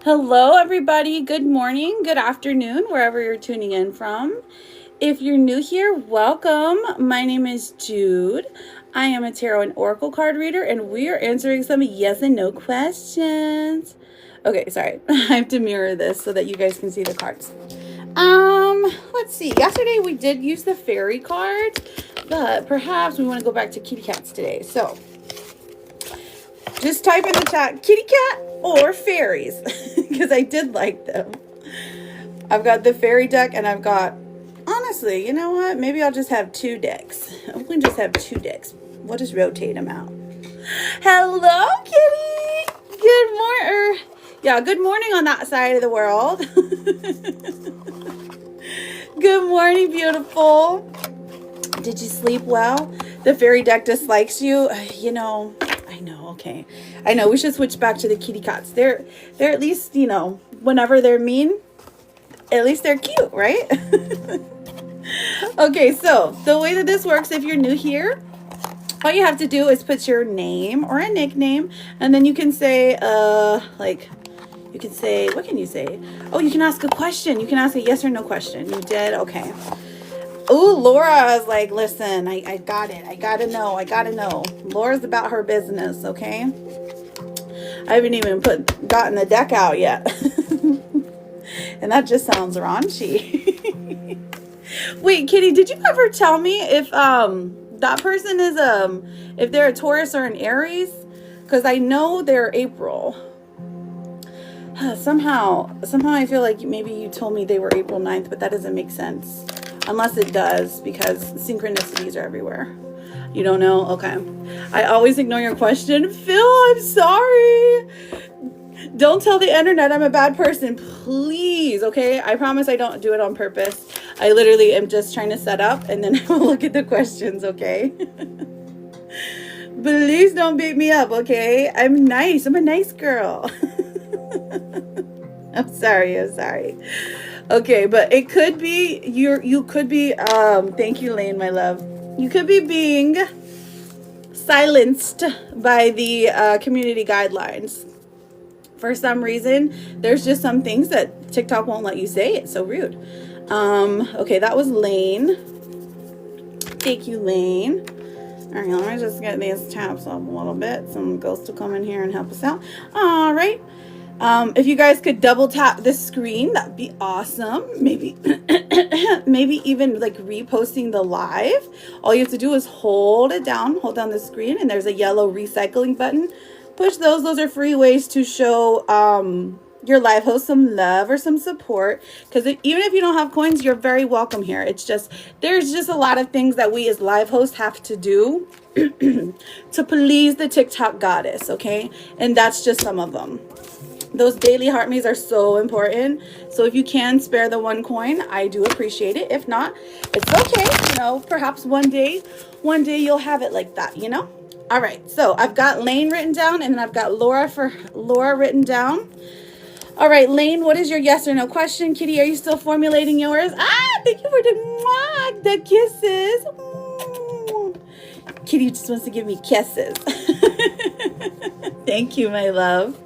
Hello, everybody. Good morning, good afternoon, wherever you're tuning in from. If you're new here, welcome. My name is Jude. I am a tarot and oracle card reader, and we are answering some yes and no questions. Okay, sorry. I have to mirror this so that you guys can see the cards. Let's see. Yesterday we did use the fairy card, but perhaps we want to go back to kitty cats today. So just type in the chat kitty cat or fairies because I did like them. I've got the fairy deck and I've got, honestly, you know what? Maybe I'll just have two decks. We can just have two decks. We'll just rotate them out. Hello, kitty. Good morning. Yeah, good morning on that side of the world. Good morning, beautiful. Did you sleep well? The fairy deck dislikes you. You know, I know, okay. I know, we should switch back to the kitty cats. They're at least, you know, whenever they're mean, at least they're cute, right? Okay, so the way that this works, if you're new here, all you have to do is put your name or a nickname, and then you can say, you can say, what can you say? Oh, you can ask a question. You can ask a yes or no question. You did? Okay. Oh, Laura is like, listen, I got it. I gotta know. I gotta know. Laura's about her business, okay? I haven't even gotten the deck out yet. And that just sounds raunchy. Wait, Kitty, did you ever tell me if that person is if they're a Taurus or an Aries? Because I know they're April. Somehow I feel like maybe you told me they were April 9th, but that doesn't make sense. Unless it does, because synchronicities are everywhere. You don't know? Okay. I always ignore your question. Phil, I'm sorry. Don't tell the internet I'm a bad person, please, okay? I promise I don't do it on purpose. I literally am just trying to set up, and then I will look at the questions, okay? Please don't beat me up, okay? I'm nice. I'm a nice girl. I'm sorry. Okay, but it could be you could be thank you, Lane, my love. You could be being silenced by the community guidelines. For some reason, there's just some things that TikTok won't let you say. It's so rude. Okay, that was Lane. Thank you, Lane. All right, let me just get these tabs up a little bit. Some ghosts will come in here and help us out. All right. If you guys could double tap the screen, that'd be awesome. Maybe even like reposting the live. All you have to do is hold down the screen, and there's a yellow recycling button. Push those are free ways to show your live host some love or some support, because even if you don't have coins, you're very welcome here. It's just, there's just a lot of things that we as live hosts have to do to please the TikTok goddess, okay? And that's just some of them. Those daily heart maze are so important. So if you can spare the one coin, I do appreciate it. If not, it's okay. You know, perhaps one day you'll have it like that, you know? All right. So I've got Lane written down, and then I've got Laura written down. All right, Lane, what is your yes or no question? Kitty, are you still formulating yours? Thank you for the kisses. Kitty just wants to give me kisses. Thank you, my love.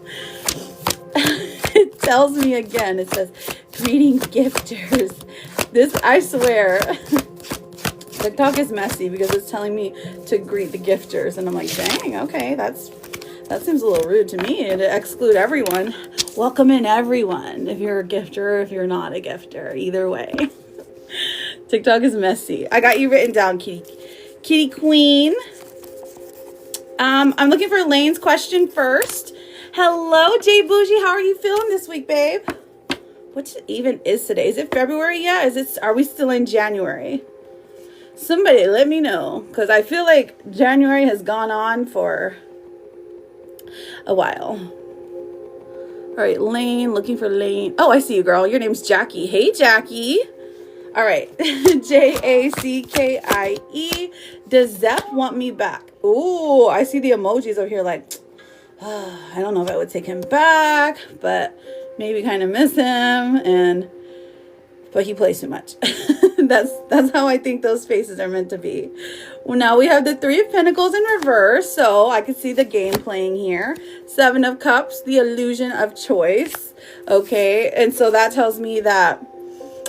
It tells me again, it says, greetings, gifters. This, I swear, TikTok is messy because it's telling me to greet the gifters. And I'm like, dang, okay, that seems a little rude to me to exclude everyone. Welcome in everyone, if you're a gifter or if you're not a gifter. Either way. TikTok is messy. I got you written down, Kitty Queen. I'm looking for Lane's question first. Hello, Jay Bougie. How are you feeling this week, babe? What even is today? Is it February yet? Are we still in January? Somebody let me know, because I feel like January has gone on for a while. All right, Lane, looking for Lane. Oh, I see you, girl. Your name's Jackie. Hey, Jackie. All right. Jackie. Does Zep want me back? Ooh, I see the emojis over here like, I don't know if I would take him back, but maybe kind of miss him, but he plays too much. That's how I think those faces are meant to be. Well, now we have the Three of Pentacles in reverse, so I can see the game playing here. Seven of Cups, the illusion of choice. Okay, and so that tells me that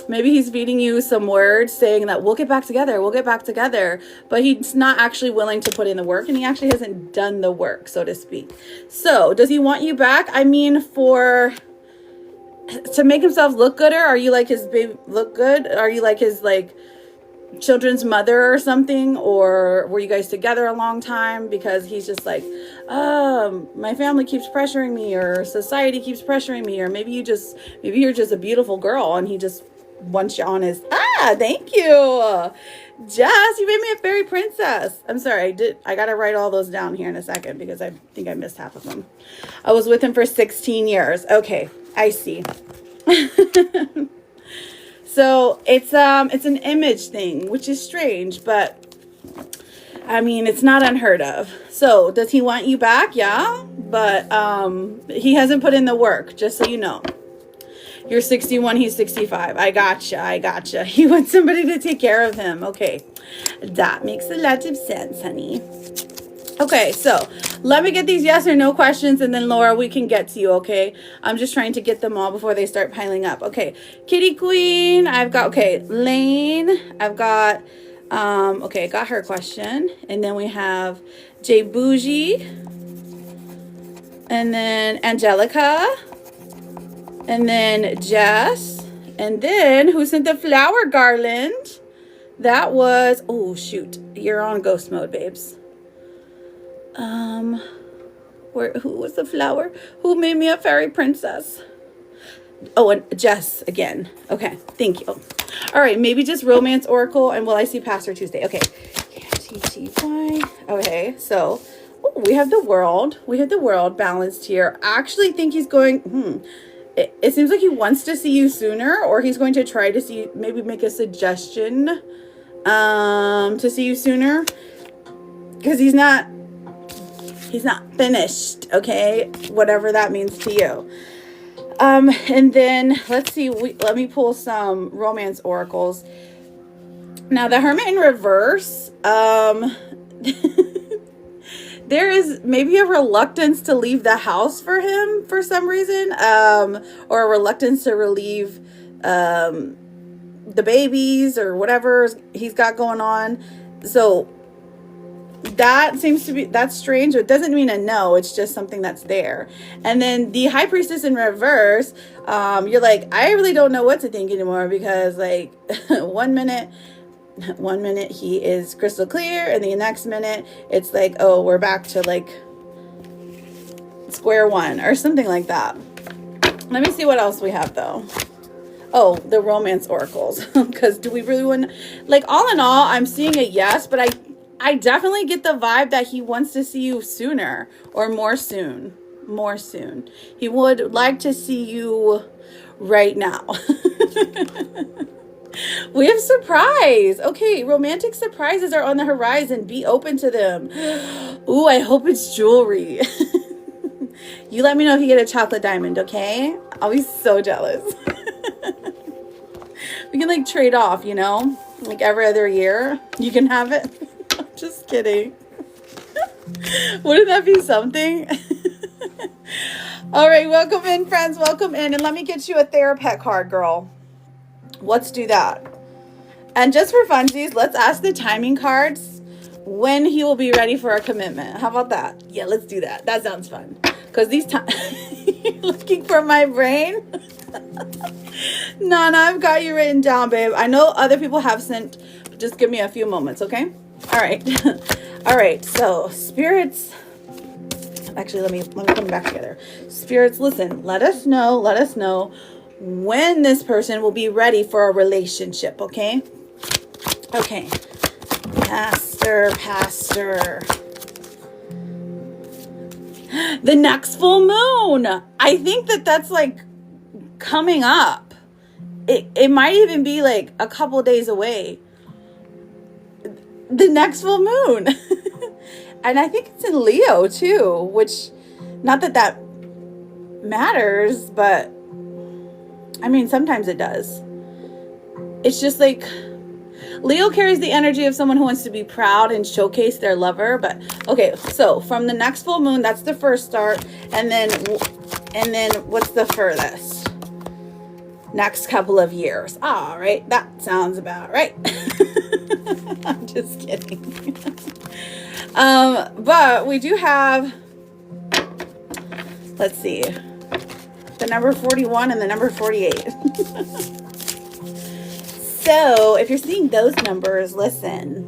maybe he's feeding you some words saying that we'll get back together, we'll get back together, but he's not actually willing to put in the work, and he actually hasn't done the work, so to speak. So does he want you back? I mean, to make himself look gooder? Are you like his baby look good? Are you like his like children's mother or something? Or were you guys together a long time? Because he's just like, my family keeps pressuring me, or society keeps pressuring me, or maybe you're just a beautiful girl and he just wants you on his, thank you. Jess, you made me a fairy princess. I'm sorry, I gotta write all those down here in a second because I think I missed half of them. I was with him for 16 years. Okay, I see. So it's an image thing, which is strange, but I mean, it's not unheard of. So does he want you back? Yeah, but he hasn't put in the work, just so you know. You're 61, he's 65. I gotcha. He wants somebody to take care of him. Okay, that makes a lot of sense, honey. Okay, so let me get these yes or no questions, and then Laura, we can get to you, okay? I'm just trying to get them all before they start piling up. Okay, Kitty Queen, I've got, okay, Lane, I've got, okay, I got her question. And then we have Jay Bougie, and then Angelica, and then Jess, and then who sent the flower garland? That was, oh shoot, you're on ghost mode, babes. Who was the flower? Who made me a fairy princess? Oh, and Jess again. Okay, thank you. All right, maybe just romance oracle, and will I see Pastor Tuesday? Okay, T-T-Y. Okay, so we have the world. We have the world balanced here. I actually think he's going, it seems like he wants to see you sooner, or he's going to try to see, maybe make a suggestion to see you sooner, because he's not finished, okay? Whatever that means to you. And then let's see, let me pull some romance oracles. Now the Hermit in reverse, there is maybe a reluctance to leave the house for him for some reason, or a reluctance to relieve the babies or whatever he's got going on. So that seems to be, that's strange. It doesn't mean a no, it's just something that's there. And then the High Priestess in reverse, you're like, I really don't know what to think anymore, because like one minute he is crystal clear, and the next minute it's like, oh, we're back to like square one or something like that. Let me see what else we have though. Oh, the romance oracles. Because do we really want, like, all in all, I'm seeing a yes, but I definitely get the vibe that he wants to see you sooner, or more soon. He would like to see you right now. We have surprise. Okay, romantic surprises are on the horizon. Be open to them. Ooh, I hope it's jewelry. You let me know if you get a chocolate diamond, okay? I'll be so jealous. We can like trade off, you know? Like every other year, you can have it. I'm just kidding. Wouldn't that be something? All right, welcome in, friends. Welcome in. And let me get you a Therapet card, girl. Let's do that. And just for funsies, let's ask the timing cards when he will be ready for a commitment. How about that? Yeah, let's do that. That sounds fun. Because these times... Looking for my brain? Nana, I've got you written down, babe. I know other people have sent. Just give me a few moments, okay? All right. All right, so spirits... Actually, let me put them back together. Spirits, listen, let us know when this person will be ready for a relationship, okay? Okay. Pastor. The next full moon. I think that's like coming up. It might even be like a couple days away. The next full moon. And I think it's in Leo too, which, not that matters, but I mean, sometimes it does. It's just like Leo carries the energy of someone who wants to be proud and showcase their lover. But okay, so from the next full moon, that's the first start. And then what's the furthest? Next couple of years. All right, that sounds about right. I'm just kidding. But we do have, let's see, the number 41 and the number 48. So if you're seeing those numbers, listen.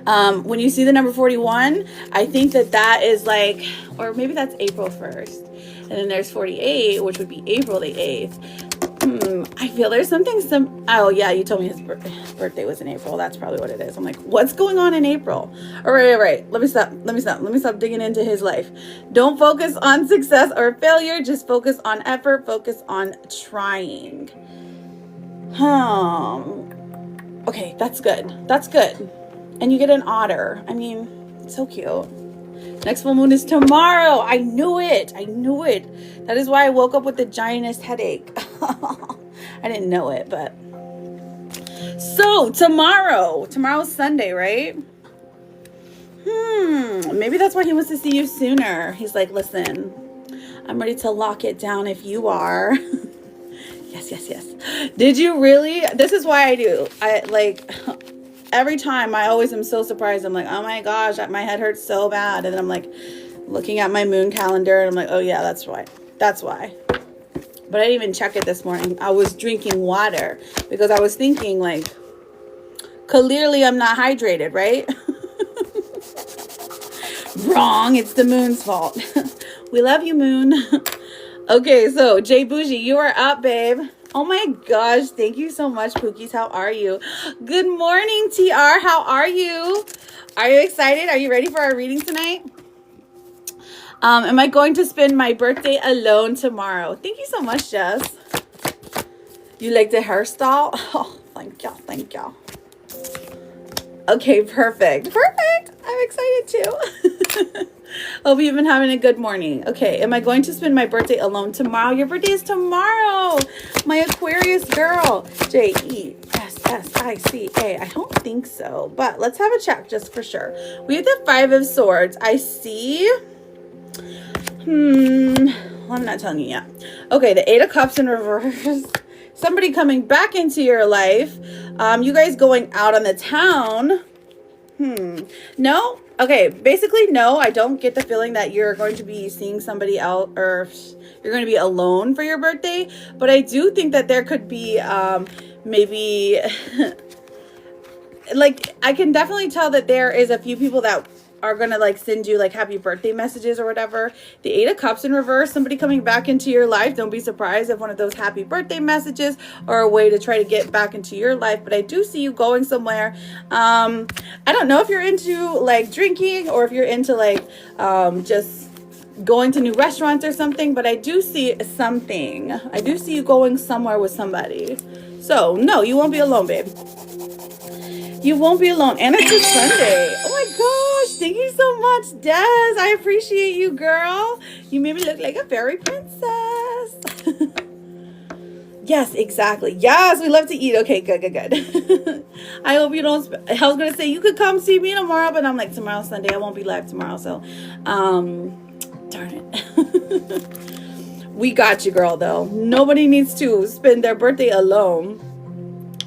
When you see the number 41, I think that is like, or maybe that's April 1st. And then there's 48, which would be April the 8th. I feel there's something, oh yeah, you told me his birthday was in April. That's probably what it is. I'm like, what's going on in April? All right. Let me stop digging into his life. Don't focus on success or failure. Just focus on effort. Focus on trying. Okay, that's good. And you get an otter. I mean, so cute. Next full moon is tomorrow. I knew it. That is why I woke up with the giantest headache. I didn't know it, but. So, tomorrow's Sunday, right? Maybe that's why he wants to see you sooner. He's like, listen, I'm ready to lock it down if you are. Yes. Did you really? This is why I do. Every time I always am so surprised. I'm like, oh my gosh, my head hurts so bad. And then I'm like looking at my moon calendar and I'm like, oh yeah, that's why. But I didn't even check it this morning. I was drinking water because I was thinking like, clearly I'm not hydrated, right? Wrong. It's the moon's fault. We love you, moon. Okay, so Jay Bougie, you are up, babe. Oh my gosh, thank you so much, Pookies. How are you? Good morning, TR. How are you? Are you excited? Are you ready for our reading tonight? Am I going to spend my birthday alone tomorrow? Thank you so much, Jess. You like the hairstyle? Oh, thank y'all. Okay, perfect. I'm excited too. Hope you've been having a good morning. Okay, am I going to spend my birthday alone tomorrow? Your birthday is tomorrow. My Aquarius girl. JESSICA. I don't think so, but let's have a check just for sure. We have the 5 of Swords. I see. I'm not telling you yet. Okay, the 8 of Cups in reverse. Somebody coming back into your life. You guys going out on the town. No. Okay, basically, no, I don't get the feeling that you're going to be seeing somebody else or you're going to be alone for your birthday. But I do think that there could be maybe like I can definitely tell that there is a few people that are going to like send you like happy birthday messages or whatever. The 8 of Cups in reverse, somebody coming back into your life. Don't be surprised if one of those happy birthday messages are a way to try to get back into your life. But I do see you going somewhere. I don't know if you're into like drinking or if you're into like just going to new restaurants or something, but I do see something. I do see you going somewhere with somebody. So no, you won't be alone, babe. You won't be alone. And it's a Sunday. Oh my gosh. Thank you so much, Des. I appreciate you, girl. You made me look like a fairy princess. Yes, exactly. Yes, we love to eat. Okay, good. I hope you don't. I was going to say you could come see me tomorrow, but I'm like, tomorrow's Sunday. I won't be live tomorrow. So, darn it. We got you, girl, though. Nobody needs to spend their birthday alone.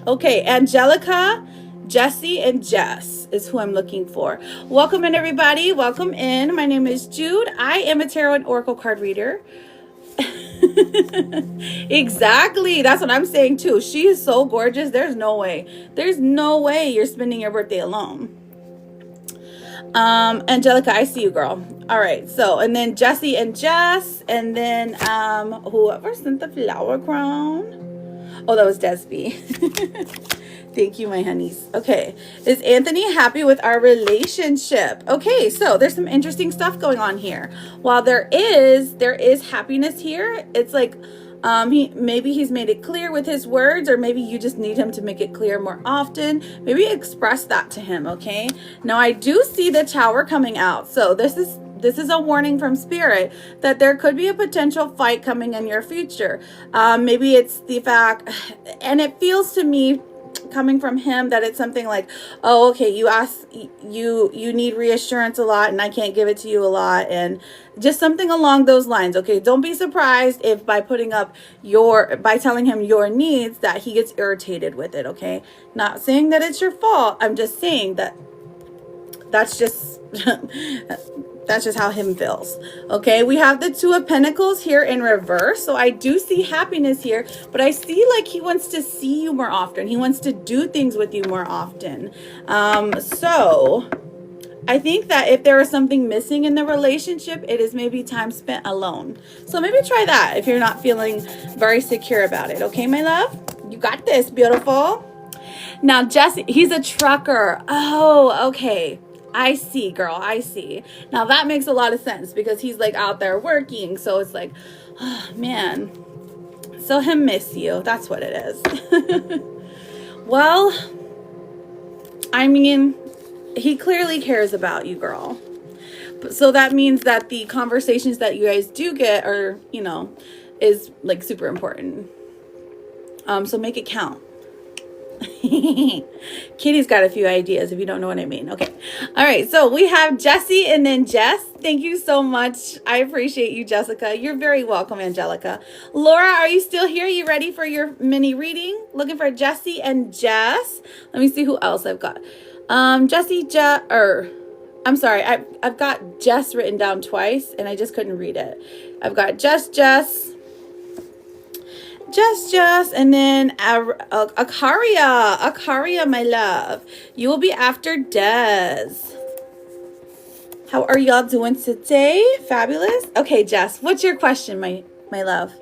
Okay, Angelica, Jessie, and Jess is who I'm looking for. Welcome in, everybody. Welcome in. My name is Jude. I am a tarot and oracle card reader. Exactly. That's what I'm saying too. She is so gorgeous. There's no way you're spending your birthday alone. Angelica, I see you, girl. All right. So, and then Jessie and Jess, and then whoever sent the flower crown. Oh, that was Desby. Thank you, my honeys. Okay. Is Anthony happy with our relationship? Okay, so there's some interesting stuff going on here. While there is happiness here, it's like maybe he's made it clear with his words, or maybe you just need him to make it clear more often. Maybe express that to him, okay? Now I do see the Tower coming out. So this is a warning from Spirit that there could be a potential fight coming in your future. Maybe it's the fact, and it feels to me coming from him, that it's something like, oh, okay, you need reassurance a lot and I can't give it to you a lot, and just something along those lines. Okay, don't be surprised if by telling him your needs that he gets irritated with it. Okay, not saying that it's your fault, I'm just saying that that's just that's just how him feels. Okay, we have the Two of Pentacles here in reverse. So I do see happiness here, but I see like he wants to see you more often. He wants to do things with you more often. So I think that if there is something missing in the relationship, it is maybe time spent alone. So maybe try that if you're not feeling very secure about it. Okay, my love? You got this, beautiful. Now, Jesse, he's a trucker. Oh, okay. I see, girl. I see. Now that makes a lot of sense because he's like out there working. So it's like, oh, man. So him miss you. That's what it is. Well, I mean, he clearly cares about you, girl. So that means that the conversations that you guys do get are, you know, is like super important. So make it count. Kitty's got a few ideas if you don't know what I mean. Okay. All right. So we have Jesse and then Jess. Thank you so much. I appreciate you, Jessica. You're very welcome, Angelica. Laura, are you still here? You ready for your mini reading? Looking for Jesse and Jess. Let me see who else I've got. Jesse, I'm sorry. I've got Jess written down twice and I just couldn't read it. I've got Jess, and then Akaria, my love. You will be after Des. How are y'all doing today? Fabulous. Okay, Jess, what's your question, my love?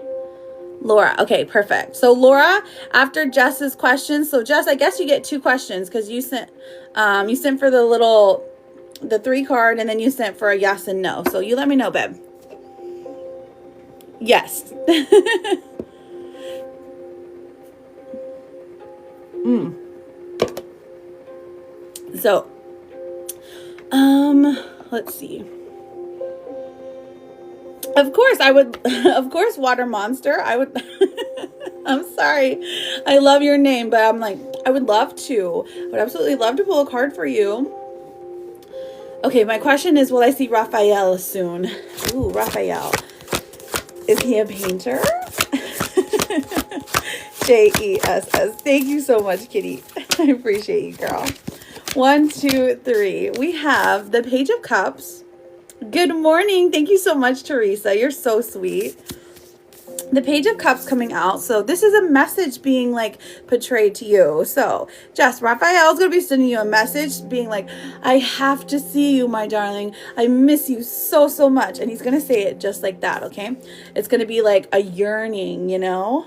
Laura. Okay, perfect. So Laura, after Jess's question, so Jess, I guess you get 2 questions because you sent for the 3 card, and then you sent for a yes and no. So you let me know, babe. Yes. So, let's see. Of course, Water Monster. I'm sorry. I love your name, but I'm like, I would absolutely love to pull a card for you. Okay, my question is, will I see Raphael soon? Ooh, Raphael. Is he a painter? Jess. Thank you so much, Kitty. I appreciate you, girl. 1, 2, 3. We have the Page of Cups. Good morning. Thank you so much, Teresa. You're so sweet. The Page of Cups coming out. So this is a message being like portrayed to you. So Jess, Raphael's going to be sending you a message being like, I have to see you, my darling. I miss you so, so much. And he's going to say it just like that. Okay. It's going to be like a yearning, you know?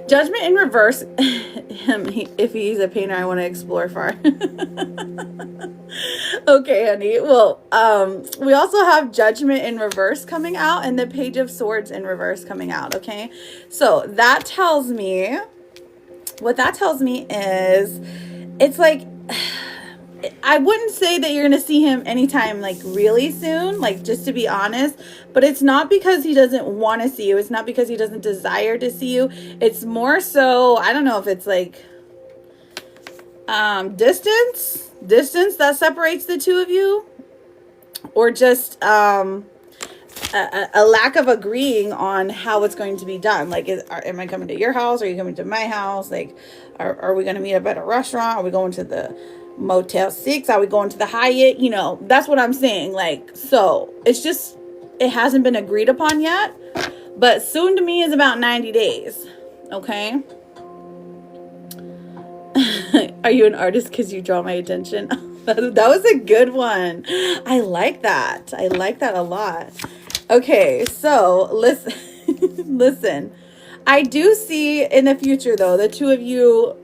Judgment in reverse. If he's a painter, I want to explore far. Okay, honey. Well, we also have Judgment in reverse coming out and the Page of Swords in reverse coming out. Okay, so that tells me, what that tells me is, it's like, I wouldn't say that you're going to see him anytime like really soon, like just to be honest, but it's not because he doesn't want to see you. It's not because he doesn't desire to see you. It's more so, I don't know if it's like distance that separates the two of you, or just a lack of agreeing on how it's going to be done. Like, am I coming to your house? Are you coming to my house? Like, are we going to meet up at a restaurant? Are we going to the Motel 6? Are we going to the Hyatt? You know, that's what I'm saying. Like, so it's just, it hasn't been agreed upon yet, but soon to me is about 90 days. Okay. Are you an artist because you draw my attention? That was a good one. I like that. I like that a lot. Okay, so listen. I do see in the future, though, the two of you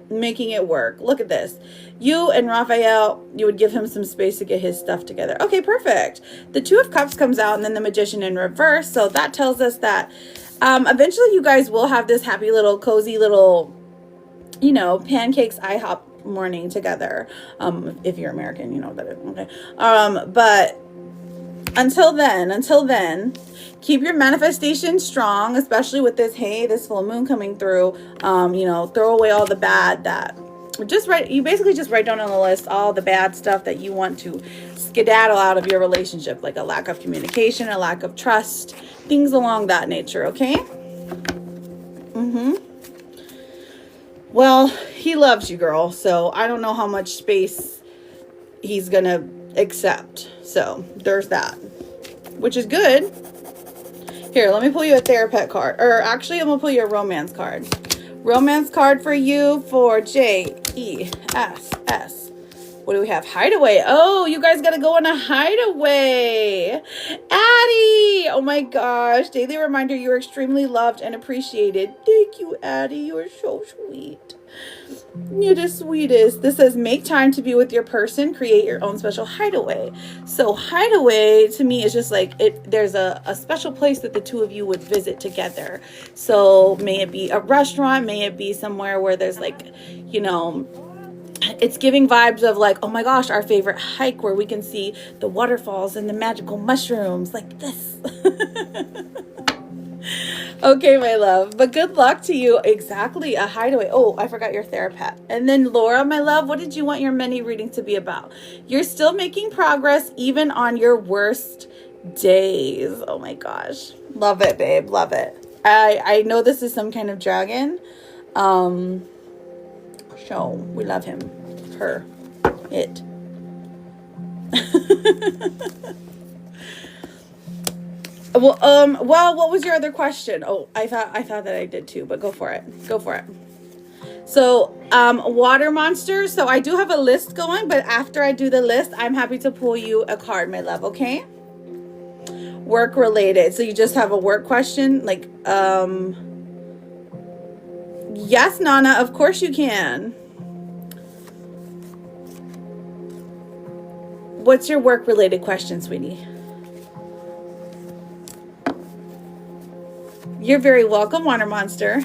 making it work. Look at this. You and Raphael, you would give him some space to get his stuff together. Okay, perfect. The Two of Cups comes out and then the Magician in reverse. So that tells us that eventually you guys will have this happy little, cozy little, you know, pancakes IHOP morning together. If you're American, you know that. Okay. But until then, keep your manifestation strong, especially with this full moon coming through. Throw away all the bad that you basically just write down on the list all the bad stuff that you want to skedaddle out of your relationship, like a lack of communication, a lack of trust, things along that nature, okay? Well, he loves you, girl, so I don't know how much space he's gonna accept. So there's that, which is good. Here, let me pull you a therapist card, or actually I'm gonna pull you a romance card. Romance card for you for JESS. What do we have? Hideaway. Oh, you guys got to go on a hideaway. Addie. Oh my gosh. Daily reminder, you are extremely loved and appreciated. Thank you, Addie. You are so sweet. You're the sweetest. This says, make time to be with your person. Create your own special hideaway. So hideaway to me is just like there's a special place that the two of you would visit together. So may it be a restaurant, may it be somewhere where there's like, it's giving vibes of like, oh my gosh, our favorite hike where we can see the waterfalls and the magical mushrooms like this. Okay, my love, but good luck to you. Exactly, a hideaway. Oh, I forgot your therapist. And then Laura, my love, what did you want your mini reading to be about? You're still making progress even on your worst days. Oh my gosh. Love it, babe. Love it. I know this is some kind of dragon. So we love him, her, it. Well, what was your other question? Oh, I thought that I did too, but go for it. So, water monsters. So I do have a list going, but after I do the list, I'm happy to pull you a card, my love. Okay. Work related. So you just have a work question, like, yes, Nana, of course you can. What's your work related question, sweetie? You're very welcome, water monster.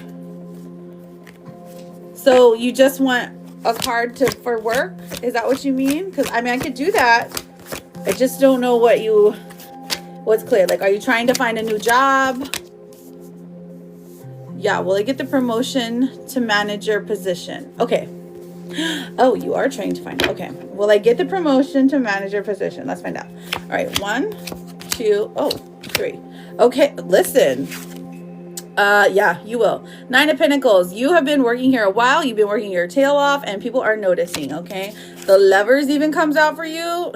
So you just want a card for work? Is that what you mean? Because I could do that. I just don't know what's clear. Like, are you trying to find a new job? Yeah, will I get the promotion to manager position? Okay. Oh, you are trying to find it. Okay. Will I get the promotion to manager position? Let's find out. All right. 1, 2, 3. Okay. Listen. Yeah, you will. 9 of Pentacles. You have been working here a while. You've been working your tail off and people are noticing, okay? The Lovers even comes out for you.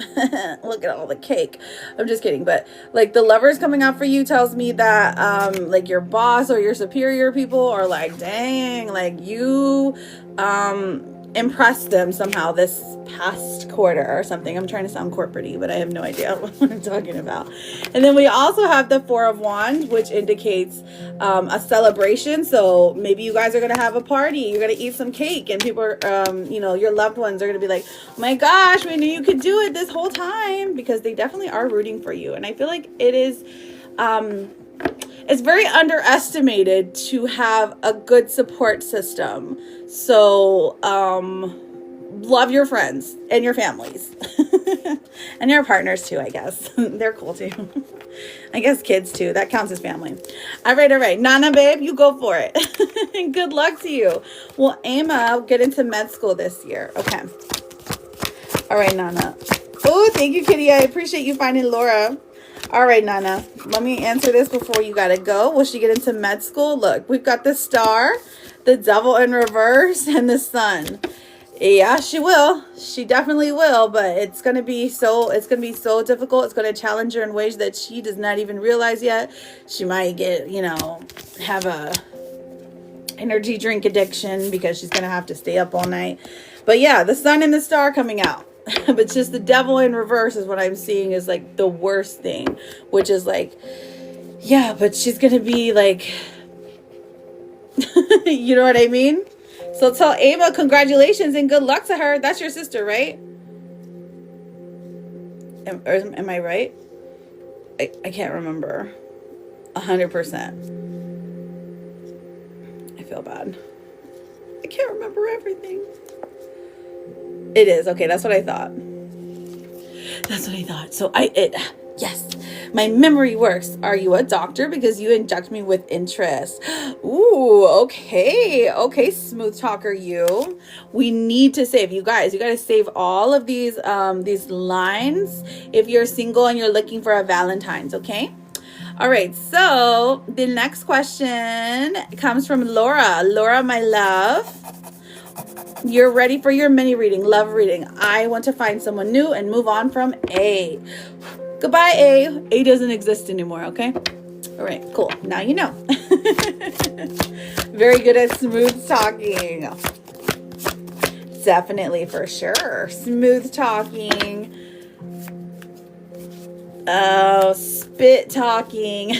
Look at all the cake. I'm just kidding. But like the Lovers coming out for you tells me that like your boss or your superior people are like, dang, like you impressed them somehow this past quarter or something. I'm trying to sound corporate-y, but I have no idea what I'm talking about. And then we also have the 4 of Wands, which indicates a celebration. So maybe you guys are going to have a party. You're going to eat some cake and people are, your loved ones are going to be like, oh my gosh, we knew you could do it this whole time, because they definitely are rooting for you. And I feel like it is, it's very underestimated to have a good support system. So, love your friends and your families and your partners too, I guess. They're cool too. I guess kids too. That counts as family. All right. Nana, babe, you go for it. Good luck to you. Well, Emma, get into med school this year. Okay. All right, Nana. Oh, thank you, Kitty. I appreciate you finding Laura. All right, Nana, let me answer this before you gotta go. Will she get into med school? Look, we've got the Star, the Devil in reverse, and the Sun. Yeah, she will. She definitely will, but it's gonna be so difficult. It's gonna challenge her in ways that she does not even realize yet. She might get, have a energy drink addiction because she's gonna have to stay up all night. But yeah, the Sun and the Star coming out. But just the Devil in reverse is what I'm seeing is like the worst thing, which is like, yeah, but she's gonna be like, you know what I mean? So tell Ava congratulations and good luck to her. That's your sister, right? Am I right? I can't remember 100%. I feel bad. I can't remember everything. It is. Okay, that's what I thought. So Yes, my memory works. Are you a doctor? Because you inject me with interest. Ooh, okay. Okay, smooth talker you. We need to save, you guys. You got to save all of these lines if you're single and you're looking for a Valentine's, okay? All right, so the next question comes from Laura. Laura, my love. You're ready for your mini reading, love reading. I want to find someone new and move on from A. Goodbye, A. A doesn't exist anymore, okay? All right, cool. Now you know. Very good at smooth talking. Definitely, for sure. Smooth talking. Oh, spit talking.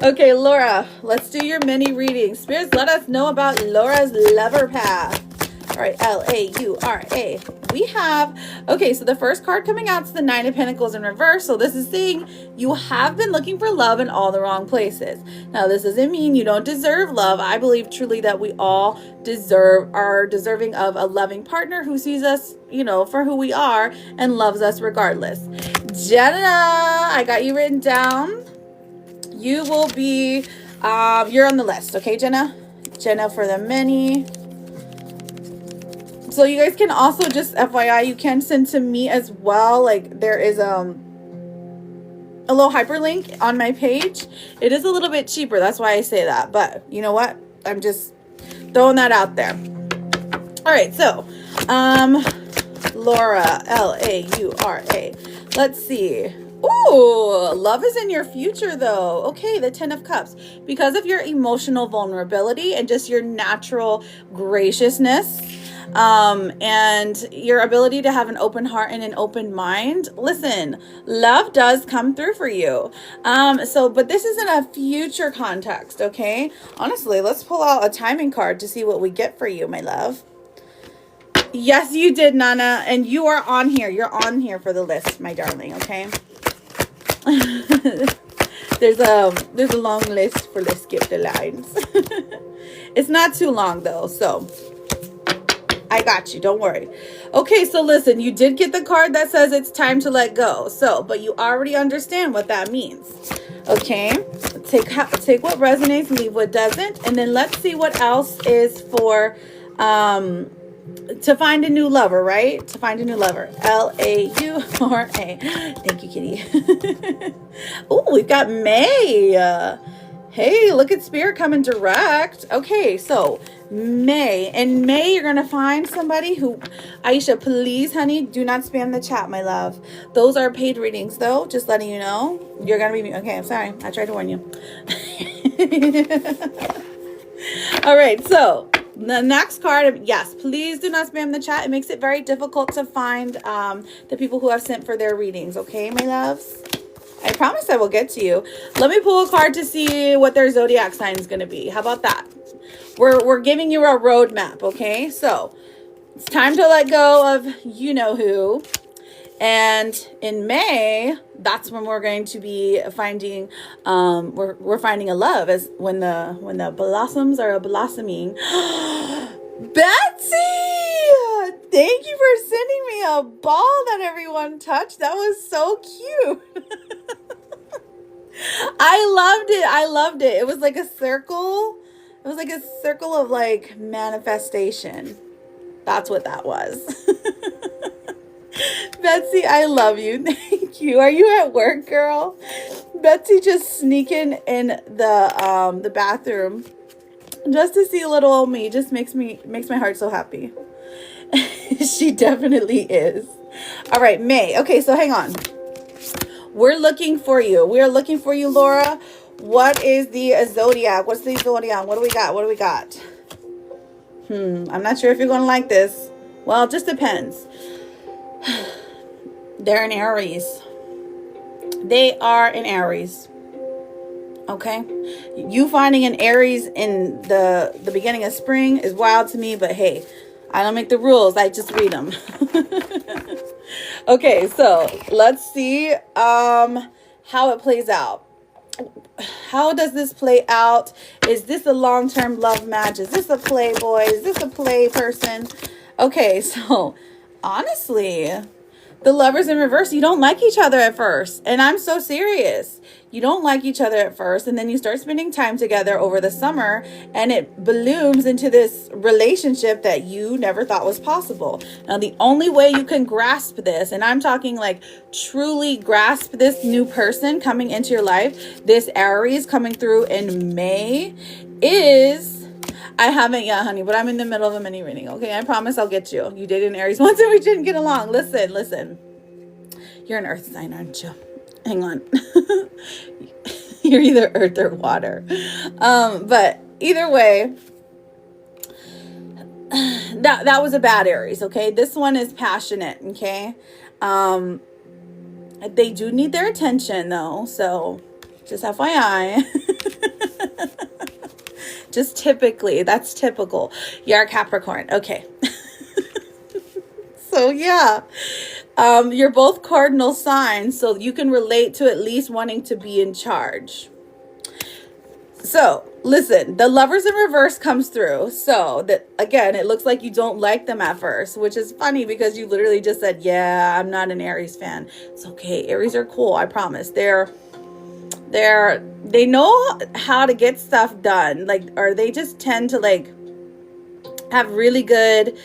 Okay, Laura, let's do your mini reading. Spirits, let us know about Laura's lover path. All right, L-A-U-R-A. We have, okay, so the first card coming out is the Nine of Pentacles in reverse. So this is saying you have been looking for love in all the wrong places. Now, this doesn't mean you don't deserve love. I believe truly that we all are deserving of a loving partner who sees us, you know, for who we are and loves us regardless. Jenna, I got you written down. You will be, you're on the list, okay, Jenna? Jenna for the mini. So you guys can also, just FYI, you can send to me as well. Like, there is a little hyperlink on my page. It is a little bit cheaper. That's why I say that. But you know what? I'm just throwing that out there. All right. So, Laura, L-A-U-R-A. Let's see. Ooh, love is in your future though. Okay, the Ten of Cups. Because of your emotional vulnerability and just your natural graciousness, and your ability to have an open heart and an open mind. Listen, love does come through for you. But this is in a future context, okay? Honestly, let's pull out a timing card to see what we get for you, my love. Yes, you did, Nana, and you are on here. You're on here for the list, my darling, okay? There's a long list for Let's Skip the Lines. It's not too long though, so I got you. Don't worry. Okay, so listen, you did get the card that says it's time to let go. So, but you already understand what that means. Okay, take what resonates, leave what doesn't, and then let's see what else is for to find a new lover, right? To find a new lover. L-A-U-R-A. Thank you, kitty. Oh, we've got May. Hey, look at Spirit coming direct. Okay, so May. In May, you're going to find somebody who... Aisha, please, honey, do not spam the chat, my love. Those are paid readings, though. Just letting you know. You're going to be... Okay, I'm sorry. I tried to warn you. All right, so... The next card, yes, please do not spam the chat. It makes it very difficult to find the people who have sent for their readings. Okay, my loves? I promise I will get to you. Let me pull a card to see what their zodiac sign is going to be. How about that? We're giving you a roadmap, okay? So, it's time to let go of you-know-who. And in May, that's when we're going to be finding, we're finding a love as when the blossoms are blossoming. Betsy, thank you for sending me a ball that everyone touched. That was so cute. I loved it. It was like a circle. It was like a circle of like manifestation. That's what that was. Betsy, I love you. Thank you. Are you at work, girl? Betsy just sneaking in the bathroom just to see little old me just makes my heart so happy. She definitely is. All right, May. Okay, so hang on. We're looking for you. We are looking for you, Laura. What is the zodiac? What's the zodiac? What do we got? What do we got? I'm not sure if you're going to like this. Well, it just depends. They're in Aries. They are in Aries. Okay? You finding an Aries in the beginning of spring is wild to me, but hey, I don't make the rules. I just read them. Okay, so let's see how it plays out. How does this play out? Is this a long-term love match? Is this a playboy? Is this a play person? Okay, so honestly, The Lovers in reverse, you don't like each other at first. And I'm so serious. You don't like each other at first, and then you start spending time together over the summer, and it blooms into this relationship that you never thought was possible. Now, the only way you can grasp this, and I'm talking like truly grasp this new person coming into your life, this Aries coming through in May, is... I haven't yet, honey, but I'm in the middle of a mini reading, okay? I promise I'll get you. You dated an Aries once and we didn't get along. Listen. You're an earth sign, aren't you? Hang on. You're either earth or water. But either way, that was a bad Aries, okay? This one is passionate, okay? They do need their attention, though, so just FYI. Just typically, that's typical. You're a Capricorn. Okay. So yeah, you're both cardinal signs, so you can relate to at least wanting to be in charge. So listen, the Lovers in reverse comes through. So that, again, it looks like you don't like them at first, which is funny because you literally just said, yeah, I'm not an Aries fan. It's okay. Aries are cool. I promise. They know how to get stuff done, like, or they just tend to like have really good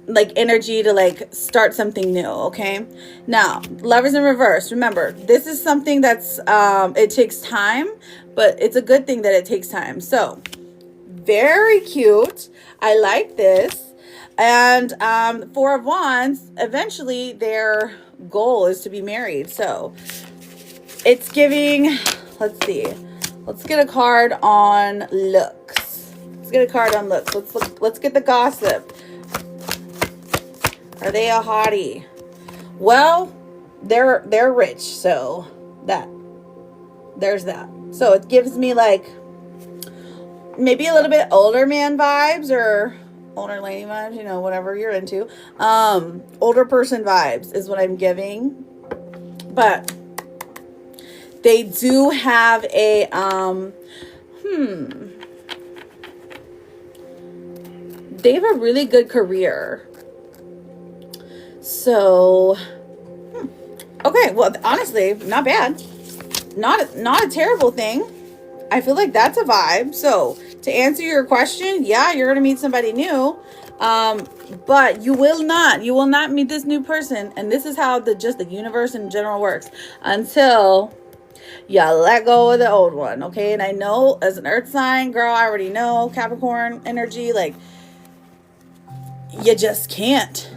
like energy to like start something new. Okay, now Lovers in reverse, remember, this is something that's it takes time, but it's a good thing that it takes time. So very cute. I like this. And Four of Wands, eventually their goal is to be married. So it's giving, let's see. Let's get a card on looks. Let's get a card on looks. Let's get the gossip. Are they a hottie? Well, they're rich, so there's that. So it gives me like maybe a little bit older man vibes or older lady vibes, you know, whatever you're into. Older person vibes is what I'm giving. But they do have a, they have a really good career. So, okay, well, honestly, not bad. Not a terrible thing. I feel like that's a vibe. So, to answer your question, yeah, you're going to meet somebody new. But you will not meet this new person. And this is how the universe in general works until you let go of the old one, okay? And I know as an earth sign, girl, I already know Capricorn energy, like, you just can't.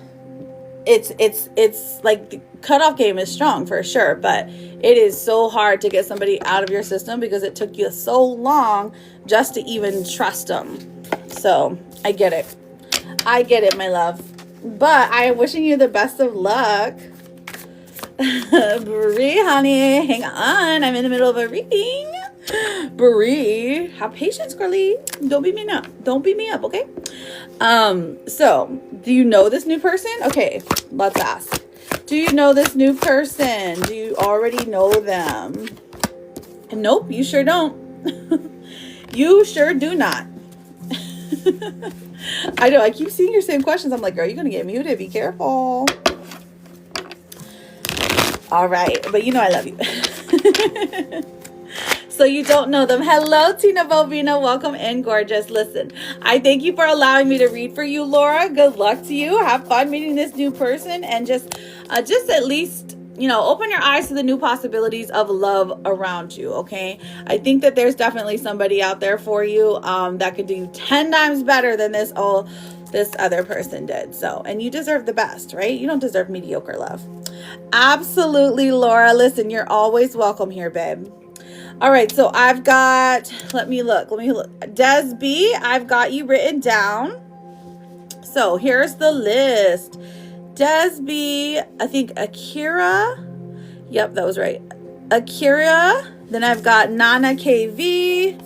It's like the cutoff game is strong for sure, but it is so hard to get somebody out of your system because it took you so long just to even trust them. So I get it, my love. But I am wishing you the best of luck. Brie, honey, hang on. I'm in the middle of a reading. Brie, have patience, girlie. Don't beat me up. Don't beat me up, okay? So, do you know this new person? Okay, let's ask. Do you know this new person? Do you already know them? And nope, you sure don't. You sure do not. I know, I keep seeing your same questions. I'm like, girl, you're going to get muted. Be careful. All right, but you know I love you. So you don't know them. Hello, Tina Bovina. Welcome in, gorgeous. Listen, I thank you for allowing me to read for you, Laura. Good luck to you. Have fun meeting this new person, and just at least, you know, open your eyes to the new possibilities of love around you, okay? I think that there's definitely somebody out there for you that could do 10 times better than this other person did. So, and you deserve the best, right? You don't deserve mediocre love. Absolutely, Laura. Listen, you're always welcome here, babe. All right, so I've got, let me look. Des B, I've got you written down. So here's the list. Des B, I think Akira. Yep, that was right. Akira. Then I've got Nana KV.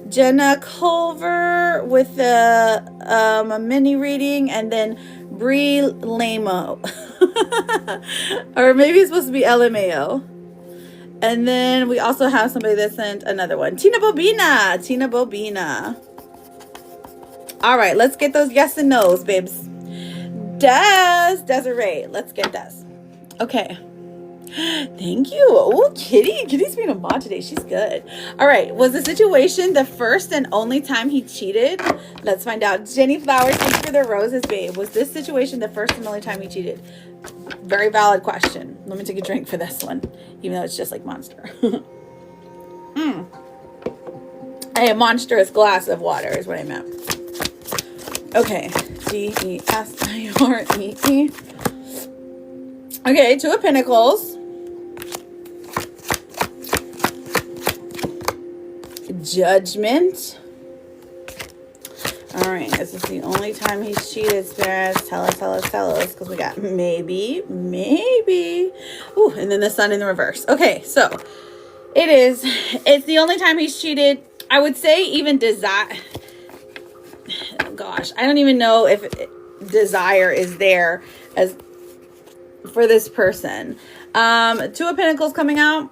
Jenna Culver with a mini reading. And then Brie Lamo. Or maybe it's supposed to be LMAO. And then we also have somebody that sent another one. Tina Bobina. All right, let's get those yes and no's, babes. Desiree. Let's get Des. Okay. Thank you. Oh, Kitty. Kitty's being a mod today. She's good. All right. Was the situation the first and only time he cheated? Let's find out. Jenny Flowers, thank you for the roses, babe. Was this situation the first and only time he cheated? Very valid question. Let me take a drink for this one, even though it's just like Monster. A monstrous glass of water is what I meant. Okay. Desire. Okay, Two of Pentacles. Judgment. All right, this is the only time he's cheated, spirits. Tell us, because we got maybe. Ooh, and then the sun in the reverse. Okay, so it's the only time he's cheated. I would say even desire. Gosh, I don't even know if desire is there as for this person. Two of Pentacles coming out.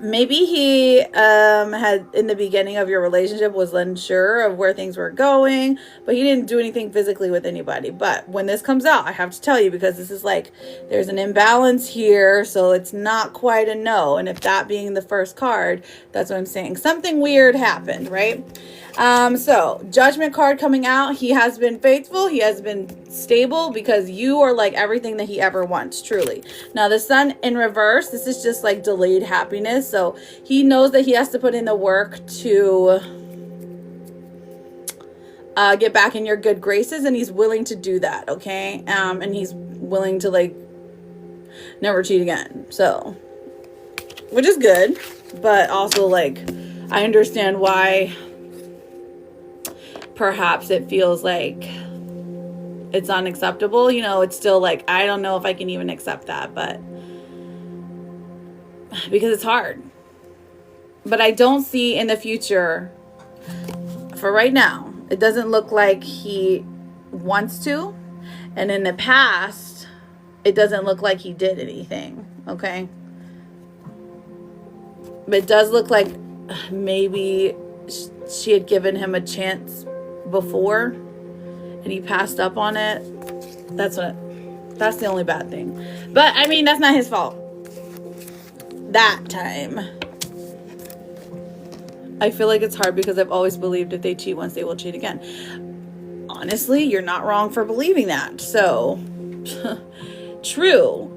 Maybe he had in the beginning of your relationship was unsure of where things were going, but he didn't do anything physically with anybody. But when this comes out, I have to tell you, because this is like there's an imbalance here, so it's not quite a no. And if that being the first card, that's what I'm saying. Something weird happened, right? So Judgment card coming out. He has been faithful. He has been stable, because you are like everything that he ever wants, truly. Now the sun in reverse, this is just like delayed happiness. So he knows that he has to put in the work to get back in your good graces, and he's willing to do that. Okay. And he's willing to like never cheat again. So, which is good, but also like, I understand why perhaps it feels like it's unacceptable. You know, it's still like, I don't know if I can even accept that, but because it's hard. But I don't see in the future, for right now, it doesn't look like he wants to. And in the past, it doesn't look like he did anything. Okay. But it does look like maybe she had given him a chance before and he passed up on it. That's the only bad thing. But I mean, that's not his fault. That time. I feel like it's hard because I've always believed if they cheat once, they will cheat again. Honestly, you're not wrong for believing that. So, true.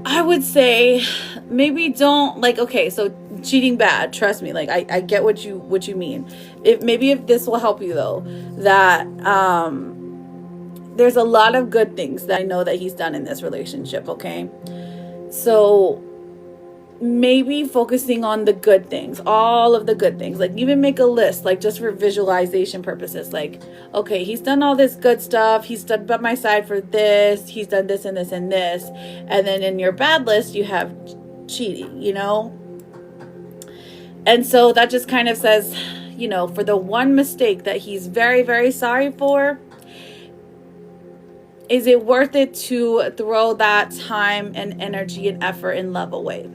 I would say maybe don't, like, okay, so cheating bad, trust me, like I get what you mean. If this will help you though, that there's a lot of good things that I know that he's done in this relationship, okay? So maybe focusing on the good things, all of the good things, like even make a list, like just for visualization purposes, like, okay, he's done all this good stuff, he's stood by my side for this, he's done this and this and this, and then in your bad list you have cheating, you know? And so that just kind of says, you know, for the one mistake that he's very, very sorry for, is it worth it to throw that time and energy and effort and love away?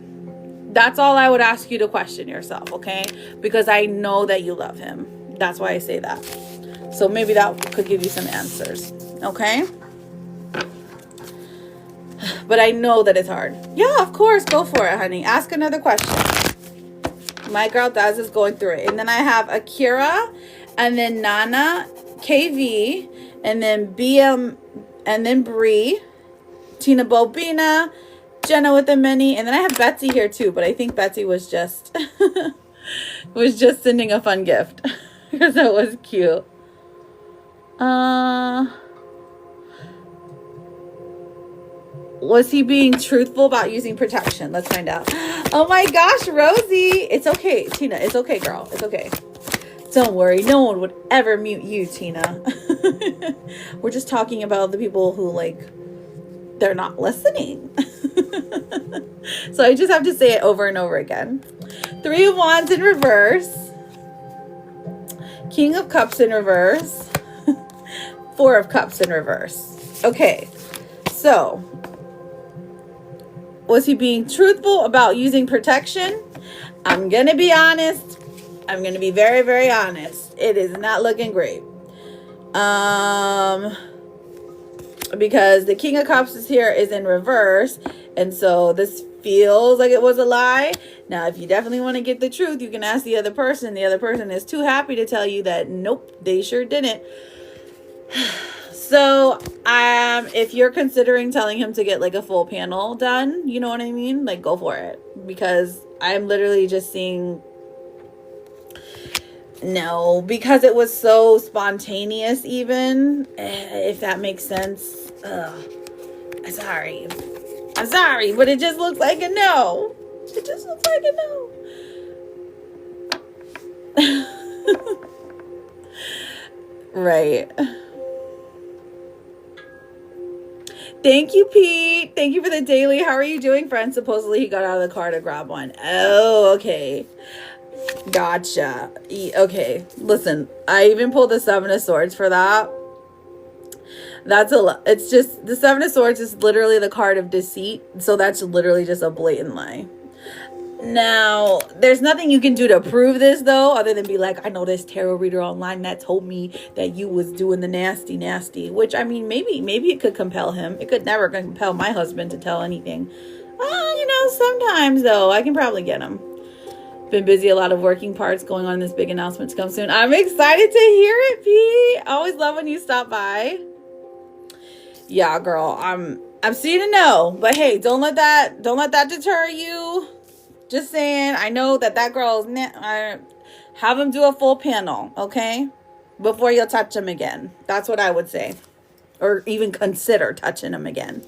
That's all I would ask you to question yourself, okay? Because I know that you love him. That's why I say that. So maybe that could give you some answers, okay? But I know that it's hard. Yeah, of course. Go for it, honey. Ask another question. My girl Daz is going through it. And then I have Akira, and then Nana, KV, and then BM, and then Bree, Tina Bobina, Jenna with the mini, and then I have Betsy here too, but I think Betsy was just sending a fun gift because that was cute. Was he being truthful about using protection? Let's find out. Oh my gosh, Rosie. It's okay, Tina. It's okay, girl. It's okay. Don't worry. No one would ever mute you, Tina. We're just talking about the people who, like, they're not listening. So I just have to say it over and over again. 3 of Wands in reverse. King of Cups in reverse. 4 of Cups in reverse. Okay. So, was he being truthful about using protection? I'm going to be honest. I'm going to be very, very honest. It is not looking great. Because the King of Cups is here is in reverse, and so this feels like it was a lie. Now, if you definitely want to get the truth, you can ask the other person. The other person is too happy to tell you that nope, they sure didn't. So, if you're considering telling him to get like a full panel done, you know what I mean? Like, go for it. Because I'm literally just seeing no, because it was so spontaneous, even if that makes sense. I'm sorry, but it just looks like a no. It just looks like a no. Right. Thank you, Pete. Thank you for the daily. How are you doing, friend? Supposedly he got out of the car to grab one. Oh, okay. Gotcha. Okay, listen, I even pulled the Seven of Swords for that. That's it's just, the Seven of Swords is literally the card of deceit. So that's literally just a blatant lie. Now, there's nothing you can do to prove this, though, other than be like, I know this tarot reader online that told me that you was doing the nasty, which, I mean, maybe it could compel him. It could never compel my husband to tell anything. Sometimes, though, I can probably get him. Been busy, a lot of working parts going on. This big announcement to come soon. I'm excited to hear it, P. Always love when you stop by. Yeah, girl, I'm seeing a no, but hey, don't let that deter you. Just saying, I know that girl's have him do a full panel, okay, before you'll touch him again. That's what I would say, or even consider touching him again.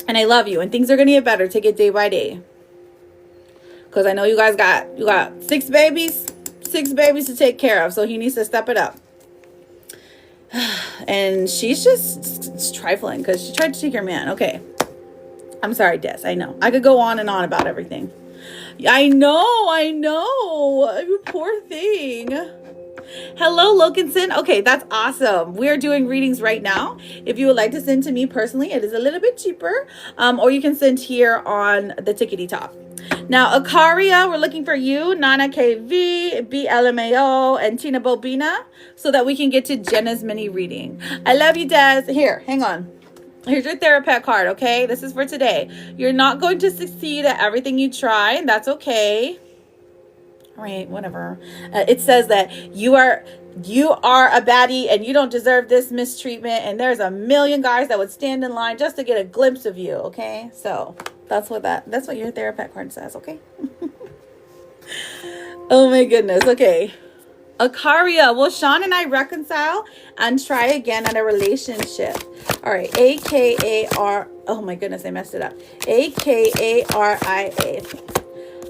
And I love you, and things are gonna get better. Take it day by day. Because I know you guys got 6 babies to take care of. So he needs to step it up. And she's just trifling because she tried to take your man. Okay. I'm sorry, Des. I know. I could go on and on about everything. I know. You poor thing. Hello, Lokinson. Okay, that's awesome. We're doing readings right now. If you would like to send to me personally, it is a little bit cheaper. Or you can send here on the tickety top. Now, Akaria, we're looking for you, Nana KV, BLMAO, and Tina Bobina, so that we can get to Jenna's mini reading. I love you, Des. Here, hang on. Here's your therapist card, okay? This is for today. You're not going to succeed at everything you try, and that's okay. All right, whatever. It says that you are a baddie and you don't deserve this mistreatment, and there's a million guys that would stand in line just to get a glimpse of you, okay? So that's what your therapist card says, okay? Oh my goodness. Okay. Akaria, will Sean and I reconcile and try again at a relationship? All right. AKAR. Oh my goodness, I messed it up. AKARIA.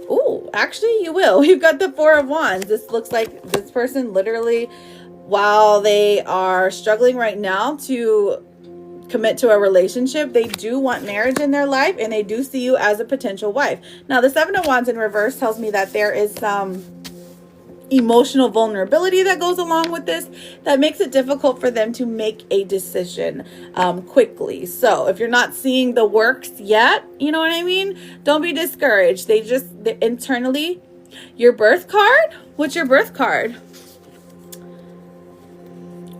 Oh, actually you will. We've got the 4 of Wands. This looks like this person literally, while they are struggling right now to commit to a relationship, they do want marriage in their life, and they do see you as a potential wife. Now, the 7 of Wands in reverse tells me that there is some emotional vulnerability that goes along with this that makes it difficult for them to make a decision quickly. So if you're not seeing the works yet, you know what I mean? Don't be discouraged. They internally, your birth card? What's your birth card?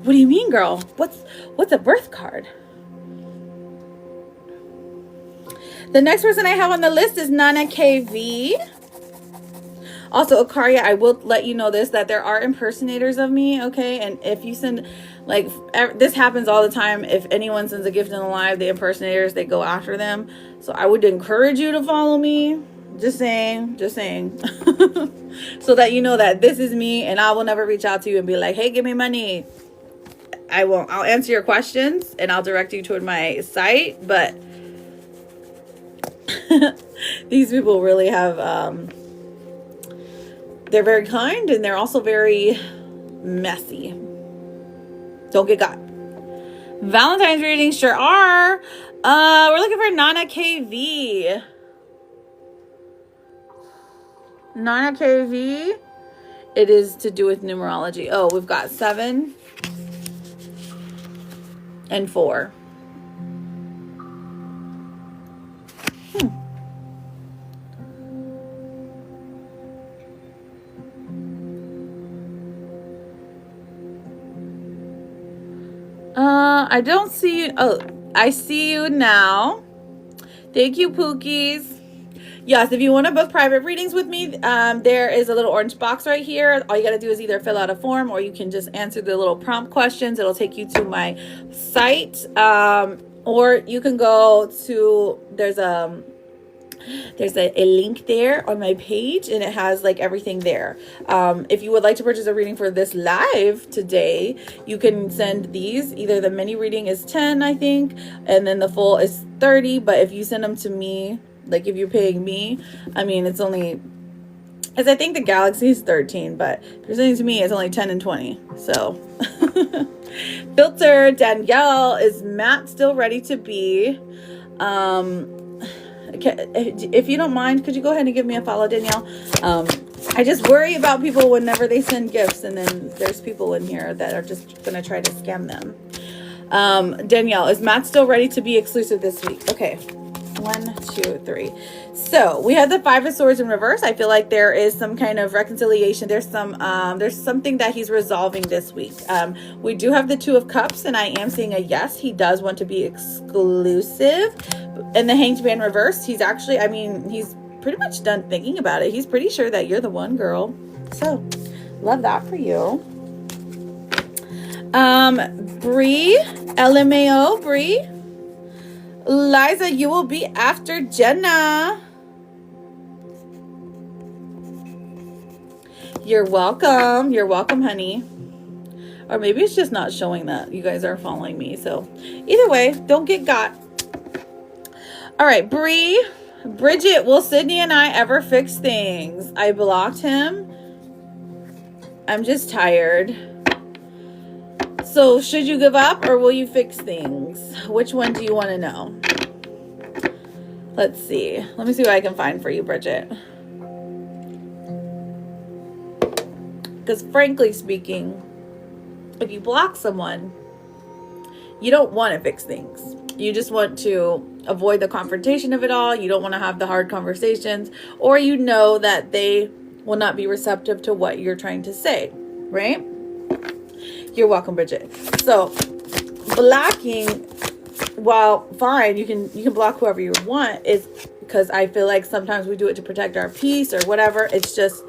What do you mean, girl? What's a birth card? The next person I have on the list is Nana KV. Also, Akaria, I will let you know that there are impersonators of me, okay? And if you send, like, this happens all the time. If anyone sends a gift in the live, the impersonators, they go after them. So I would encourage you to follow me. Just saying. So that you know that this is me, and I will never reach out to you and be like, hey, give me money. I won't. I'll answer your questions, and I'll direct you toward my site, but these people really have, they're very kind, and they're also very messy. Don't get got. Valentine's readings sure are. We're looking for Nana KV. Nana KV. It is to do with numerology. Oh, we've got 7 and 4. I don't see you. Oh, I see you now. Thank you, Pookies. Yes, if you want to book private readings with me, there is a little orange box right here. All you got to do is either fill out a form or you can just answer the little prompt questions. It'll take you to my site. Or you can go to, there's a link there on my page and it has like everything there. If you would like to purchase a reading for this live today, you can send these. Either the mini reading is 10, I think, and then the full is 30. But if you send them to me, like if you're paying me, I mean, it's only, as I think the Galaxy is 13, but if you're sending to me, it's only 10 and 20. So Filter, Danielle, is Matt still ready to be? If you don't mind, could you go ahead and give me a follow, Danielle? I just worry about people whenever they send gifts and then there's people in here that are just gonna try to scam them. Danielle, is Matt still ready to be exclusive this week? Okay, 1, 2, 3. So we had the 5 of Swords in reverse. I feel like there is some kind of reconciliation. There's something that he's resolving this week. We do have the 2 of Cups, and I am seeing a yes. He does want to be exclusive. And the Hanged Man reverse, he's actually, I mean, he's pretty much done thinking about it. He's pretty sure that you're the one, girl. So, love that for you. Bree, LMAO, Bree. Liza, you will be after Jenna. You're welcome. You're welcome, honey. Or maybe it's just not showing that you guys are following me. So either way, don't get got. All right, Bree. Bridget, will Sydney and I ever fix things? I blocked him. I'm just tired. So should you give up or will you fix things? Which one do you want to know? Let's see. Let me see what I can find for you, Bridget. Because frankly speaking, if you block someone, you don't want to fix things. You just want to avoid the confrontation of it all. You don't want to have the hard conversations, or you know that they will not be receptive to what you're trying to say, right? You're welcome, Bridget. So blocking, while fine, you can block whoever you want, is because I feel like sometimes we do it to protect our peace or whatever. It's just,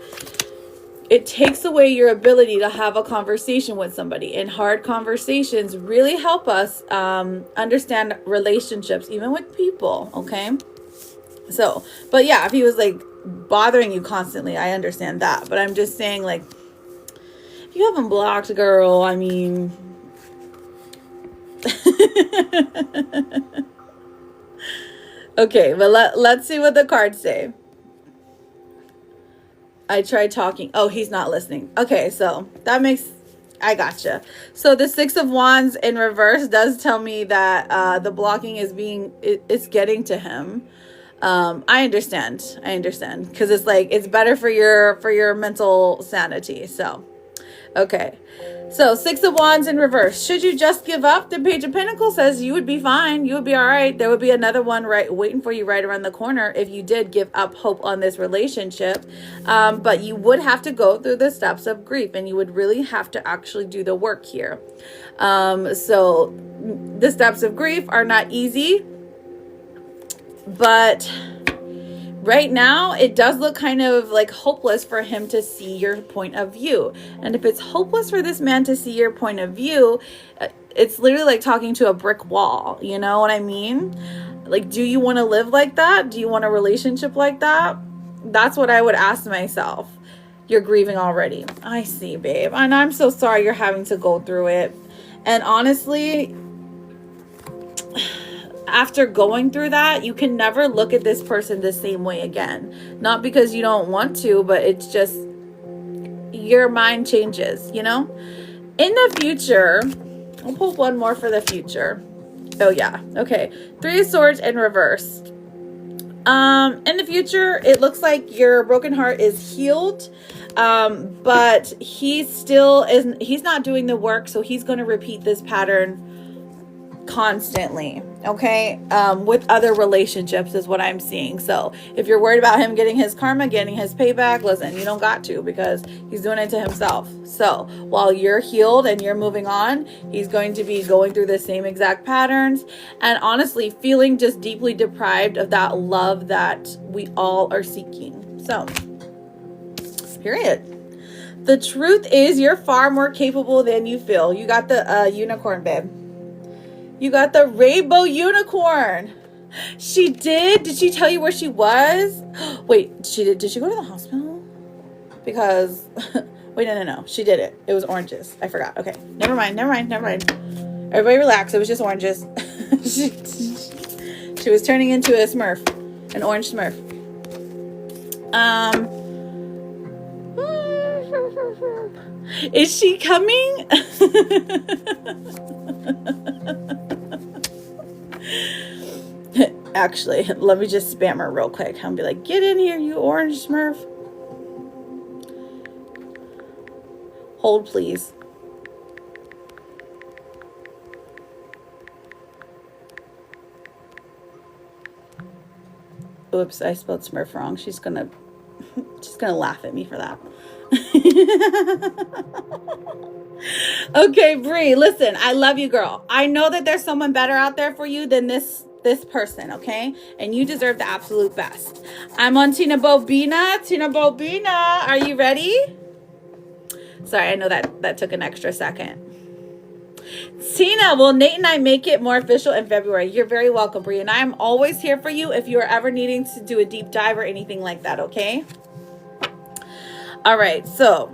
it takes away your ability to have a conversation with somebody. And hard conversations really help us understand relationships, even with people, okay? So, but yeah, if he was like bothering you constantly, I understand that. But I'm just saying, like, if you haven't blocked, girl, I mean... Okay, but let's see what the cards say. I tried talking. Oh, he's not listening. Okay, so that makes... I gotcha. So the 6 of Wands in reverse does tell me that the blocking is it's getting to him. I understand. Because it's like, it's better for your mental sanity. So, okay. So 6 of Wands in reverse. Should you just give up? The Page of Pentacles says you would be fine. You would be all right. There would be another one waiting for you right around the corner if you did give up hope on this relationship. But you would have to go through the steps of grief, and you would really have to actually do the work here. So the steps of grief are not easy, but right now, it does look kind of like hopeless for him to see your point of view. And if it's hopeless for this man to see your point of view, it's literally like talking to a brick wall. You know what I mean? Like, do you want to live like that? Do you want a relationship like that? That's what I would ask myself. You're grieving already. I see, babe. And I'm so sorry you're having to go through it. And honestly, after going through that, you can never look at this person the same way again. Not because you don't want to, but it's just your mind changes, you know? In the future, I'll pull one more for the future. Oh, yeah. Okay. 3 of Swords in reverse. In the future, it looks like your broken heart is healed, but he's not doing the work, so he's going to repeat this pattern constantly, okay, with other relationships is what I'm seeing. So if you're worried about him getting his karma, getting his payback, listen, you don't got to, because he's doing it to himself. So while you're healed and you're moving on, he's going to be going through the same exact patterns, and honestly feeling just deeply deprived of that love that we all are seeking. So period. The truth is, you're far more capable than you feel. You got the unicorn, babe. You got the rainbow unicorn. She did. Did she tell you where she was? Wait, she did. Did she go to the hospital? Because, wait, no. She did it. It was oranges. I forgot. Okay. Never mind. Everybody relax. It was just oranges. she was turning into a Smurf. An orange Smurf. Is she coming? Actually, let me just spam her real quick and be like, get in here, you orange Smurf. Hold, please. Oops, I spelled Smurf wrong. She's gonna laugh at me for that. Okay, Bree, listen, I love you, girl. I know that there's someone better out there for you than this person, okay? And you deserve the absolute best. I'm on Tina Bobina. Tina Bobina, are you ready? Sorry, I know that took an extra second. Tina, will Nate and I make it more official in February? You're very welcome, Bree, and I'm always here for you if you're ever needing to do a deep dive or anything like that, okay? All right, so,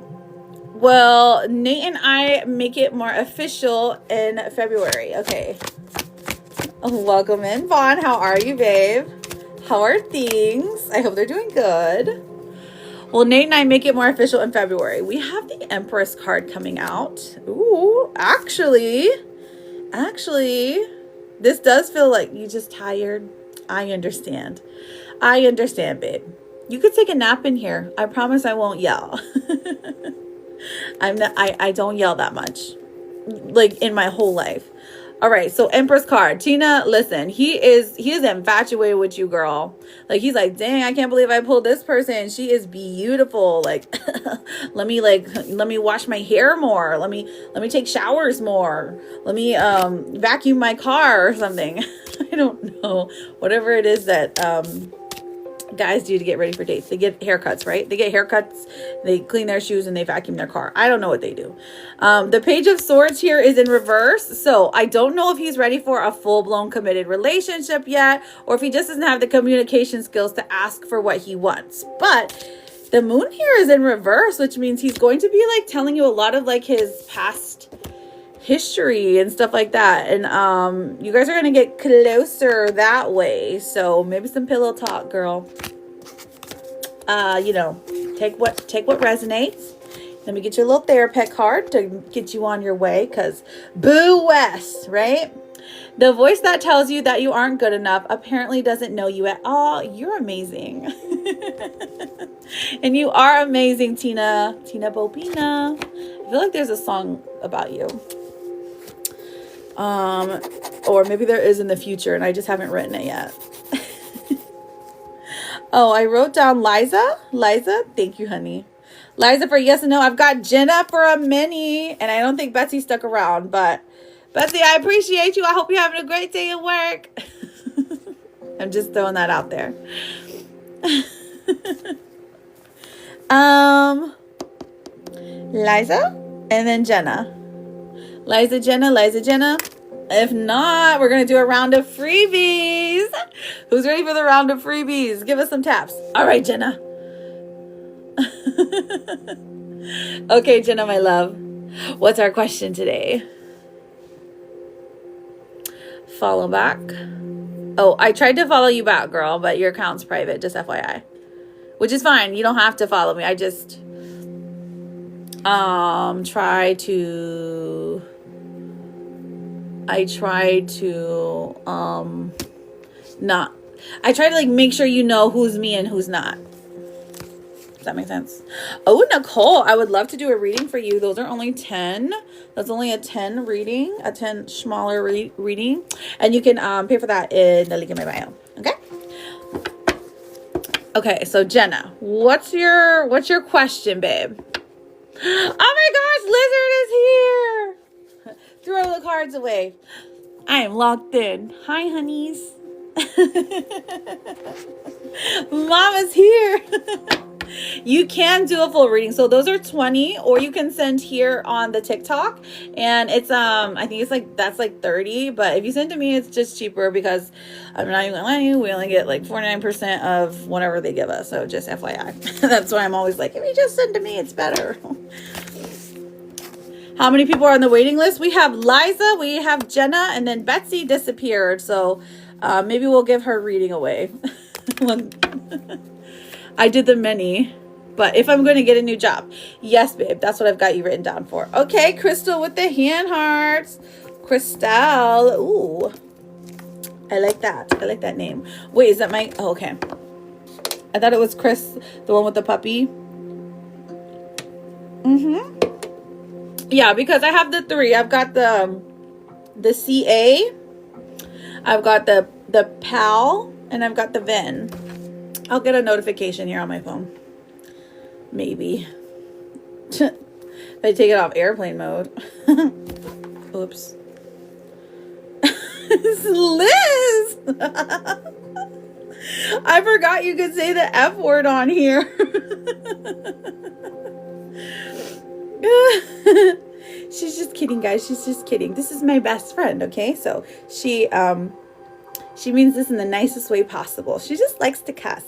well, Nate and I make it more official in February. Okay. Welcome in, Vaughn. How are you, babe? How are things? I hope they're doing good. Well, Nate and I make it more official in February. We have the Empress card coming out. Ooh, actually, this does feel like you just tired. I understand, babe. You could take a nap in here. I promise I won't yell. I don't yell that much, like, in my whole life. All right, so Empress card. Tina, listen, he is infatuated with you, girl. Like, he's like, dang, I can't believe I pulled this person. She is beautiful. Like, let me wash my hair more. Let me take showers more. Let me vacuum my car or something. I don't know. Whatever it is that guys do to get ready for dates. They get haircuts, right? They get haircuts, they clean their shoes, and they vacuum their car. I don't know what they do. The Page of Swords here is in reverse. So I don't know if he's ready for a full-blown committed relationship yet, or if he just doesn't have the communication skills to ask for what he wants. But the moon here is in reverse, which means he's going to be like telling you a lot of like his past history and stuff like that, and you guys are gonna get closer that way. So maybe some pillow talk, girl. You know, take what resonates. Let me get you a little therapy card to get you on your way, because Boo West, right? The voice that tells you that you aren't good enough apparently doesn't know you at all. You're amazing. And you are amazing, Tina Bobina. I feel like there's a song about you. Or maybe there is in the future and I just haven't written it yet. Oh, I wrote down Liza. Thank you, honey. Liza for yes and no. I've got Jenna for a mini, and I don't think Betsy stuck around, but Betsy, I appreciate you. I hope you're having a great day at work. I'm just throwing that out there. Liza and then Jenna. Liza, Jenna. If not, we're going to do a round of freebies. Who's ready for the round of freebies? Give us some taps. All right, Jenna. Okay, Jenna, my love. What's our question today? Follow back. Oh, I tried to follow you back, girl, but your account's private, just FYI. Which is fine. You don't have to follow me. I just try to like make sure you know who's me and who's not. that makes sense. Oh, Nicole, I would love to do a reading for you. Those are only 10. That's only a 10 reading, a 10 smaller reading. And you can pay for that in the link in my bio. Okay? Okay, so Jenna, what's your question, babe? Oh my gosh, Lizard is here. Throw the cards away. I am locked in. Hi, honeys. Mama's here. You can do a full reading. So those are 20, or you can send here on the TikTok, and it's I think it's like, that's like 30, but if you send to me, it's just cheaper because I'm not even gonna lie to you, we only get like 49% of whatever they give us. So just FYI. That's why I'm always like, if you just send to me, it's better. How many people are on the waiting list? We have Liza, we have Jenna, and then Betsy disappeared. So maybe we'll give her reading away. I did the many, but if I'm going to get a new job. Yes, babe, that's what I've got you written down for. Okay, Crystal with the hand hearts. Crystal. Ooh, I like that. I like that name. Wait, is that my... Oh, okay. I thought it was Chris, the one with the puppy. Yeah, because I have the 3. I've got the CA. I've got the PAL, and I've got the VIN. I'll get a notification here on my phone. Maybe. If I take it off airplane mode. Oops. It's Liz! I forgot you could say the F word on here. She's just kidding, guys. She's just kidding. This is my best friend, okay? So she means this in the nicest way possible. She just likes to cuss.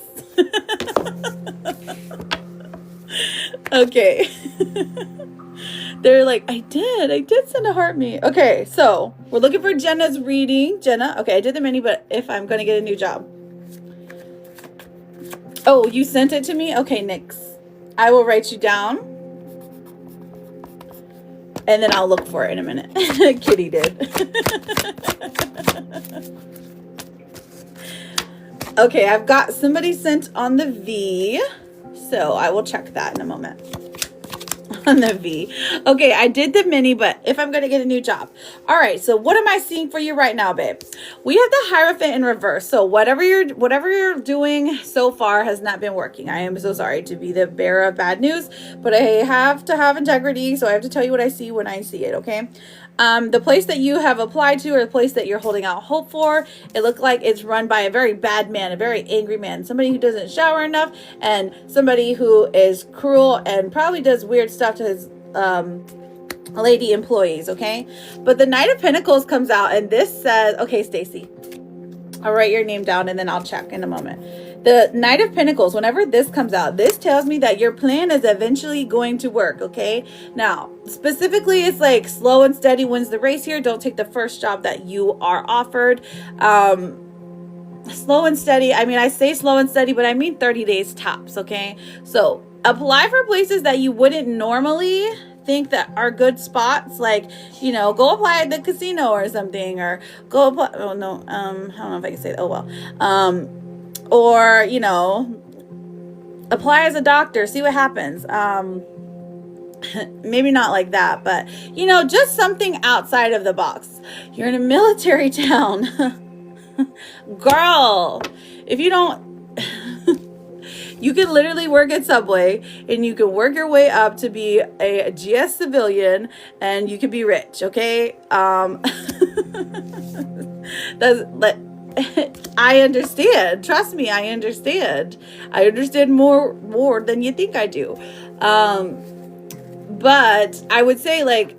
Okay. They're like, I did send a heart me. Okay, so we're looking for Jenna's reading. Jenna, okay, I did the mini, but if I'm going to get a new job. Oh, you sent it to me? Okay, Nix. I will write you down. And then I'll look for it in a minute. Kitty did. Okay, I've got somebody sent on the V. So I will check that in a moment. On the V. Okay, I did the mini, but if I'm going to get a new job. All right, so what am I seeing for you right now, babe? We have the Hierophant in reverse. So whatever you're doing so far has not been working. I am so sorry to be the bearer of bad news, but I have to have integrity, so I have to tell you what I see when I see it, okay? The place that you have applied to, or the place that you're holding out hope for, it looked like it's run by a very bad man, a very angry man, somebody who doesn't shower enough, and somebody who is cruel and probably does weird stuff to his lady employees, okay? But the Knight of Pentacles comes out, and this says, okay, Stacy, I'll write your name down and then I'll check in a moment. The Knight of Pentacles, whenever this comes out, this tells me that your plan is eventually going to work, okay? Now, specifically, it's like slow and steady wins the race here. Don't take the first job that you are offered. Slow and steady, I mean, I say slow and steady, but I mean 30 days tops, okay? So apply for places that you wouldn't normally think that are good spots, like, you know, go apply at the casino or something, or go apply, oh no, I don't know if I can say that, oh well, or, you know, apply as a doctor, see what happens. Maybe not like that, but, you know, just something outside of the box. You're in a military town. Girl, if you don't, you can literally work at Subway, and you can work your way up to be a GS civilian, and you can be rich, okay? That's like, I understand. Trust me, I understand. I understand more than you think I do. But I would say, like,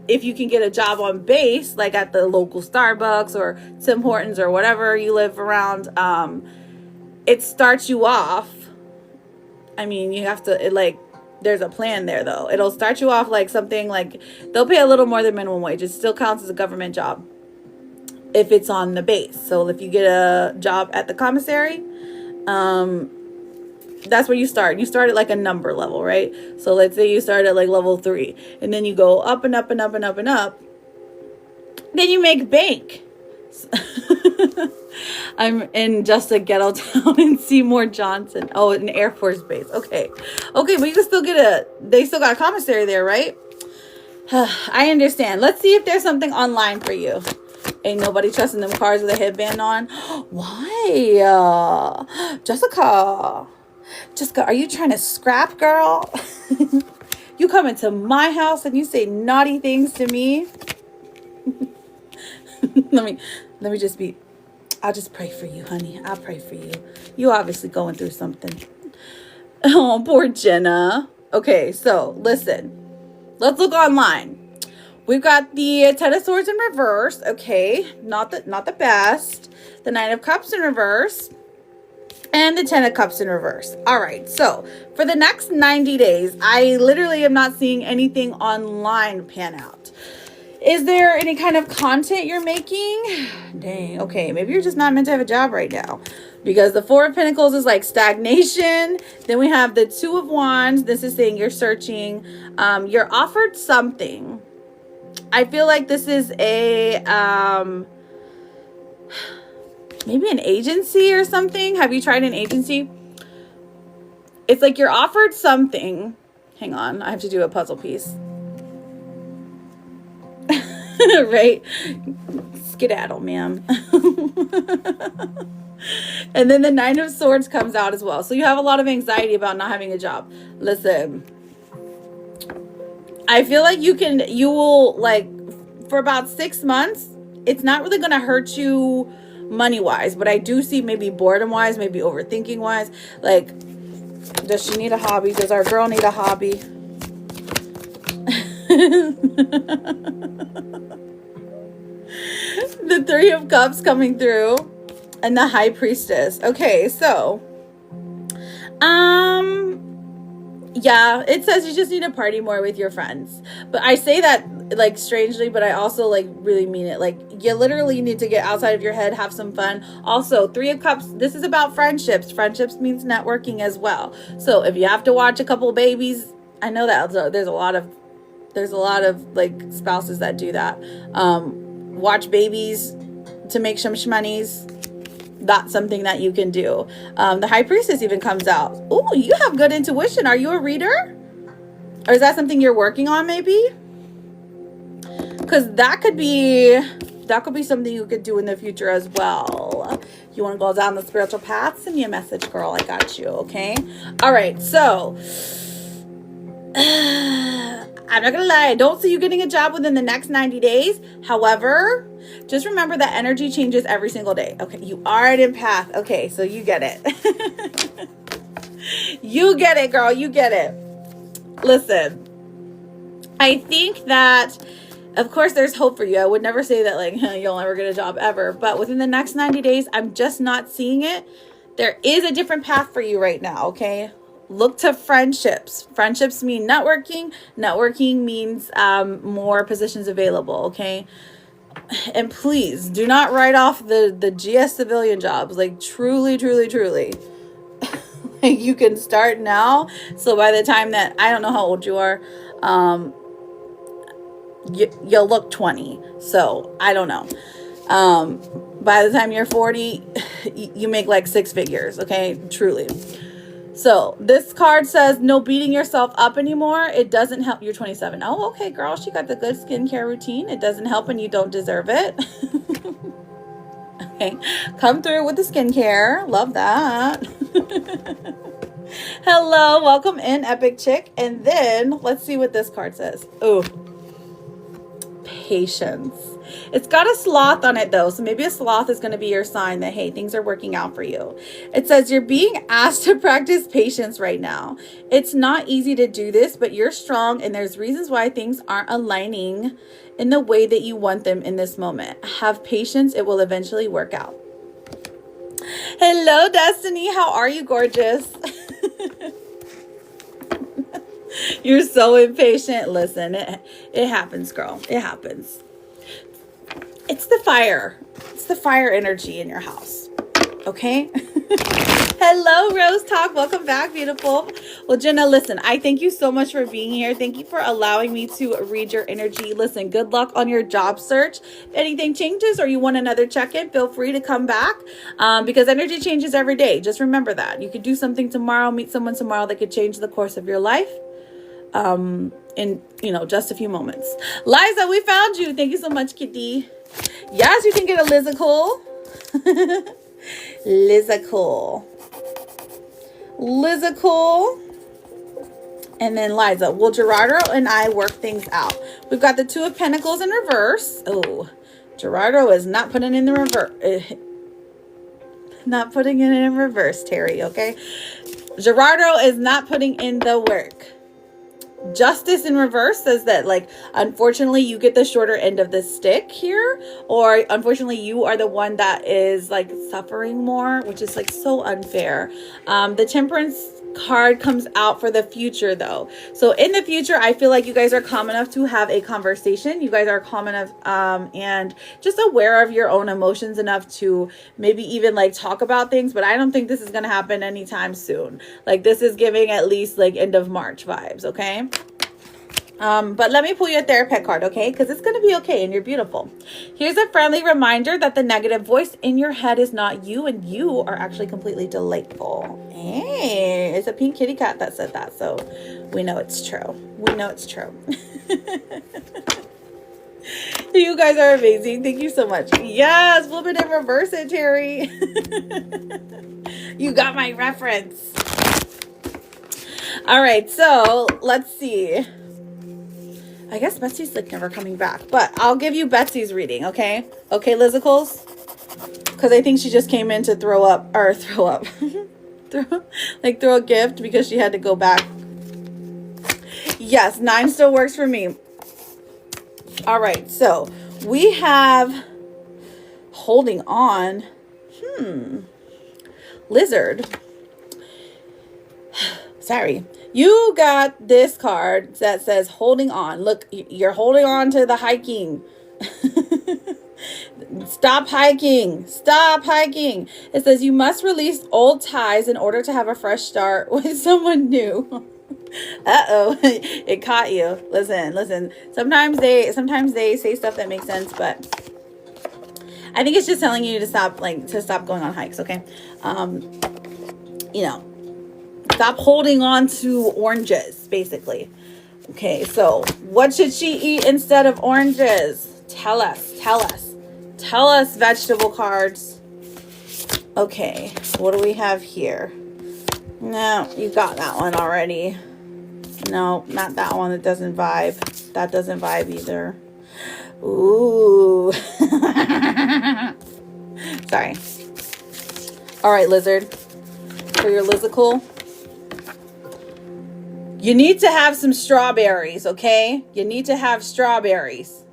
if you can get a job on base, like at the local Starbucks or Tim Hortons or whatever you live around, it starts you off. I mean, you have to, there's a plan there, though. It'll start you off like something like, they'll pay a little more than minimum wage. It still counts as a government job if it's on the base. So if you get a job at the commissary, that's where you start. You start at like a number level, right? So let's say you start at like level 3, and then you go up and up and up and up and up. Then you make bank. I'm in just a ghetto town in Seymour Johnson. Oh, an Air Force base. Okay. Okay, but you can still they still got commissary there, right? I understand. Let's see if there's something online for you. Ain't nobody trusting them cars with a headband on. Why? Jessica, are you trying to scrap, girl? You come into my house and you say naughty things to me. let me just be, I'll just pray for you, honey. I'll pray for you. You obviously going through something. Oh, poor Jenna. Okay, so listen. Let's look online. We've got the Ten of Swords in reverse. Okay, not the best. The Nine of Cups in reverse. And the Ten of Cups in reverse. All right, so for the next 90 days, I literally am not seeing anything online pan out. Is there any kind of content you're making? Dang, okay, maybe you're just not meant to have a job right now. Because the Four of Pentacles is like stagnation. Then we have the Two of Wands. This is saying you're searching. You're offered something. I feel like this is a maybe an agency or something. Have you tried an agency? It's like you're offered something. Hang on, I have to do a puzzle piece. Right? Skedaddle, ma'am. And then the Nine of Swords comes out as well. So you have a lot of anxiety about not having a job. Listen, I feel like you will, like, for about 6 months, it's not really going to hurt you money-wise. But I do see maybe boredom-wise, maybe overthinking-wise. Like, does she need a hobby? Does our girl need a hobby? The Three of Cups coming through. And the High Priestess. Okay, so yeah, it says you just need to party more with your friends. But I say that like strangely, but I also like really mean it. Like, you literally need to get outside of your head, have some fun. Also, Three of Cups, this is about friendships. Friendships means networking as well. So if you have to watch a couple babies, I know that there's a lot of like spouses that do that. Watch babies to make some shmoneys. That's something that you can do. The High Priestess even comes out. Ooh, you have good intuition. Are you a reader? Or is that something you're working on maybe? Because that could be something you could do in the future as well. You want to go down the spiritual path? Send me a message, girl. I got you, okay? All right, so I'm not gonna lie, I don't see you getting a job within the next 90 days. However, just remember that energy changes every single day. Okay, you are an empath. Okay, so you get it. You get it, girl. You get it. Listen, I think that, of course, there's hope for you. I would never say that, like, you'll never get a job ever. But within the next 90 days, I'm just not seeing it. There is a different path for you right now, okay? Look to friendships. Friendships mean networking. Networking means more positions available, okay? And please do not write off the GS civilian jobs. Like, truly, truly, truly. Like, you can start now. So by the time that, I don't know how old you are, you'll look 20. So I don't know. By the time you're 40, you make like 6 figures, okay? Truly. So this card says no beating yourself up anymore. It doesn't help. You're 27. Oh, okay, girl. She got the good skincare routine. It doesn't help and you don't deserve it. Okay. Come through with the skincare. Love that. Hello. Welcome in, Epic Chick. And then let's see what this card says. Oh, patience. It's got a sloth on it though, so maybe a sloth is going to be your sign that, hey, things are working out for you. It says you're being asked to practice patience right now. It's not easy to do this, but you're strong and there's reasons why things aren't aligning in the way that you want them in this moment. Have patience. It will eventually work out. Hello, Destiny. How are you, gorgeous? You're so impatient. Listen, it happens, girl. It happens. It's the fire. It's the fire energy in your house. Okay. Hello, Rose Talk. Welcome back, beautiful. Well, Jenna, listen, I thank you so much for being here. Thank you for allowing me to read your energy. Listen, good luck on your job search. If anything changes or you want another check-in, feel free to come back because energy changes every day. Just remember that. You could do something tomorrow, meet someone tomorrow that could change the course of your life in, just a few moments. Liza, we found you. Thank you so much, Kitty. Yes, you can get a Lizical. Lizical. And then Liza. Well, Gerardo and I work things out. We've got the Two of Pentacles in reverse. Oh, Gerardo is not putting in the reverse. Not putting it in reverse, Terry, okay? Gerardo is not putting in the work. Justice in reverse says that, like, unfortunately you get the shorter end of the stick here, or unfortunately you are the one that is like suffering more, which is like so unfair. The Temperance card comes out for the future though. So in the future, I feel like you guys are calm enough to have a conversation. You guys are calm enough and just aware of your own emotions enough to maybe even like talk about things, but I don't think this is going to happen anytime soon. Like, this is giving at least like end of March vibes, okay? But let me pull you a therapist card, okay? Because it's going to be okay and you're beautiful. Here's a friendly reminder that the negative voice in your head is not you, and you are actually completely delightful. Hey, it's a pink kitty cat that said that, so we know it's true. We know it's true. You guys are amazing. Thank you so much. Yes, flip it and reverse it, Terry. You got my reference. All right, so let's see. I guess Betsy's like never coming back, but I'll give you Betsy's reading, okay? Okay, Lizicles? Because I think she just came in to throw up, throw a gift because she had to go back. Yes, 9 still works for me. All right, so we have holding on. Lizard. Sorry. You got this card that says holding on. Look, you're holding on to the hiking. Stop hiking. Stop hiking. It says you must release old ties in order to have a fresh start with someone new. Uh-oh. It caught you. Listen. Sometimes they say stuff that makes sense, but I think it's just telling you to stop going on hikes, okay? Stop holding on to oranges, basically. Okay, so what should she eat instead of oranges? Tell us, vegetable cards. Okay, what do we have here? No, you got that one already. No, not that one. That doesn't vibe. That doesn't vibe either. Ooh. Sorry. All right, lizard. For your Lizical. You need to have some strawberries, okay? You need to have strawberries.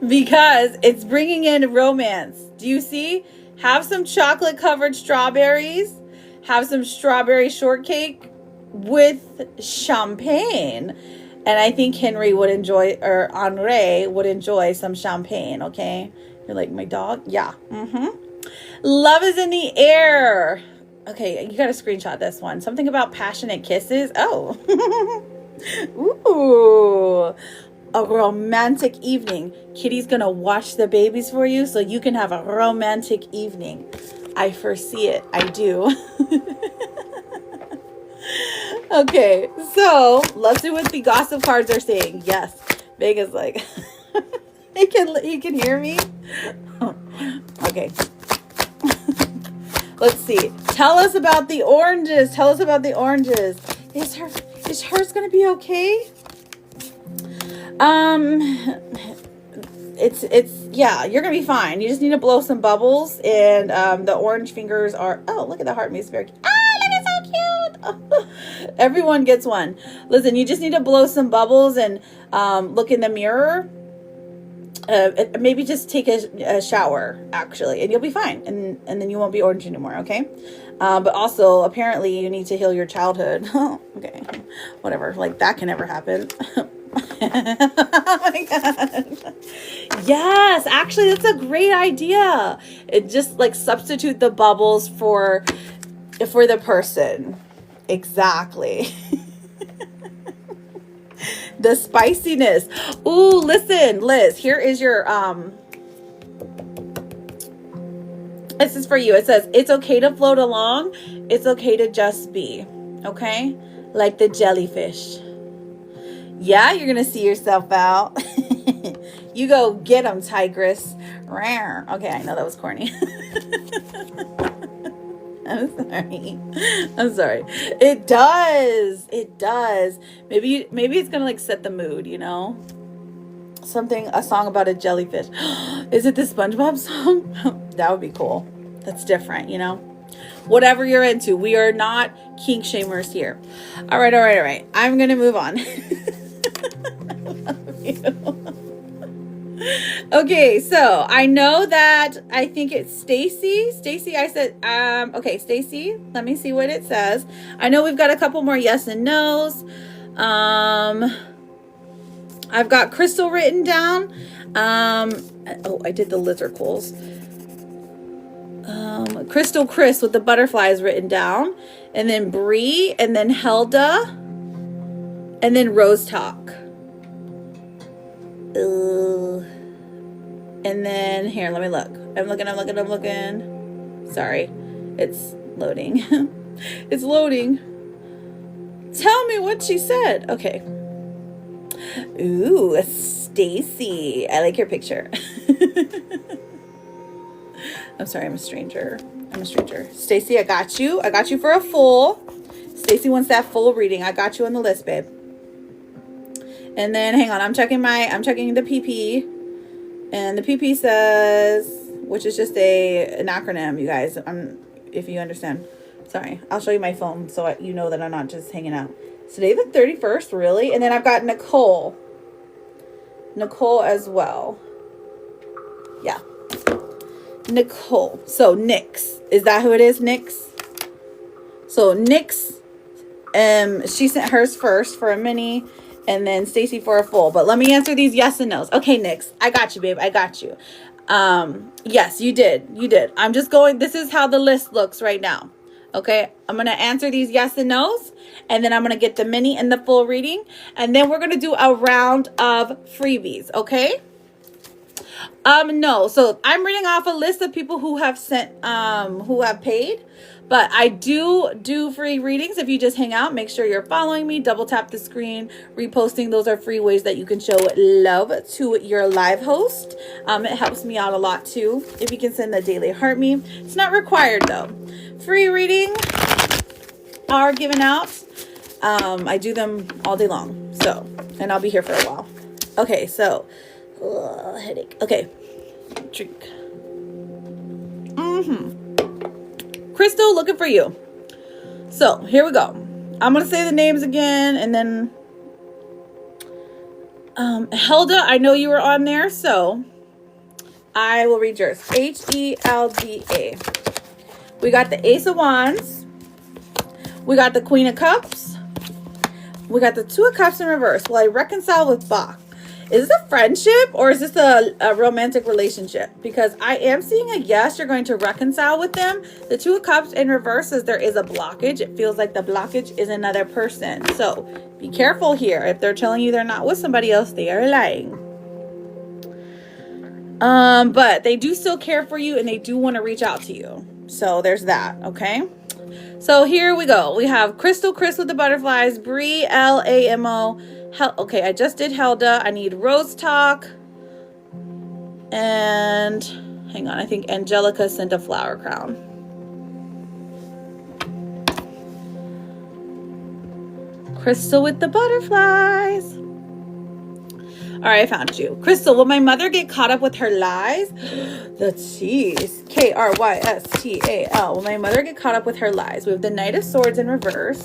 Because it's bringing in romance. Do you see? Have some chocolate covered strawberries. Have some strawberry shortcake with champagne. And I think Henry would enjoy, or Henri would enjoy some champagne, okay? You're like, my dog? Yeah. Love is in the air. Okay, you got to screenshot this one. Something about passionate kisses. Oh. Ooh. A romantic evening. Kitty's going to watch the babies for you so you can have a romantic evening. I foresee it. I do. Okay, so let's see what the gossip cards are saying. Yes. Vega's like, he can hear me. Okay. Let's see. Tell us about the oranges. Is hers gonna be okay? Yeah, you're gonna be fine. You just need to blow some bubbles, and the orange fingers are. Oh, look at the heart music. Look, it's so cute. Everyone gets one. Listen, you just need to blow some bubbles and look in the mirror. Maybe just take a shower, actually, and you'll be fine, and then you won't be orange anymore, okay? But also, apparently, you need to heal your childhood. Okay, whatever, like, that can never happen. Oh my god. Yes, actually that's a great idea. It just like substitute the bubbles for the person. Exactly. The spiciness. Ooh, listen, Liz, here is your this is for you. It says, it's okay to float along. It's okay to just be. Okay? Like the jellyfish. Yeah, you're going to see yourself out. You go get them, tigress. Okay, I know that was corny. I'm sorry. It does. It does. Maybe it's going to like set the mood, you know? A song about a jellyfish. Is it the SpongeBob song? That would be cool. That's different, you know? Whatever you're into. We are not kink shamers here. All right. I'm going to move on. Okay, so I know that I think it's Stacy. Stacy, I said, okay, Stacy, let me see what it says. I know we've got a couple more yes and no's. I've got Crystal written down. Oh, I did the lizardcools. Crystal Chris with the butterflies written down. And then Bree, and then Helda, and then Rose Talk. And then here, let me look. I'm looking. Sorry. It's loading. It's loading. Tell me what she said. Okay. Ooh, Stacy. I like your picture. I'm sorry, I'm a stranger. Stacy, I got you. I got you for a full. Stacy wants that full reading. I got you on the list, babe. And then hang on, I'm checking the PP. And the PP says, which is just an acronym, you guys. If you understand. Sorry, I'll show you my phone so you know that I'm not just hanging out. Today the 31st, really? And then I've got Nicole as well. Yeah. Nicole. So Nyx. Is that who it is? Nyx? So Nyx, she sent hers first for a mini, and then Stacy for a full. But let me answer these yes and no's. Okay, Nyx. I got you, babe. I got you. Yes, you did. I'm just going, this is how the list looks right now. Okay, I'm going to answer these yes and no's, and then I'm going to get the mini and the full reading, and then we're going to do a round of freebies, okay? No, so I'm reading off a list of people who have sent, who have paid, but I do free readings. If you just hang out, make sure you're following me, double tap the screen, reposting. Those are free ways that you can show love to your live host. It helps me out a lot too. If you can send a daily heart me, it's not required though. Free reading are given out. I do them all day long. So, and I'll be here for a while. Okay, so headache. Okay, drink. Crystal, looking for you. So here we go. I'm gonna say the names again, and then Helda, I know you were on there, so I will read yours. Helda. We got the Ace of Wands. We got the Queen of Cups. We got the Two of Cups in reverse. Will I reconcile with Bach? Is this a friendship or is this a romantic relationship? Because I am seeing a yes, you're going to reconcile with them. The Two of Cups in reverse says there is a blockage. It feels like the blockage is another person. So be careful here. If they're telling you they're not with somebody else, they are lying. But they do still care for you and they do want to reach out to you. So there's that, okay? So here we go. We have Crystal Chris with the butterflies, Bree, Lamo. Okay, I just did Helda. I need Rose Talk. And hang on, I think Angelica sent a flower crown. Crystal with the butterflies. All right, I found you. Crystal, will my mother get caught up with her lies? The cheese. Krystal. Will my mother get caught up with her lies? We have the Knight of Swords in reverse.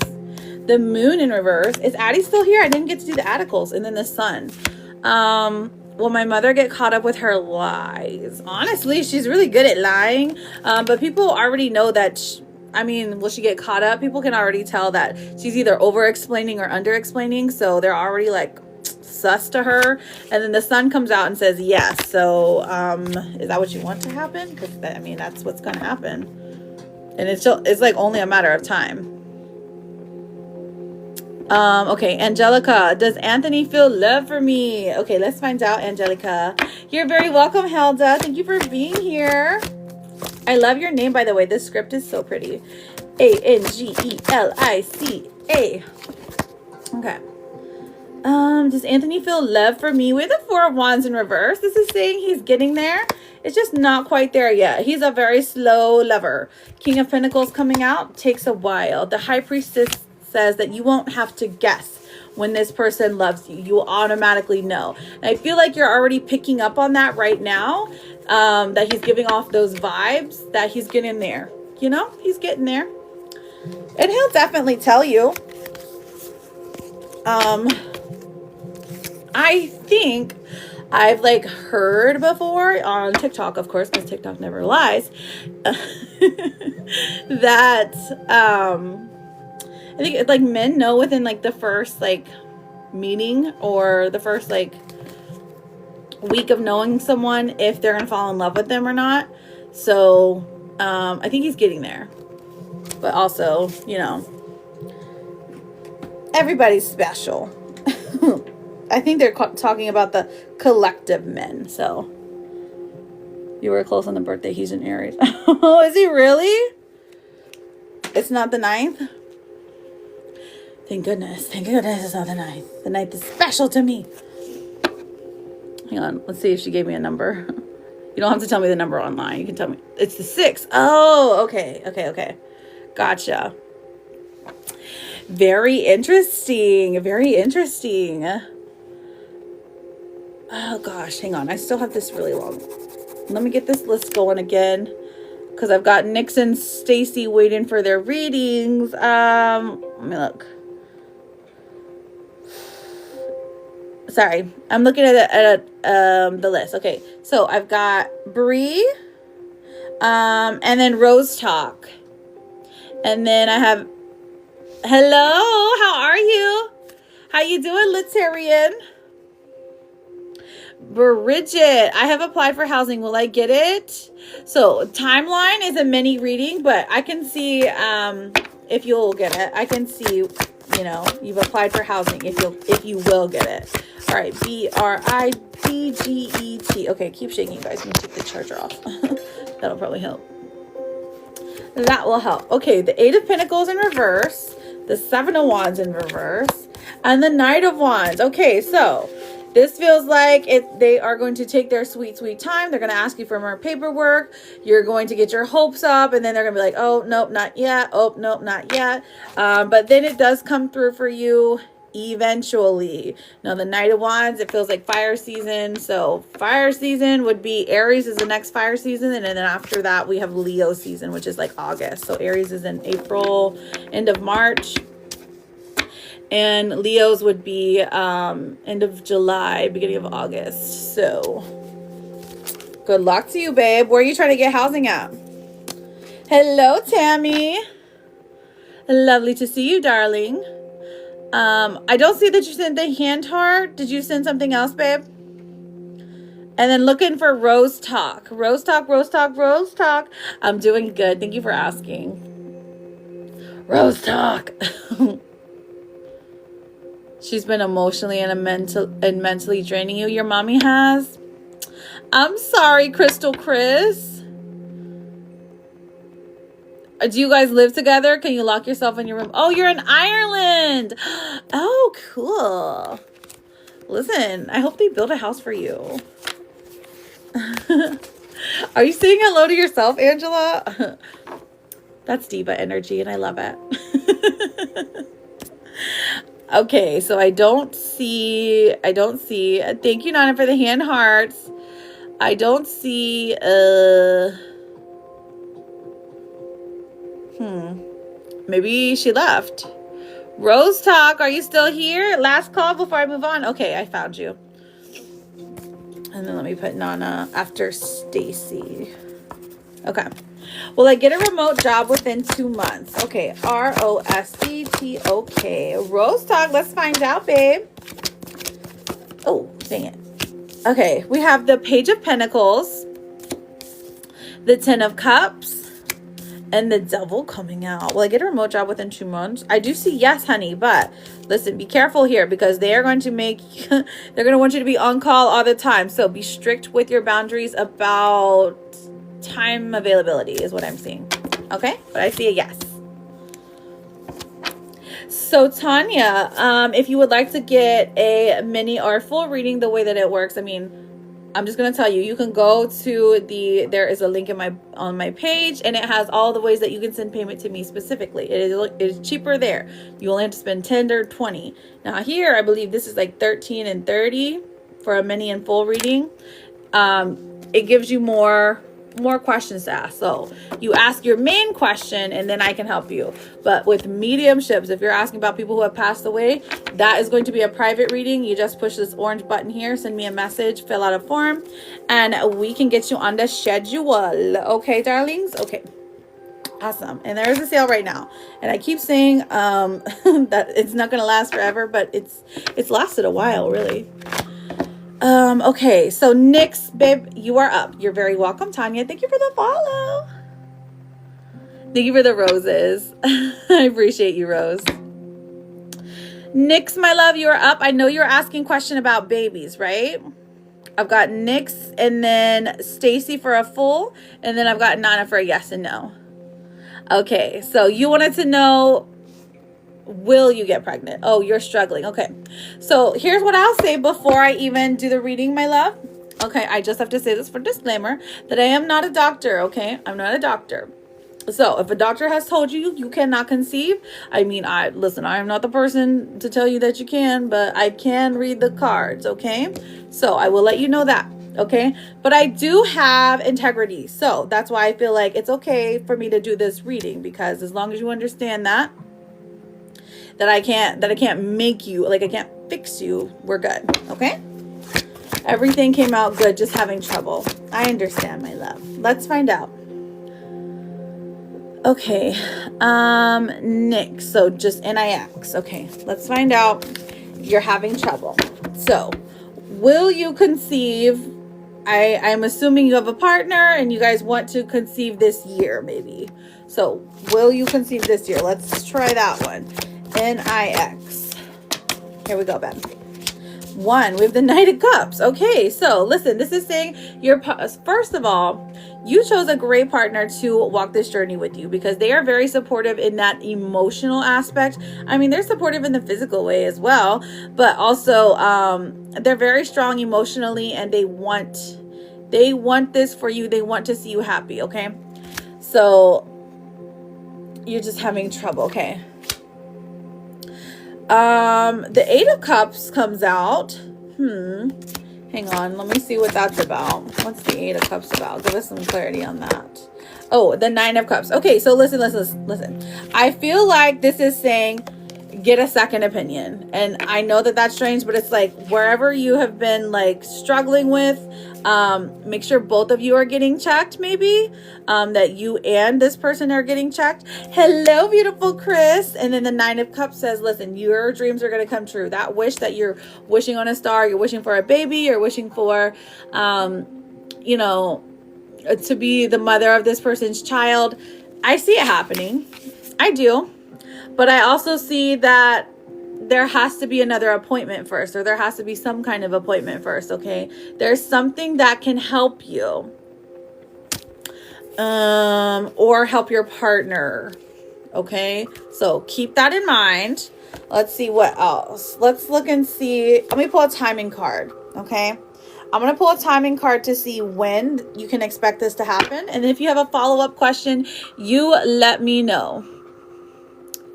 The Moon in reverse. Is Addie still here? I didn't get to do the articles. And then the Sun. Will my mother get caught up with her lies? Honestly, she's really good at lying. But people already know that... will she get caught up? People can already tell that she's either over-explaining or under-explaining. So they're already like... sus to her, and then the sun comes out and says yes. So is that what you want to happen? Because I mean, that's what's going to happen, and it's like only a matter of time. Okay, Angelica, does Anthony feel love for me? Okay, let's find out, Angelica. You're very welcome, Helda. Thank you for being here. I love your name, by the way. This script is so pretty. Angelica. Okay. Does Anthony feel love for me? With the Four of Wands in reverse, this is saying he's getting there. It's just not quite there yet. He's a very slow lover. King of Pentacles coming out takes a while. The High Priestess says that you won't have to guess when this person loves you. You will automatically know. And I feel like you're already picking up on that right now, that he's giving off those vibes, that he's getting there. You know, he's getting there. And he'll definitely tell you. I think I've like heard before on TikTok, of course, because TikTok never lies, that I think it's like men know within like the first like meeting or the first like week of knowing someone if they're gonna fall in love with them or not. So I think he's getting there, but also, you know, everybody's special. I think they're talking about the collective men. So you were close on the birthday. He's in Aries. Oh, is he really? It's not the 9th. Thank goodness. Thank goodness it's not the 9th. The 9th is special to me. Hang on. Let's see if she gave me a number. You don't have to tell me the number online. You can tell me. It's the 6th. Oh, okay. Okay. Gotcha. Very interesting. Very interesting. Oh, gosh. Hang on. I still have this really long. Let me get this list going again, because I've got Nix and Stacy waiting for their readings. Let me look. Sorry, I'm looking at the list. Okay, so I've got Bree, and then Rose Talk, and then I have hello. How are you? How you doing, Litarian? Bridget, I have applied for housing. Will I get it? So timeline is a mini reading, but I can see if you'll get it. I can see, you know, you've applied for housing if you will get it. All right, BRIDGET. Okay, keep shaking, you guys. I'm gonna take the charger off. That'll probably help. That will help. Okay, the 8 of Pentacles in reverse, the 7 of Wands in reverse, and the Knight of Wands. Okay, so this feels like they are going to take their sweet, sweet time. They're going to ask you for more paperwork. You're going to get your hopes up, and then they're going to be like, oh, nope, not yet. Oh, nope, not yet. But then it does come through for you eventually. Now, the Knight of Wands, it feels like fire season. So fire season would be Aries is the next fire season. And then after that, we have Leo season, which is like August. So Aries is in April, end of March. And Leo's would be end of July, beginning of August. So good luck to you, babe. Where are you trying to get housing at? Hello, Tammy. Lovely to see you, darling. I don't see that you sent the hand heart. Did you send something else, babe? And then looking for Rose Talk. Rose Talk. I'm doing good. Thank you for asking. Rose Talk. She's been emotionally and mentally draining you. Your mommy has? I'm sorry, Crystal Chris. Do you guys live together? Can you lock yourself in your room? Oh, you're in Ireland. Oh, cool. Listen, I hope they build a house for you. Are you saying hello to yourself, Angela? That's diva energy, and I love it. Okay, so I don't see, thank you, Nana, for the hand hearts. I don't see, maybe she left. Rose Talk, are you still here? Last call before I move on. Okay, I found you. And then let me put Nana after Stacy. Okay. Will I get a remote job within 2 months? Okay, ROSCTOK. Rose Talk, let's find out, babe. Oh, dang it. Okay, we have the Page of Pentacles, the Ten of Cups, and the Devil coming out. Will I get a remote job within 2 months? I do see yes, honey, but listen, be careful here because they are going to make, they're going to want you to be on call all the time. So be strict with your boundaries about time availability is what I'm seeing. Okay, but I see a yes. So Tanya, if you would like to get a mini or full reading, the way that it works, I mean, I'm just going to tell you, you can go to there is a link on my page, and it has all the ways that you can send payment to me specifically. It is cheaper there. You only have to spend 10 or 20. Now here, I believe this is like 13 and 30 for a mini and full reading. It gives you more questions to ask. So you ask your main question and then I can help you. But with mediumships, if you're asking about people who have passed away, that is going to be a private reading. You just push this orange button here, send me a message, fill out a form, and we can get you on the schedule. Okay, darlings? Okay. Awesome. And there is a sale right now. And I keep saying that it's not going to last forever, but it's lasted a while, really. Okay, so Nyx, babe, you are up. You're very welcome, Tanya. Thank you for the follow. Thank you for the roses. I appreciate you, Rose. Nyx, my love, you are up. I know you're asking a question about babies, right? I've got Nyx and then Stacy for a full, and then I've got Nana for a yes and no. Okay, so you wanted to know, will you get pregnant? Oh, you're struggling. Okay. So here's what I'll say before I even do the reading, my love. Okay. I just have to say this for disclaimer that I am not a doctor. Okay. I'm not a doctor. So if a doctor has told you you cannot conceive, I mean, listen, I am not the person to tell you that you can, but I can read the cards. Okay. So I will let you know that. Okay. But I do have integrity. So that's why I feel like it's okay for me to do this reading, because as long as you understand that I can't make you, like I can't fix you, we're good. Okay. Everything came out good, just having trouble. I understand, my love. Let's find out. Okay. Nyx. So just NIX. Okay. Let's find out. You're having trouble. So will you conceive? I'm assuming you have a partner and you guys want to conceive this year, maybe. So will you conceive this year? Let's try that one. NIX. Here we go, Ben. 1, we have the Knight of Cups. Okay, so listen, this is saying first of all, you chose a great partner to walk this journey with you, because they are very supportive in that emotional aspect. I mean, they're supportive in the physical way as well, but also they're very strong emotionally, and they want this for you. They want to see you happy. Okay, so you're just having trouble. Okay. The 8 of Cups comes out. Hang on, let me see what that's about. What's the 8 of Cups about? Give us some clarity on that. Oh, the 9 of Cups. Okay, so listen. I feel like this is saying get a second opinion. And I know that that's strange, but it's like wherever you have been like struggling with, make sure both of you are getting checked, maybe that you and this person are getting checked. Hello, beautiful Chris. And then the 9 of Cups says, listen, your dreams are going to come true. That wish that you're wishing on a star, you're wishing for a baby, you're wishing for you know, to be the mother of this person's child. I see it happening. I do. But I also see that there has to be another appointment first, or there has to be some kind of appointment first. Okay. There's something that can help you, or help your partner. Okay. So keep that in mind. Let's see what else. Let's look and see. Let me pull a timing card. Okay. I'm going to pull a timing card to see when you can expect this to happen. And if you have a follow-up question, you let me know.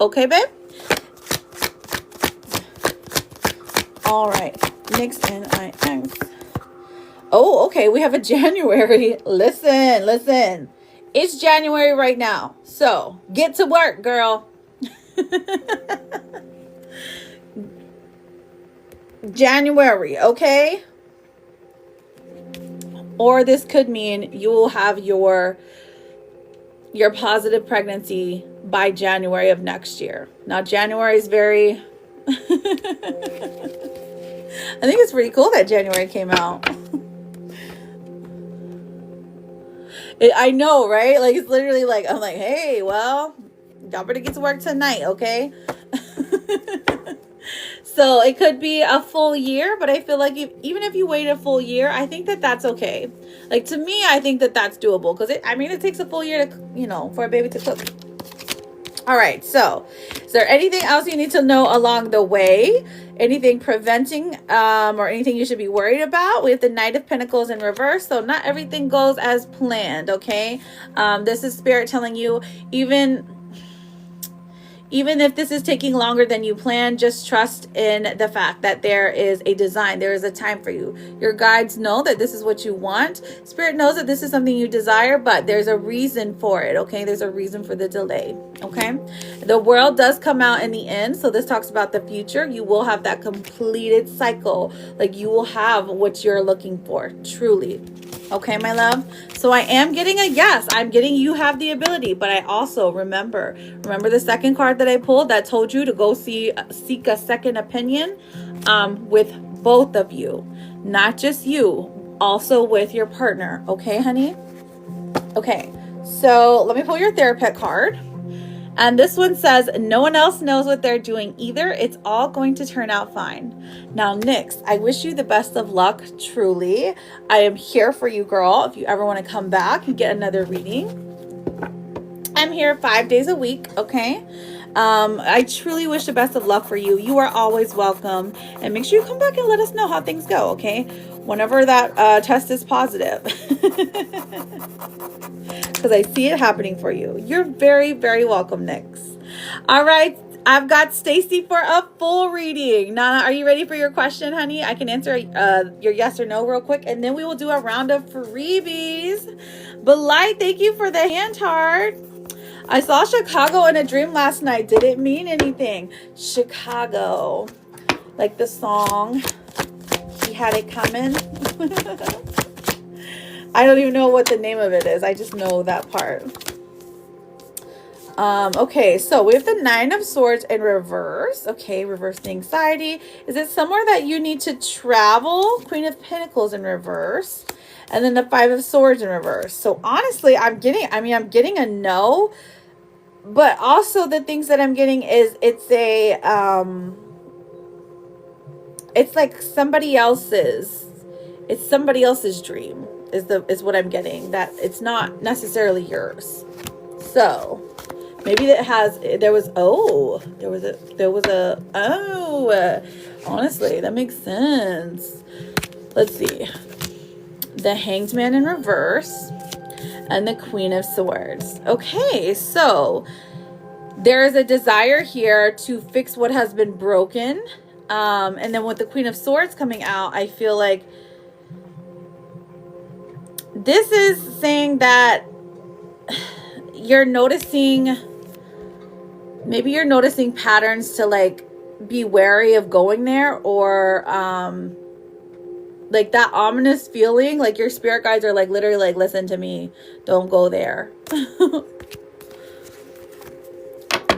Okay, babe? All right. Next, NIX. Oh, okay. We have a January. Listen. It's January right now. So get to work, girl. January, okay? Or this could mean you will have your positive pregnancy by January of next year. Now, January is very I think it's pretty cool that January came out. I know, right? Like, it's literally like, I'm like, hey, well, y'all better get to work tonight, okay? So it could be a full year, but I feel like even if you wait a full year, I think that that's okay. Like, to me, I think that that's doable, because it takes a full year to, for a baby to cook. All right, so is there anything else you need to know along the way? Anything preventing or anything you should be worried about? We have the Knight of Pentacles in reverse, so not everything goes as planned, okay? This is Spirit telling you, even if this is taking longer than you planned, just trust in the fact that there is a design. There is a time for you. Your guides know that this is what you want. Spirit knows that this is something you desire, but there's a reason for it, okay? There's a reason for the delay, okay? The World does come out in the end, so this talks about the future. You will have that completed cycle. Like, you will have what you're looking for, truly. Okay, my love. So I am getting a yes. I'm getting you have the ability, but I also remember the second card that I pulled that told you to go seek a second opinion with both of you, not just you, also with your partner. Okay, honey? Okay, so let me pull your therapist card. And this one says, no one else knows what they're doing either. It's all going to turn out fine. Now, Nyx, I wish you the best of luck, truly. I am here for you, girl. If you ever want to come back and get another reading, I'm here 5 days a week, okay? I truly wish the best of luck for you. You are always welcome. And make sure you come back and let us know how things go, okay? Whenever that test is positive. Because I see it happening for you. You're very, very welcome, Nyx. All right. I've got Stacy for a full reading. Nana, are you ready for your question, honey? I can answer your yes or no real quick, and then we will do a round of freebies. But Light, thank you for the hand heart. I saw Chicago in a dream last night. Did it mean anything? Chicago. Like the song. He had it coming. I don't even know what the name of it is. I just know that part. Okay, so we have the Nine of Swords in reverse. Okay, reverse the anxiety. Is it somewhere that you need to travel? Queen of Pentacles in reverse. And then the Five of Swords in reverse. So honestly, I'm getting a no. But also the things that I'm getting is it's like somebody else's dream is what I'm getting, that it's not necessarily yours. So maybe honestly, that makes sense. Let's see. The Hanged Man in reverse and the Queen of Swords. Okay, so there is a desire here to fix what has been broken. And then with the Queen of Swords coming out, I feel like this is saying that you're noticing patterns to like be wary of going there, or like that ominous feeling, like your spirit guides are like literally like, listen to me, don't go there.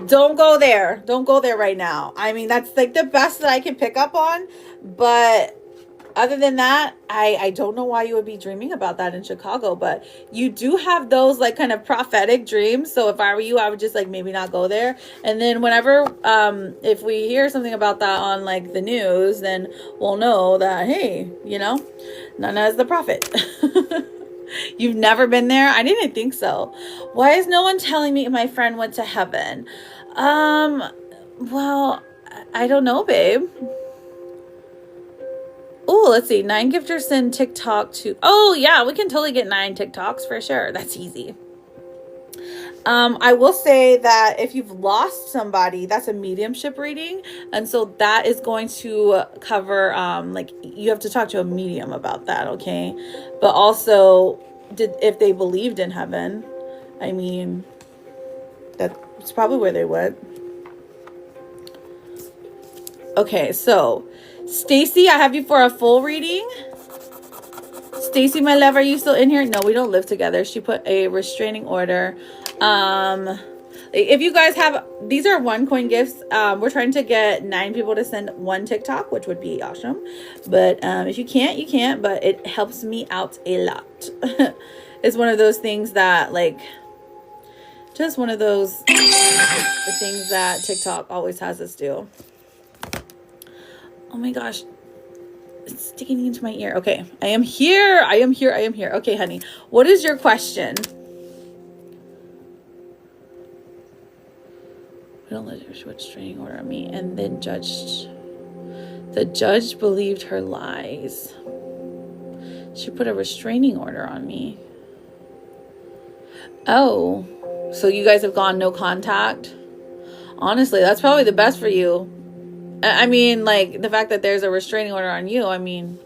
Don't go there right now. I mean, that's like the best that I can pick up on, but other than that, I don't know why you would be dreaming about that in Chicago, but you do have those like kind of prophetic dreams. So if I were you, I would just like maybe not go there. And then whenever, if we hear something about that on like the news, then we'll know that, hey, Nana is the prophet. You've never been there? I didn't think so. Why is no one telling me my friend went to heaven? Well, I don't know, babe. Oh, let's see. 9 gifters send TikTok to... Oh, yeah. We can totally get 9 TikToks for sure. That's easy. I will say that if you've lost somebody, that's a mediumship reading. And so that is going to cover... like, you have to talk to a medium about that, okay? But also, if they believed in heaven, I mean, that's probably where they went. Okay, so... Stacy, I have you for a full reading. Stacy, my love, are you still in here? No, we don't live together. She put a restraining order. If you guys have, these are OneCoin gifts. We're trying to get 9 people to send 1 TikTok, which would be awesome. But if you can't, you can't. But it helps me out a lot. It's one of those things that, like, just one of those things that TikTok always has us do. Oh my gosh. It's sticking into my ear. Okay. I am here. I am here. I am here. Okay, honey. What is your question? We don't let her put restraining order on me. And then the judge believed her lies. She put a restraining order on me. Oh, so you guys have gone no contact? Honestly, that's probably the best for you. I mean, like, the fact that there's a restraining order on you, I mean,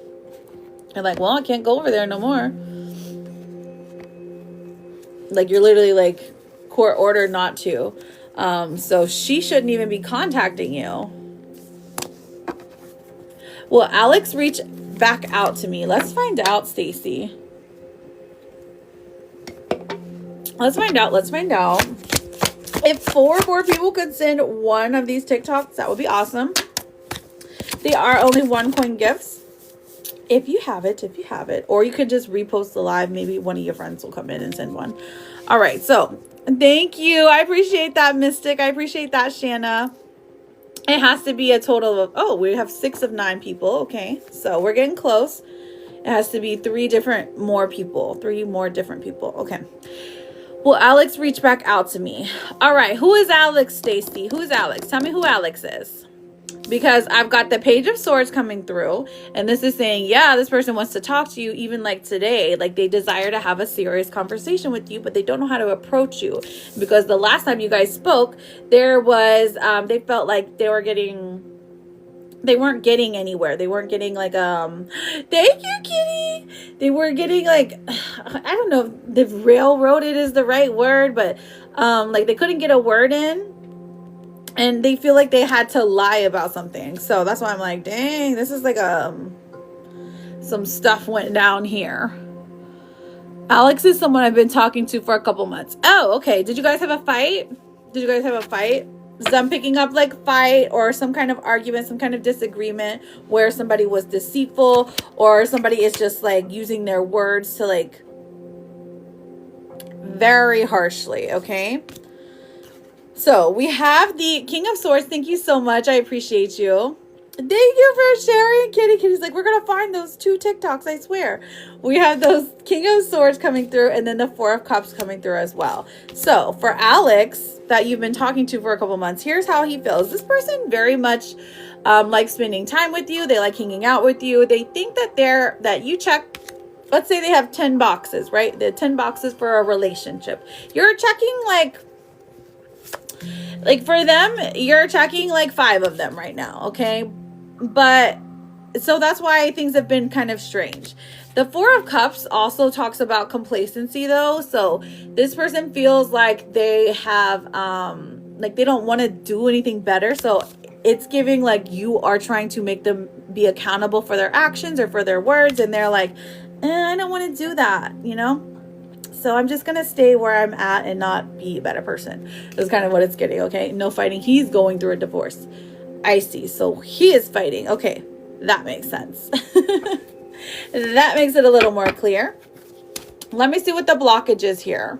you're like, well, I can't go over there no more. Like, you're literally, like, court ordered not to. So she shouldn't even be contacting you. Will Alex reach back out to me? Let's find out, Stacy. Let's find out. Let's find out. If 4 more people could send 1 of these TikToks, that would be awesome. They are only OneCoin gifts. If you have it, or you could just repost the live. Maybe one of your friends will come in and send 1. All right. So thank you. I appreciate that, Mystic. I appreciate that, Shanna. It has to be a total of, oh, we have 6 of 9 people. Okay. So we're getting close. It has to be 3 more different people. Okay. Will Alex reach back out to me? All right. Who is Alex, Stacy? Who is Alex? Tell me who Alex is. Because I've got the Page of Swords coming through. And this is saying, yeah, this person wants to talk to you even like today. Like they desire to have a serious conversation with you, but they don't know how to approach you. Because the last time you guys spoke, there was, they felt like they weren't getting anywhere. They weren't getting like, thank you, Kitty. They weren't getting like, I don't know if the railroaded is the right word, but like they couldn't get a word in. And they feel like they had to lie about something. So that's why I'm like, dang, this is like some stuff went down here. Alex is someone I've been talking to for a couple months. Oh, okay. Did you guys have a fight? So I'm picking up like fight or some kind of argument, some kind of disagreement where somebody was deceitful or somebody is just like using their words to like very harshly. Okay. So we have the King of Swords. Thank you so much. I appreciate you. Thank you for sharing. Kitty's like, we're going to find those 2 TikToks. I swear. We have those King of Swords coming through and then the 4 of Cups coming through as well. So for Alex that you've been talking to for a couple months, here's how he feels. This person very much likes spending time with you. They like hanging out with you. They think that you check. Let's say they have 10 boxes, right? The 10 boxes for a relationship. You're checking like for them, you're checking like 5 of them right now, okay? But so that's why things have been kind of strange. The 4 of Cups also talks about complacency though. So this person feels like they have like they don't want to do anything better. So it's giving like you are trying to make them be accountable for their actions or for their words, and they're like, I don't want to do that, you know? So I'm just going to stay where I'm at and not be a better person. That's kind of what it's getting, okay? No fighting. He's going through a divorce. I see. So he is fighting. Okay. That makes sense. That makes it a little more clear. Let me see what the blockage is here.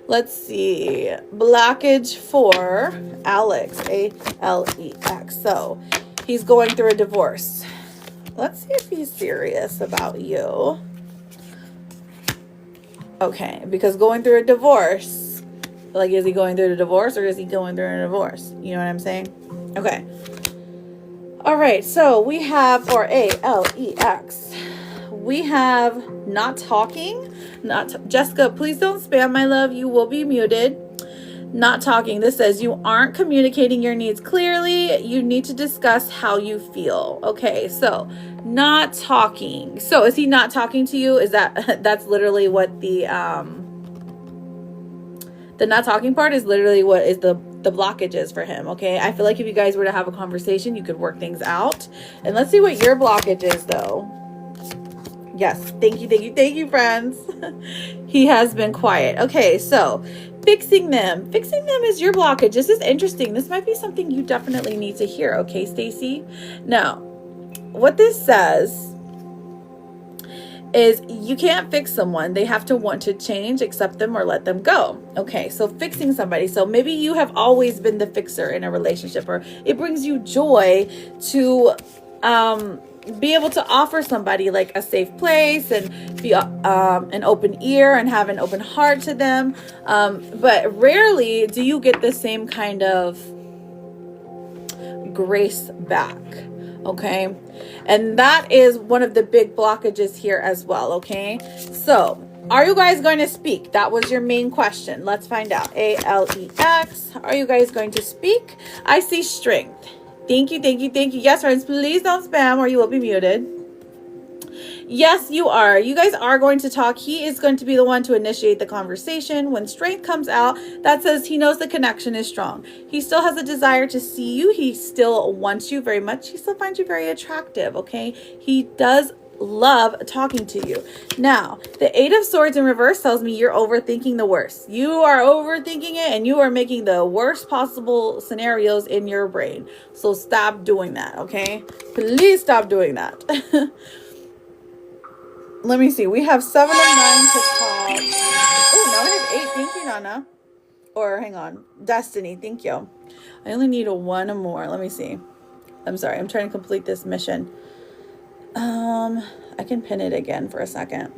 Let's see. Blockage for Alex. A-L-E-X. So he's going through a divorce. Let's see if he's serious about you. Okay, because going through a divorce, like, is he going through a divorce or is he going through a divorce? You know what I'm saying? Okay. All right, so we have for A-L-E-X, we have not talking. Jessica, please don't spam, my love. You will be muted. Not talking. This says you aren't communicating your needs clearly. You need to discuss how you feel. Okay, so not talking. So is he not talking to you? Is that's literally what the not talking part is literally what is the blockage is for him. Okay, I feel like if you guys were to have a conversation, you could work things out. And let's see what your blockage is though. Yes, thank you, friends. He has been quiet. Okay, so fixing them. Fixing them is your blockage. This is interesting. This might be something you definitely need to hear. Okay, Stacy? Now, what this says is you can't fix someone. They have to want to change, accept them, or let them go. Okay, so fixing somebody. So maybe you have always been the fixer in a relationship, or it brings you joy to be able to offer somebody like a safe place and be an open ear and have an open heart to them. But rarely do you get the same kind of grace back. Okay, and that is one of the big blockages here as well. Okay, so are you guys going to speak? That was your main question. Let's find out. ALEX, are you guys going to speak? I see strength. Thank you, thank you, thank you. Yes, friends, please don't spam or you will be muted. Yes, you are. You guys are going to talk. He is going to be the one to initiate the conversation. When strength comes out, that says he knows the connection is strong. He still has a desire to see you. He still wants you very much. He still finds you very attractive, okay? He does love talking to you. Now, the Eight of Swords in reverse tells me you're overthinking the worst. You are overthinking it and you are making the worst possible scenarios in your brain. So stop doing that, okay? Please stop doing that. Let me see. We have 7 of 9 to talk. Oh, now we have 8. Thank you, Nana. Or hang on. Destiny. Thank you. I only need 1 more. Let me see. I'm sorry. I'm trying to complete this mission. I can pin it again for a second.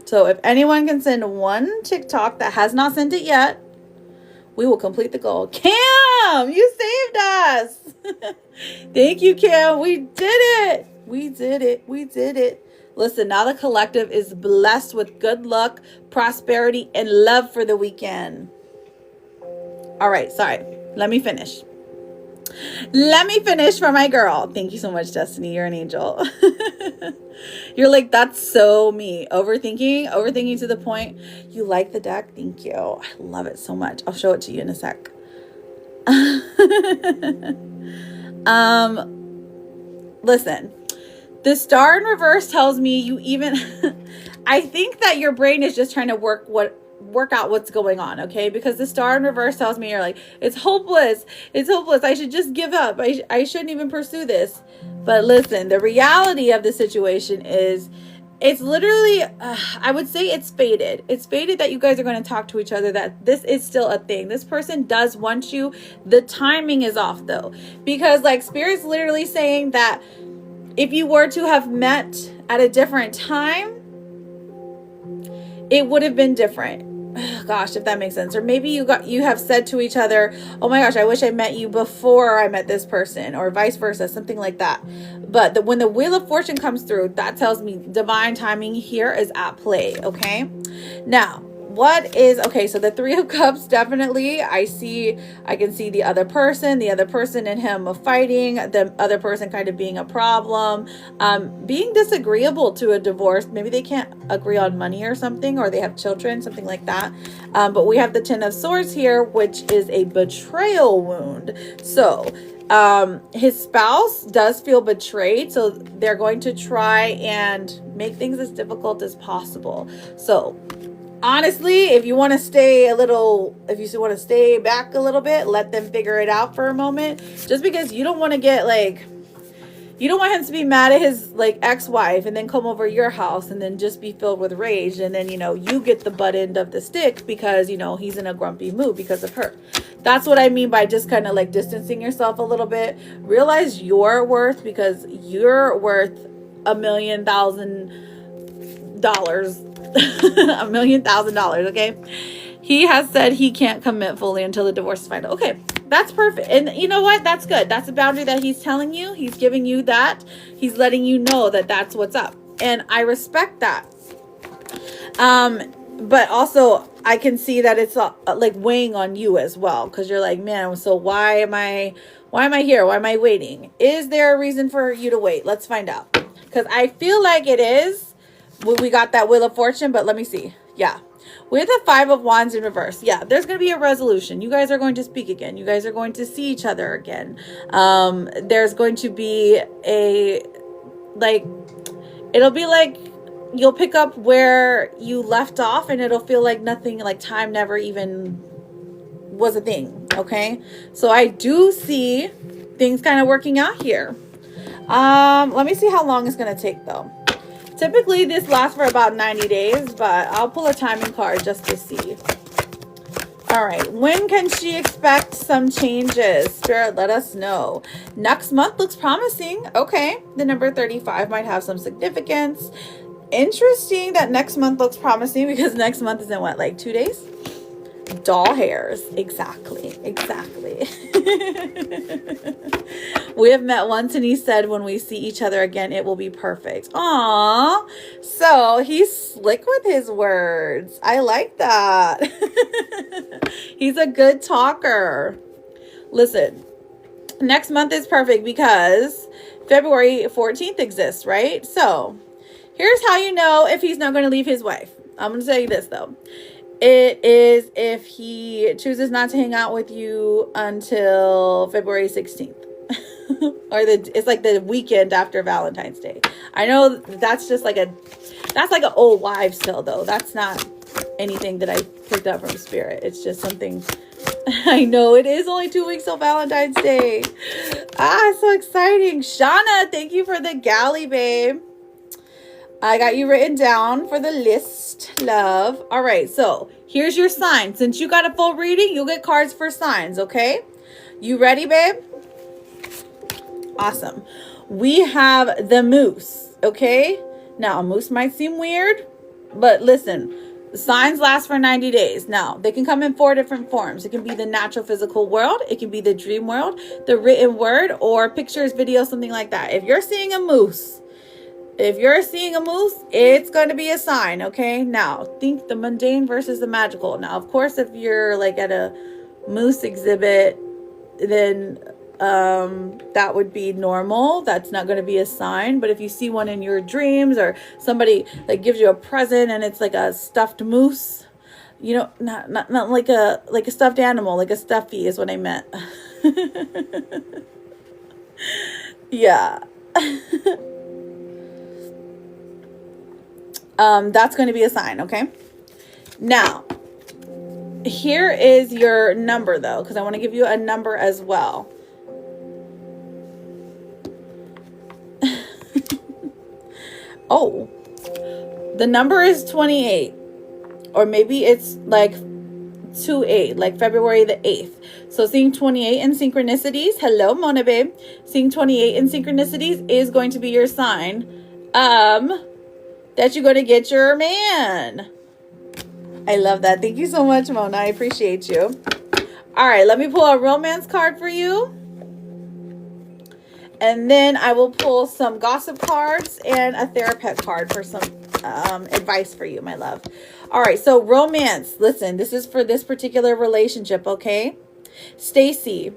So if anyone can send 1 TikTok that has not sent it yet, we will complete the goal. Cam, you saved us. Thank you, Cam. We did it. We did it. We did it. Listen, now the collective is blessed with good luck, prosperity, and love for the weekend. All right, sorry. Let me finish. Let me finish for my girl. Thank you so much, Destiny. You're an angel. You're like, that's so me. Overthinking to the point. You like the deck? Thank you. I love it so much. I'll show it to you in a sec. Listen. The star in reverse tells me you even, I think that your brain is just trying to work out what's going on, okay? Because the star in reverse tells me you're like, it's hopeless. It's hopeless. I should just give up. I shouldn't even pursue this. But listen, the reality of the situation is it's literally, I would say it's fated. It's fated that you guys are going to talk to each other, that this is still a thing. This person does want you. The timing is off though, because like Spirit's literally saying that if you were to have met at a different time, it would have been different. Gosh, if that makes sense. Or maybe you have said to each other, oh my gosh, I wish I met you before I met this person, or vice versa, something like that. But when the Wheel of Fortune comes through, that tells me divine timing here is at play, okay? Now, so the 3 of Cups, definitely, I can see the other person and him fighting, the other person kind of being a problem, being disagreeable to a divorce. Maybe they can't agree on money or something, or they have children, something like that. But we have the 10 of Swords here, which is a betrayal wound. So his spouse does feel betrayed, so they're going to try and make things as difficult as possible. So honestly, if you want to stay back a little bit, let them figure it out for a moment, just because you don't want to get you don't want him to be mad at his ex-wife and then come over your house and then just be filled with rage. And then, you get the butt end of the stick because, he's in a grumpy mood because of her. That's what I mean by just kind of distancing yourself a little bit. Realize your worth, because you're worth $1,000,000. $1,000,000, okay? He has said he can't commit fully until the divorce is final. Okay, that's perfect. And you know what? That's good. That's a boundary that he's telling you. He's giving you that. He's letting you know that that's what's up. And I respect that. But also I can see that it's weighing on you as well, because you're like, man, so why am I here? Why am I waiting? Is there a reason for you to wait? Let's find out. Because I feel like it is. We got that Wheel of Fortune, but let me see. Yeah. With the 5 of Wands in reverse. Yeah, there's going to be a resolution. You guys are going to speak again. You guys are going to see each other again. There's going to be it'll be like you'll pick up where you left off, and it'll feel like nothing, time never even was a thing. Okay. So I do see things kind of working out here. Let me see how long it's going to take though. Typically this lasts for about 90 days, but I'll pull a timing card just to see. All right, when can she expect some changes? Spirit, let us know. Next month looks promising. Okay, the number 35 might have some significance. Interesting that next month looks promising because next month is in what, like 2 days? Doll hairs. Exactly. We have met once and he said when we see each other again, it will be perfect. Aww. So he's slick with his words. I like that. He's a good talker. Listen, next month is perfect because February 14th exists, right? So here's how you know if he's not going to leave his wife. I'm going to tell you this though. It is if he chooses not to hang out with you until February 16th. Or it's like the weekend after Valentine's Day. I know that's just like that's like an old wives' tale though. That's not anything that I picked up from Spirit. It's just something I know. It is only 2 weeks till Valentine's Day. So exciting. Shauna, thank you for the galley, babe. I got you written down for the list, love. All right, so here's your sign. Since you got a full reading, you'll get cards for signs, okay? You ready, babe? Awesome. We have the moose, okay? Now, a moose might seem weird, but listen, the signs last for 90 days. Now, they can come in 4 different forms. It can be the natural physical world. It can be the dream world, the written word, or pictures, videos, something like that. If you're seeing a moose, it's going to be a sign, okay? Now, think the mundane versus the magical. Now, of course, if you're like at a moose exhibit, then that would be normal. That's not going to be a sign. But if you see one in your dreams or somebody like gives you a present and it's like a stuffed moose, you know, not like a stuffed animal, like a stuffy is what I meant. Yeah. That's going to be a sign, okay? Now, here is your number, though, because I want to give you a number as well. Oh, the number is 28, or maybe it's like 28, like February the 8th. So seeing 28 in synchronicities, hello, Mona babe. Seeing 28 in synchronicities is going to be your sign that you're going to get your man. I love that. Thank you so much, Mona. I appreciate you. All right, let me pull a romance card for you. And then I will pull some gossip cards and a therapist card for some advice for you, my love. All right, so romance. Listen, this is for this particular relationship, okay? Stacy,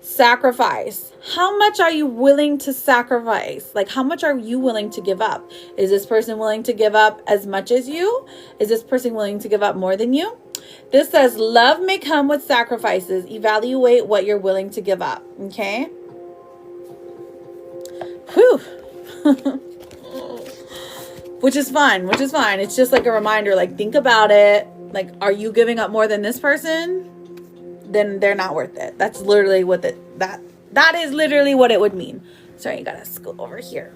sacrifice. How much are you willing to sacrifice? Like, how much are you willing to give up? Is this person willing to give up as much as you? Is this person willing to give up more than you? This says, love may come with sacrifices. Evaluate what you're willing to give up, okay? Whew. Which is fine. It's just like a reminder, like, think about it. Like, are you giving up more than this person? Then they're not worth it. That's literally what that is literally what it would mean. Sorry, you gotta scoot over here.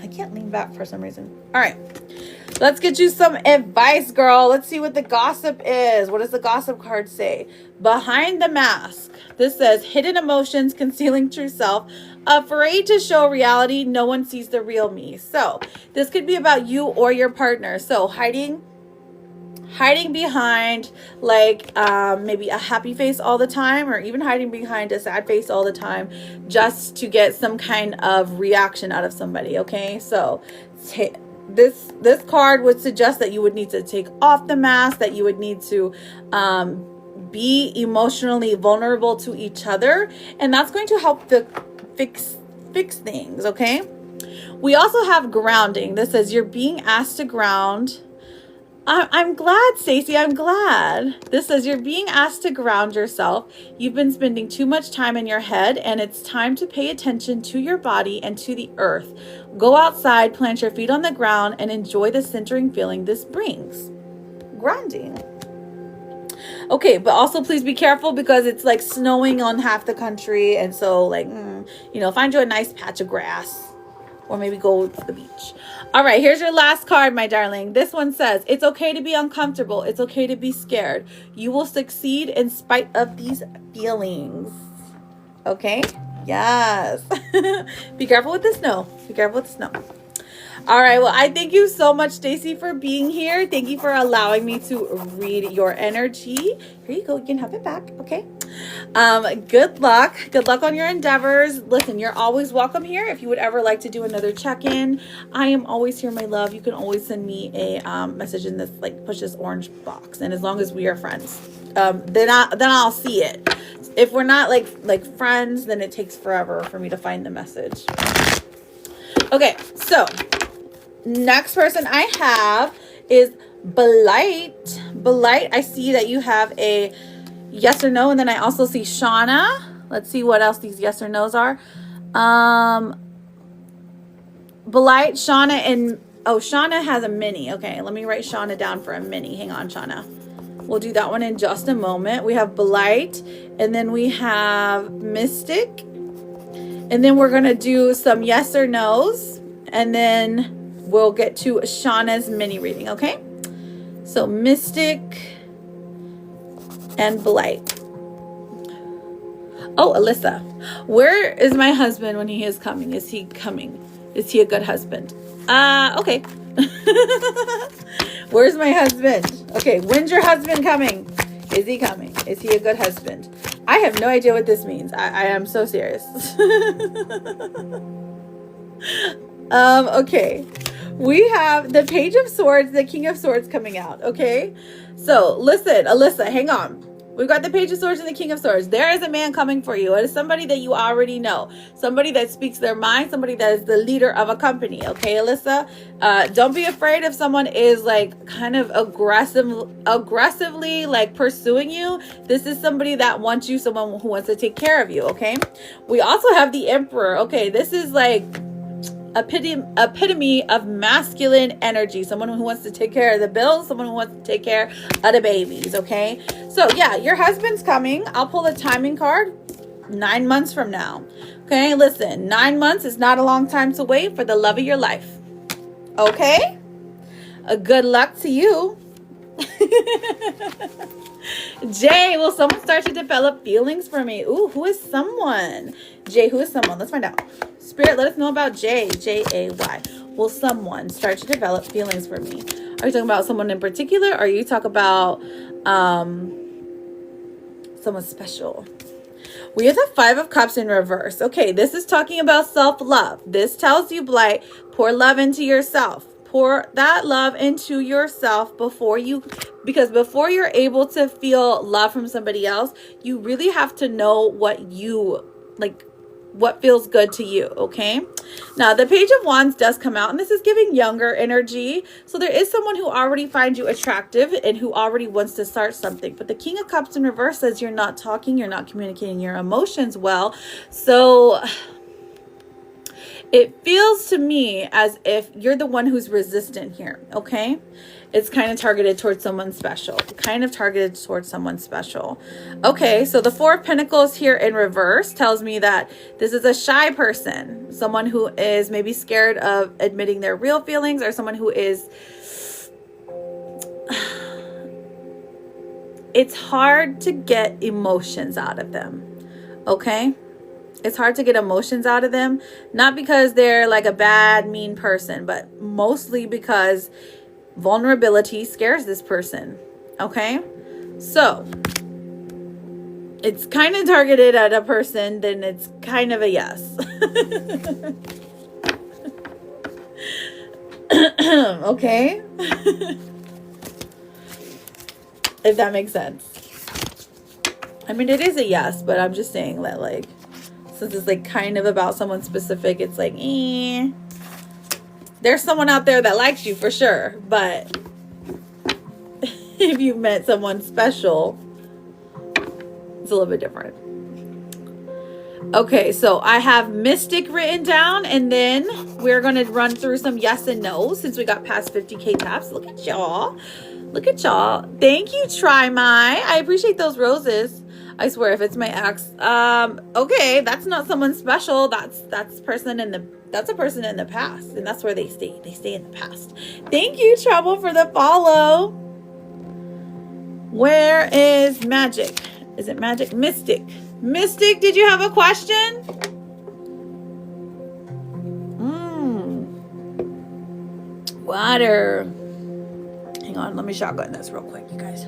I can't lean back for some reason. All right, let's get you some advice, girl. Let's see what the gossip is. What does the gossip card say? Behind the mask. This says hidden emotions, concealing true self, afraid to show reality. No one sees the real me. So this could be about you or your partner. So hiding behind like maybe a happy face all the time, or even hiding behind a sad face all the time, just to get some kind of reaction out of somebody. Okay, so this card would suggest that you would need to take off the mask, that you would need to be emotionally vulnerable to each other, and that's going to help fix things. Okay, we also have grounding. This says you're being asked to ground. I'm glad, Stacey. I'm glad. This says you're being asked to ground yourself. You've been spending too much time in your head, and it's time to pay attention to your body and to the earth. Go outside, plant your feet on the ground, and enjoy the centering feeling this brings. Grounding. Okay, but also please be careful because it's like snowing on half the country. And so like, you know, find you a nice patch of grass or maybe go to the beach. All right, here's your last card, my darling. This one says, it's okay to be uncomfortable. It's okay to be scared. You will succeed in spite of these feelings. Okay? Yes. Be careful with the snow. Be careful with the snow. All right, well, I thank you so much, Stacy, for being here. Thank you for allowing me to read your energy. Here you go. You can have it back, okay? Good luck. Good luck on your endeavors. Listen, you're always welcome here. If you would ever like to do another check-in, I am always here, my love. You can always send me a message in this, like, push this orange box. And as long as we are friends, then I'll see it. If we're not, like friends, then it takes forever for me to find the message. Okay, so next person I have is Blight. Blight, I see that you have a yes or no, and then I also see Shauna. Let's see what else these yes or no's are. Blight, Shauna, and Shauna has a mini. Okay, let me write Shauna down for a mini. Hang on, Shauna. We'll do that one in just a moment. We have Blight, and then we have Mystic, and then we're gonna do some yes or no's, and then we'll get to Shauna's mini reading, okay? So Mystic and Blight. Oh, Alyssa. Where is my husband when he is coming? Is he coming? Is he a good husband? Okay. Where's my husband? Okay, when's your husband coming? Is he coming? Is he a good husband? I have no idea what this means. I am so serious. Okay. We have the Page of Swords, the King of Swords coming out, okay? So, listen, Alyssa, hang on. We've got the Page of Swords and the King of Swords. There is a man coming for you. It is somebody that you already know. Somebody that speaks their mind. Somebody that is the leader of a company, okay, Alyssa? Don't be afraid if someone is, like, kind of aggressively, like, pursuing you. This is somebody that wants you, someone who wants to take care of you, okay? We also have the Emperor. Okay, this is, like, epitome of masculine energy. Someone who wants to take care of the bills, someone who wants to take care of the babies, okay? So yeah, your husband's coming. I'll pull a timing card 9 months from now. Okay, listen, 9 months is not a long time to wait for the love of your life. Okay? Good luck to you. Jay, will someone start to develop feelings for me? Ooh, who is someone? Jay, who is someone? Let's find out. Spirit, let us know about Jay. J-A-Y. Will someone start to develop feelings for me? Are you talking about someone in particular? Or are you talking about someone special? We have the Five of Cups in reverse. Okay, this is talking about self-love. This tells you, Blight, pour love into yourself. Pour that love into yourself before you're able to feel love from somebody else, you really have to know what you like, what feels good to you, okay? Now, the Page of Wands does come out, and this is giving younger energy. So there is someone who already finds you attractive and who already wants to start something. But the King of Cups in reverse says you're not talking, you're not communicating your emotions well. So it feels to me as if you're the one who's resistant here, okay? It's kind of targeted towards someone special. Okay, so the Four of Pentacles here in reverse tells me that this is a shy person. Someone who is maybe scared of admitting their real feelings, or someone who is... It's hard to get emotions out of them, okay? It's hard to get emotions out of them. Not because they're like a bad, mean person, but mostly because vulnerability scares this person. Okay? So, it's kind of targeted at a person, then it's kind of a yes. Okay? If that makes sense. I mean, it is a yes, but I'm just saying that, like, since it's like kind of about someone specific, it's like, there's someone out there that likes you for sure, but if you met someone special, it's a little bit different. Okay, so I have Mystic written down, and then we're going to run through some yes and no since we got past 50K taps. Look at y'all. Look at y'all. Thank you, Try My. I appreciate those roses. I swear, if it's my ex, okay, that's not someone special. That's a person in the past, and that's where they stay. They stay in the past. Thank you, Trouble, for the follow. Where is Magic? Is it Magic? Mystic. Mystic, did you have a question? Water. Hang on, let me shotgun this real quick, you guys.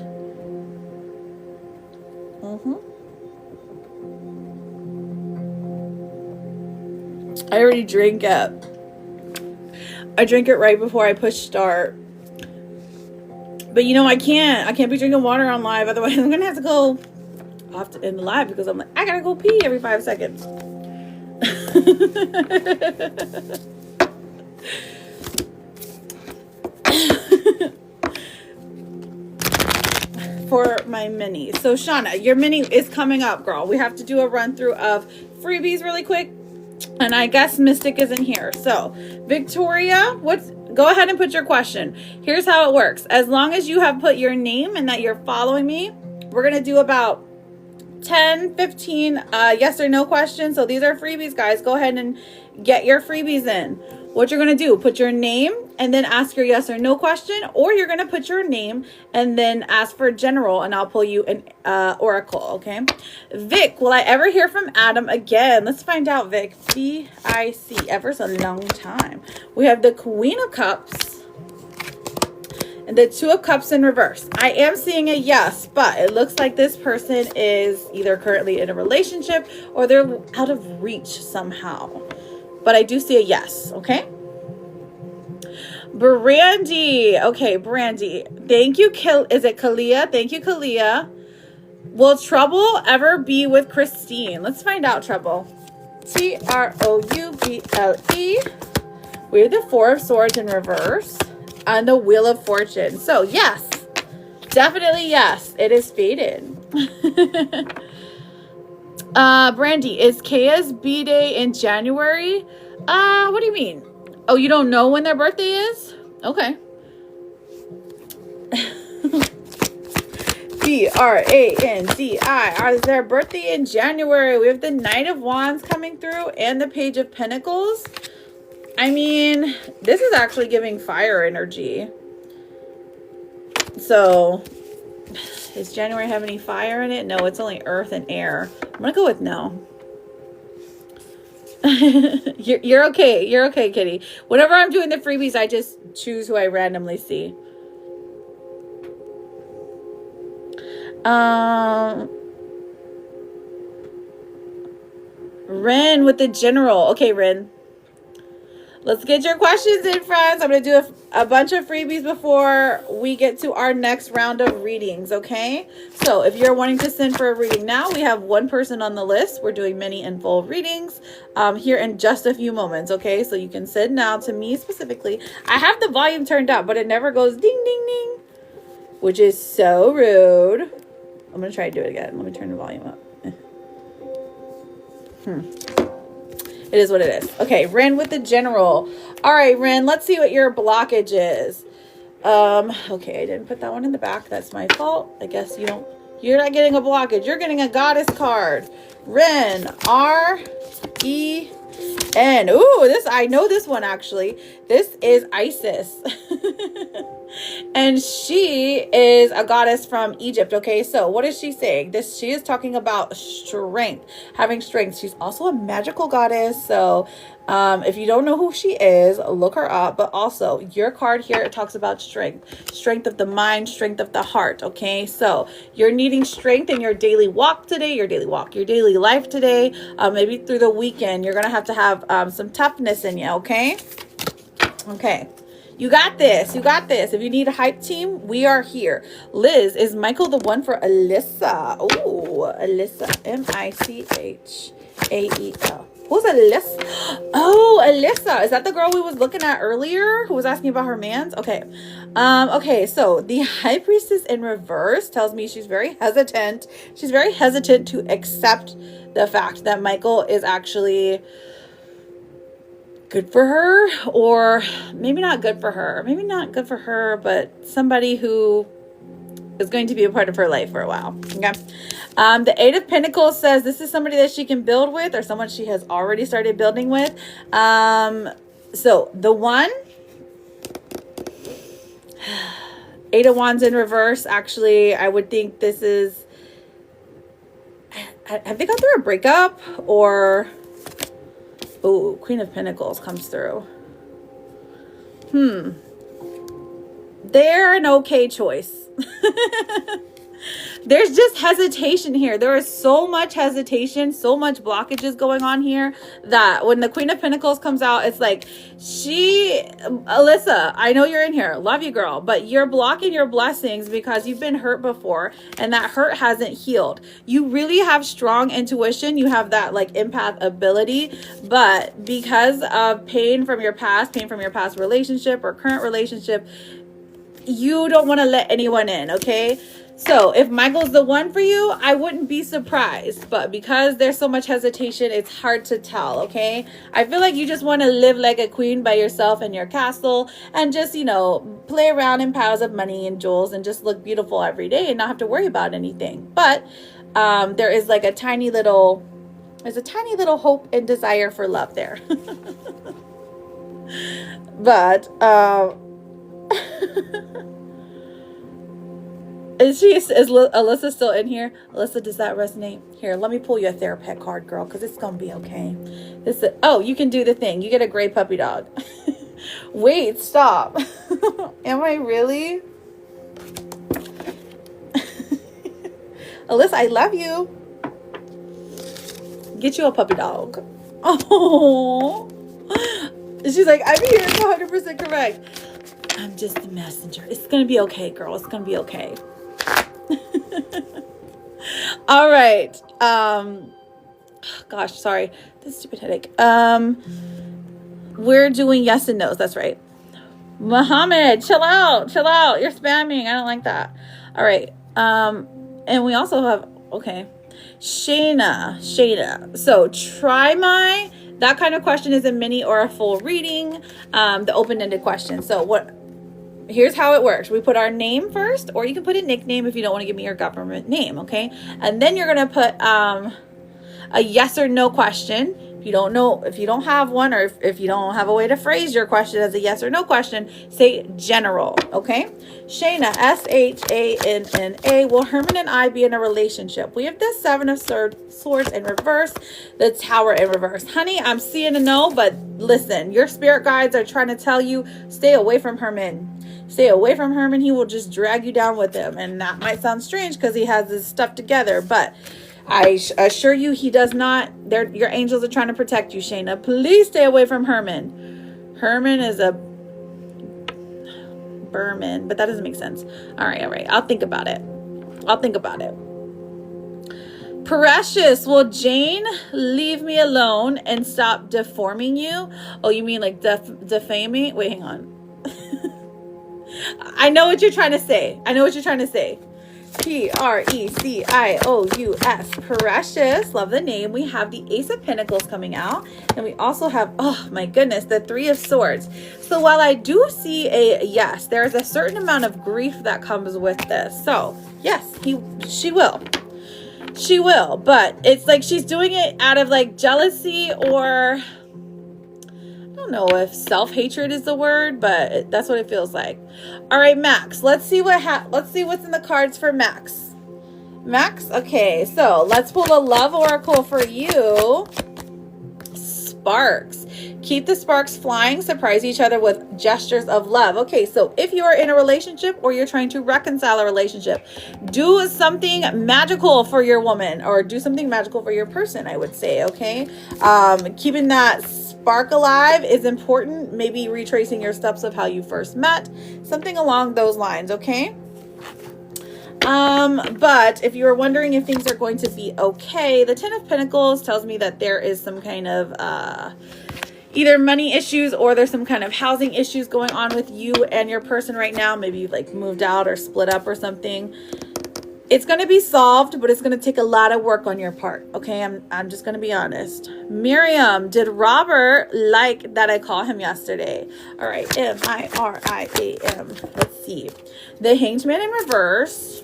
I already drink it. I drink it right before I push start. But you know, I can't be drinking water on live, otherwise I'm gonna have to go off to end the live because I'm like, I gotta go pee every 5 seconds. For my mini. So Shauna, your mini is coming up, girl. We have to do a run through of freebies really quick. And I guess Mystic isn't here. So Victoria, go ahead and put your question. Here's how it works. As long as you have put your name and that you're following me, we're going to do about 10, 15 yes or no questions. So these are freebies, guys. Go ahead and get your freebies in. What you're going to do, put your name and then ask your yes or no question, or you're going to put your name and then ask for general, and I'll pull you an oracle, okay? Vic, will I ever hear from Adam again? Let's find out, Vic. V-I-C, ever so long time. We have the Queen of Cups and the Two of Cups in reverse. I am seeing a yes, but it looks like this person is either currently in a relationship or they're out of reach somehow. But I do see a yes, okay? Brandy. Okay, Brandy. Thank you, is it Kalia? Thank you, Kalia. Will Trouble ever be with Christine? Let's find out, Trouble. T-R-O-U-B-L-E. We have the Four of Swords in reverse and the Wheel of Fortune. So, yes. Definitely yes. It is fated. Brandy, is Kaya's B-Day in January? What do you mean? Oh, you don't know when their birthday is? Okay. B-R-A-N-D-I. Is their birthday in January? We have the Knight of Wands coming through and the Page of Pentacles. I mean, this is actually giving fire energy. So, does January have any fire in it? No, it's only earth and air. I'm going to go with no. You're okay. You're okay, Kitty. Whenever I'm doing the freebies, I just choose who I randomly see. Ren with the general. Okay, Ren. Let's get your questions in, friends. I'm going to do a bunch of freebies before we get to our next round of readings, okay? So if you're wanting to send for a reading now, we have one person on the list. We're doing mini and full readings here in just a few moments, okay? So you can send now to me specifically. I have the volume turned up, but it never goes ding, ding, ding, which is so rude. I'm going to try to do it again. Let me turn the volume up. It is what it is. Okay, Ren with the general. All right, Ren, let's see what your blockage is. Okay, I didn't put that one in the back. That's my fault. I guess you're not getting a blockage. You're getting a goddess card. Ren, R-E-N. Ooh, I know this one actually. This is Isis. And she is a goddess from Egypt. Okay, so what is she saying? She is talking about strength, having strength. She's also a magical goddess. So if you don't know who she is, look her up. But also your card here, it talks about strength of the mind, strength of the heart. Okay, so you're needing strength in your daily walk today, your daily life today. Maybe through the weekend, you're gonna have to have some toughness in you. Okay. You got this. You got this. If you need a hype team, we are here. Liz, is Michael the one for Alyssa? Oh, Alyssa. M-I-C-H-A-E-L. Who's Alyssa? Oh, Alyssa. Is that the girl we was looking at earlier who was asking about her mans? Okay. Okay, so the High Priestess in reverse tells me she's very hesitant. She's very hesitant to accept the fact that Michael is actually good for her, or maybe not good for her, but somebody who is going to be a part of her life for a while. Okay. The Eight of Pentacles says this is somebody that she can build with, or someone she has already started building with. So the one, Eight of Wands in reverse. Actually, I would think this is, have they gone through a breakup, or, oh, Queen of Pentacles comes through. They're an okay choice. There's just hesitation here. There is so much hesitation, so much blockages going on here, that when the Queen of Pentacles comes out, it's like, Alyssa, I know you're in here. Love you, girl. But you're blocking your blessings because you've been hurt before, and that hurt hasn't healed. You really have strong intuition. You have that like empath ability, but because of pain from your past relationship or current relationship, you don't want to let anyone in, okay? So if Michael's the one for you, I wouldn't be surprised. But because there's so much hesitation, it's hard to tell, okay? I feel like you just want to live like a queen by yourself in your castle and just, you know, play around in piles of money and jewels and just look beautiful every day and not have to worry about anything. But there is like a tiny little hope and desire for love there. But is Alyssa still in here? Alyssa, does that resonate? Here, let me pull you a therapist card, girl, because it's gonna be okay. Oh, you can do the thing. You get a gray puppy dog. Wait, stop. Am I really? Alyssa, I love you. Get you a puppy dog. Oh. She's like, I'm here, 100% correct. I'm just the messenger. It's gonna be okay, girl. It's gonna be okay. All right. Gosh, sorry. This stupid headache. We're doing yes and no's. That's right. Muhammad, chill out. Chill out. You're spamming. I don't like that. All right. And we also have, okay, Shayna. So try that kind of question is a mini or a full reading, the open-ended question. So here's how it works. We put our name first, or you can put a nickname if you don't want to give me your government name, okay? And then you're going to put a yes or no question. If you don't know, if you don't have one, or if you don't have a way to phrase your question as a yes or no question, say general, okay? Shayna, Shanna. Will Herman and I be in a relationship? We have the Seven of Swords in reverse, the Tower in reverse. Honey, I'm seeing a no, but listen, your spirit guides are trying to tell you, stay away from Herman. Stay away from Herman. He will just drag you down with him. And that might sound strange because he has his stuff together, but I assure you he does not. Your angels are trying to protect you, Shayna. Please stay away from Herman. Herman is a Berman, but that doesn't make sense. All right. I'll think about it. Precious, will Jane leave me alone and stop deforming you? Oh, you mean like defaming? Wait, hang on. I know what you're trying to say. Precious. Precious. Love the name. We have the Ace of Pentacles coming out. And we also have, oh my goodness, the Three of Swords. So while I do see a yes, there's a certain amount of grief that comes with this. So yes, she will. She will. But it's like she's doing it out of like jealousy, or I don't know if self-hatred is the word, but that's what it feels like. All right, Max, let's see what's in the cards for Max. Max, okay, so let's pull a love oracle for you. Sparks. Keep the sparks flying. Surprise each other with gestures of love. Okay, so if you are in a relationship or you're trying to reconcile a relationship, do something magical for your woman, or do something magical for your person, I would say, okay? Keeping that spark alive is important. Maybe retracing your steps of how you first met, something along those lines, okay? But if you were wondering if things are going to be okay, the Ten of Pentacles tells me that there is some kind of either money issues, or there's some kind of housing issues going on with you and your person right now. Maybe you've like moved out or split up or something. It's going to be solved, but it's going to take a lot of work on your part. Okay. I'm just going to be honest. Miriam, did Robert like that I called him yesterday? All right. Miriam. Let's see. The Hanged Man in reverse.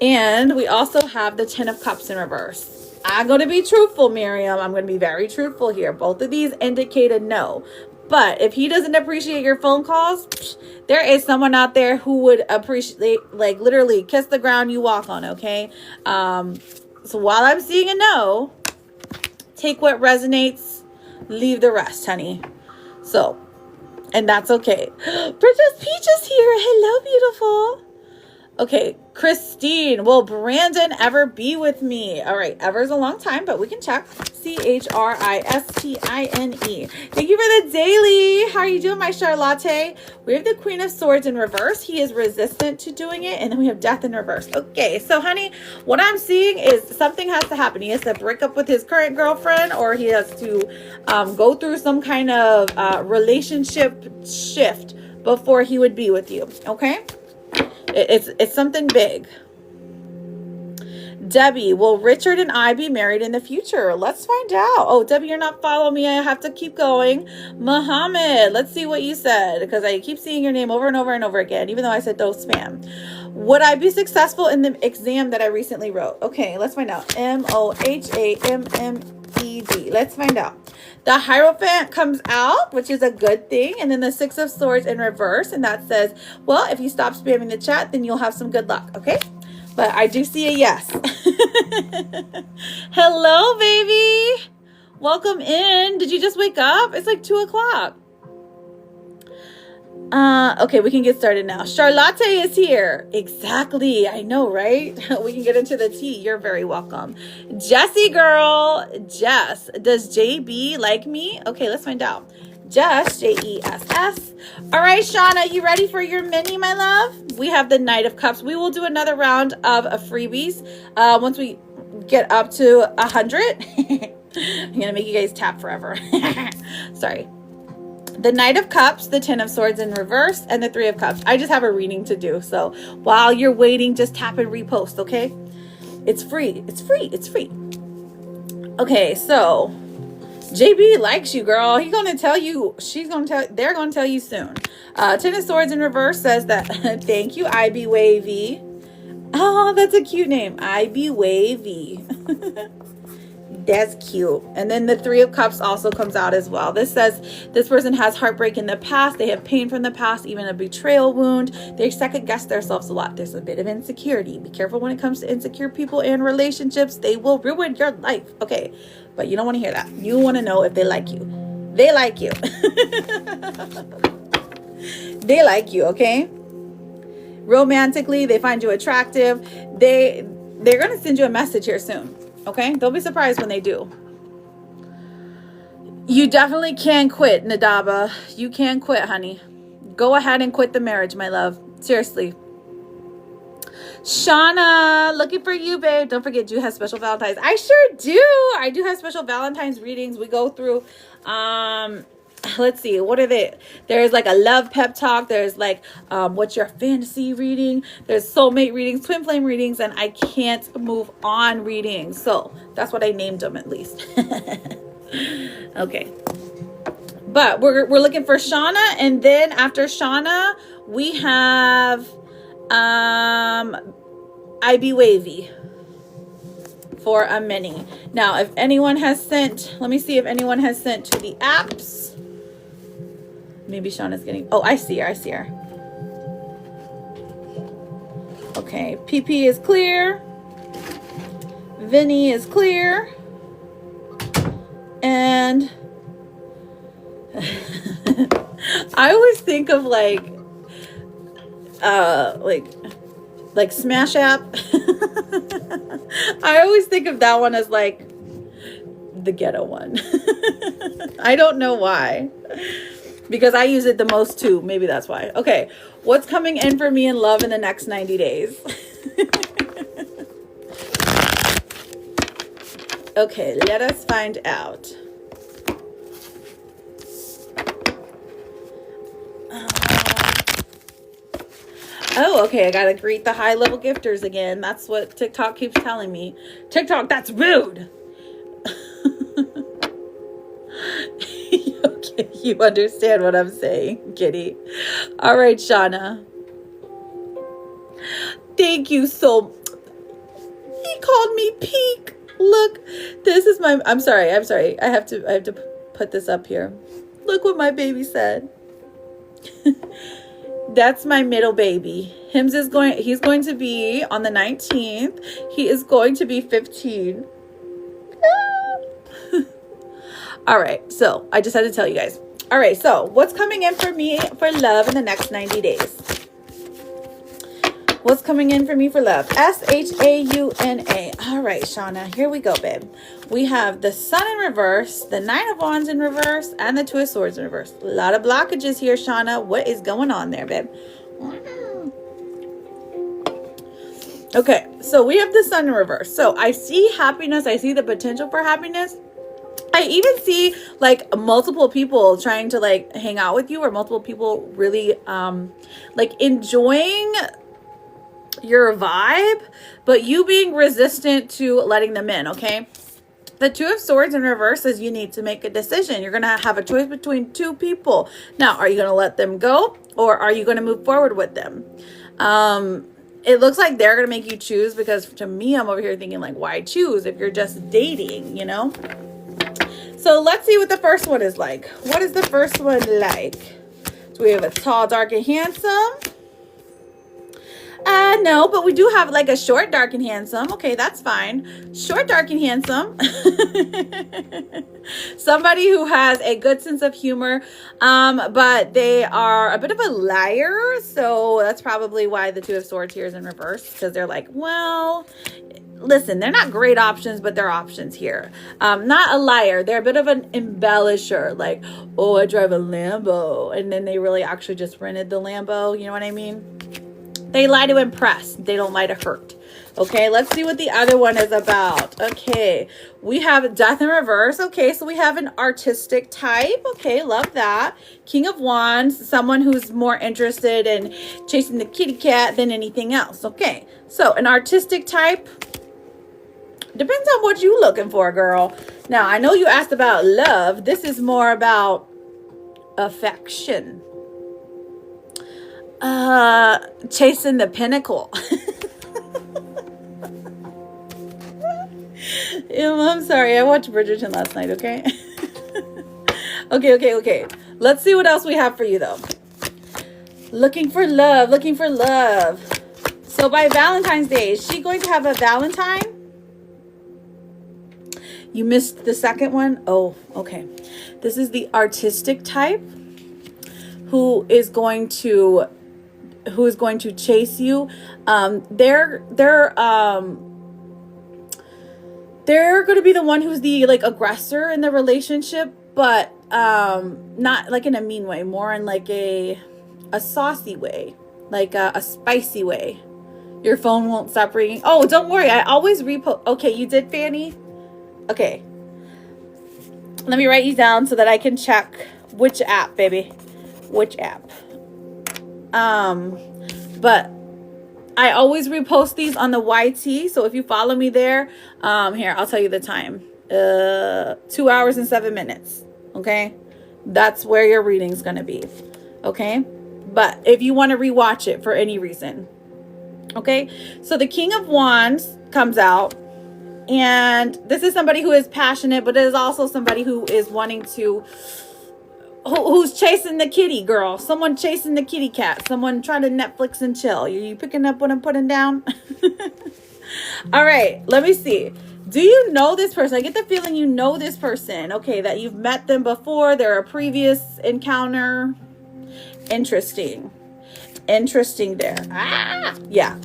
And we also have the Ten of Cups in reverse. I'm going to be truthful, Miriam. I'm going to be very truthful here. Both of these indicate a no. But if he doesn't appreciate your phone calls, there is someone out there who would appreciate, like literally kiss the ground you walk on, okay? So while I'm seeing a no, take what resonates, leave the rest, honey. So, and that's okay. Princess Peach is here. Hello, beautiful. Okay, Christine, will Brandon ever be with me? All right, ever's a long time, but we can check. Christine. Thank you for the daily. How are you doing, my Charlotte? We have the Queen of Swords in reverse. He is resistant to doing it. And then we have Death in reverse. Okay, so honey, what I'm seeing is something has to happen. He has to break up with his current girlfriend, or he has to go through some kind of relationship shift before he would be with you, okay? It's something big. Debbie, will Richard and I be married in the future? Let's find out. Oh, Debbie, you're not following me. I have to keep going. Muhammad, let's see what you said, because I keep seeing your name over and over and over again, even though I said don't spam. Would I be successful in the exam that I recently wrote? Okay, let's find out. Mohammed. Let's find out. The Hierophant comes out, which is a good thing. And then the Six of Swords in reverse. And that says, well, if you stop spamming the chat, then you'll have some good luck. Okay? But I do see a yes. Hello, baby. Welcome in. Did you just wake up? It's like 2 o'clock. Okay, we can get started now. Charlotte is here. Exactly. I know, right? We can get into the tea. You're very welcome. Jessie girl. Jess. Does JB like me? Okay, let's find out. Jess, Jess. All right, Shauna, you ready for your mini, my love? We have the Knight of Cups. We will do another round of freebies once we get up to 100. I'm gonna make you guys tap forever. Sorry. The Knight of Cups, the Ten of Swords in reverse, and the Three of Cups. I just have a reading to do. So while you're waiting, just tap and repost, okay? It's free. It's free. It's free. Okay, so JB likes you, girl. He's going to tell you. They're going to tell you soon. Ten of Swords in reverse says that, thank you, IB Wavy. Oh, that's a cute name. IB Wavy. That's cute. And then the Three of Cups also comes out as well. This says this person has heartbreak in the past. They have pain from the past, even a betrayal wound. They second guess themselves a lot. There's a bit of insecurity. Be careful when it comes to insecure people and relationships. They will ruin your life. Okay. But you don't want to hear that. You want to know if they like you. They like you. They like you. Okay. Romantically, they find you attractive. They're going to send you a message here soon. Okay, don't be surprised when they do. You definitely can quit, Nadaba. You can quit, honey. Go ahead and quit the marriage, my love. Seriously. Shauna, looking for you, babe. Don't forget, do you have special Valentine's? I sure do. I do have special Valentine's readings. We go through, let's see, what are they? There's like a love pep talk. There's like, what's your fantasy reading? There's soulmate readings, twin flame readings, and I can't move on readings. So that's what I named them, at least. Okay. But we're looking for Shauna, and then after Shauna, we have IB Wavy for a mini. Now, if anyone has sent, let me see if anyone has sent to the apps. Maybe Shauna's getting, oh, I see her. Okay, PP is clear. Vinny is clear. And I always think of like Smash App. I always think of that one as like the ghetto one. I don't know why. Because I use it the most too. Maybe that's why. Okay. What's coming in for me in love in the next 90 days? Okay. Let us find out. Oh, okay. I got to greet the high level gifters again. That's what TikTok keeps telling me. TikTok, that's rude. Okay, you understand what I'm saying, kitty. All right, Shauna. Thank you so called me peak. Look, this is my, I'm sorry. I have to put this up here. Look what my baby said. That's my middle baby. He's going to be on the 19th. He is going to be 15. All right, so I just had to tell you guys. All right, so what's coming in for me for love in the next 90 days? What's coming in for me for love? Shauna. All right, Shauna, here we go, babe. We have the Sun in reverse, the Nine of Wands in reverse, and the Two of Swords in reverse. A lot of blockages here, Shauna. What is going on there, babe? Okay, so we have the Sun in reverse. So I see happiness. I see the potential for happiness. I even see like multiple people trying to like hang out with you, or multiple people really like enjoying your vibe, but you being resistant to letting them in. Okay, the Two of Swords in reverse says you need to make a decision. You're gonna have a choice between two people. Now, are you gonna let them go, or are you gonna move forward with them? It looks like they're gonna make you choose, because to me, I'm over here thinking like, why choose if you're just dating, you know? So let's see what the first one is like. What is the first one like? So we have a tall, dark, and handsome. No, but we do have like a short, dark, and handsome. Okay, that's fine. Short, dark, and handsome. Somebody who has a good sense of humor, but they are a bit of a liar. So that's probably why the Two of Swords here is in reverse, because they're like, well, listen, they're not great options, but they're options here. Not a liar. They're a bit of an embellisher. Like, oh, I drive a Lambo. And then they really actually just rented the Lambo. You know what I mean? They lie to impress. They don't lie to hurt. Okay, let's see what the other one is about. Okay, we have Death in reverse. Okay, so we have an artistic type. Okay, love that. King of Wands, someone who's more interested in chasing the kitty cat than anything else. Okay, so an artistic type. Depends on what you're looking for, girl. Now, I know you asked about love. This is more about affection. Chasing the pinnacle. I'm sorry. I watched Bridgerton last night, okay? Okay. Let's see what else we have for you, though. Looking for love. So by Valentine's Day, is she going to have a Valentine? You missed the second one? Oh, okay. This is the artistic type who is going to chase you. They're going to be the one who's the like aggressor in the relationship, but not like in a mean way, more in like a saucy way, like a spicy way. Your phone won't stop ringing. Oh, don't worry, I always repost. Okay, you did, Fanny? Okay, let me write you down so that I can check which app, baby. Which app? But I always repost these on the YT. So if you follow me there, here, I'll tell you the time. 2 hours and 7 minutes. Okay. That's where your reading's going to be. Okay. But if you want to rewatch it for any reason. Okay. So the King of Wands comes out, and this is somebody who is passionate, but it is also somebody who is wanting to, who's chasing the kitty, girl. Someone chasing the kitty cat. Someone trying to Netflix and chill. You picking up what I'm putting down? All right, let me see. Do you know this person? I get the feeling you know this person. Okay, that you've met them before. They're a previous encounter. Interesting there. Yeah.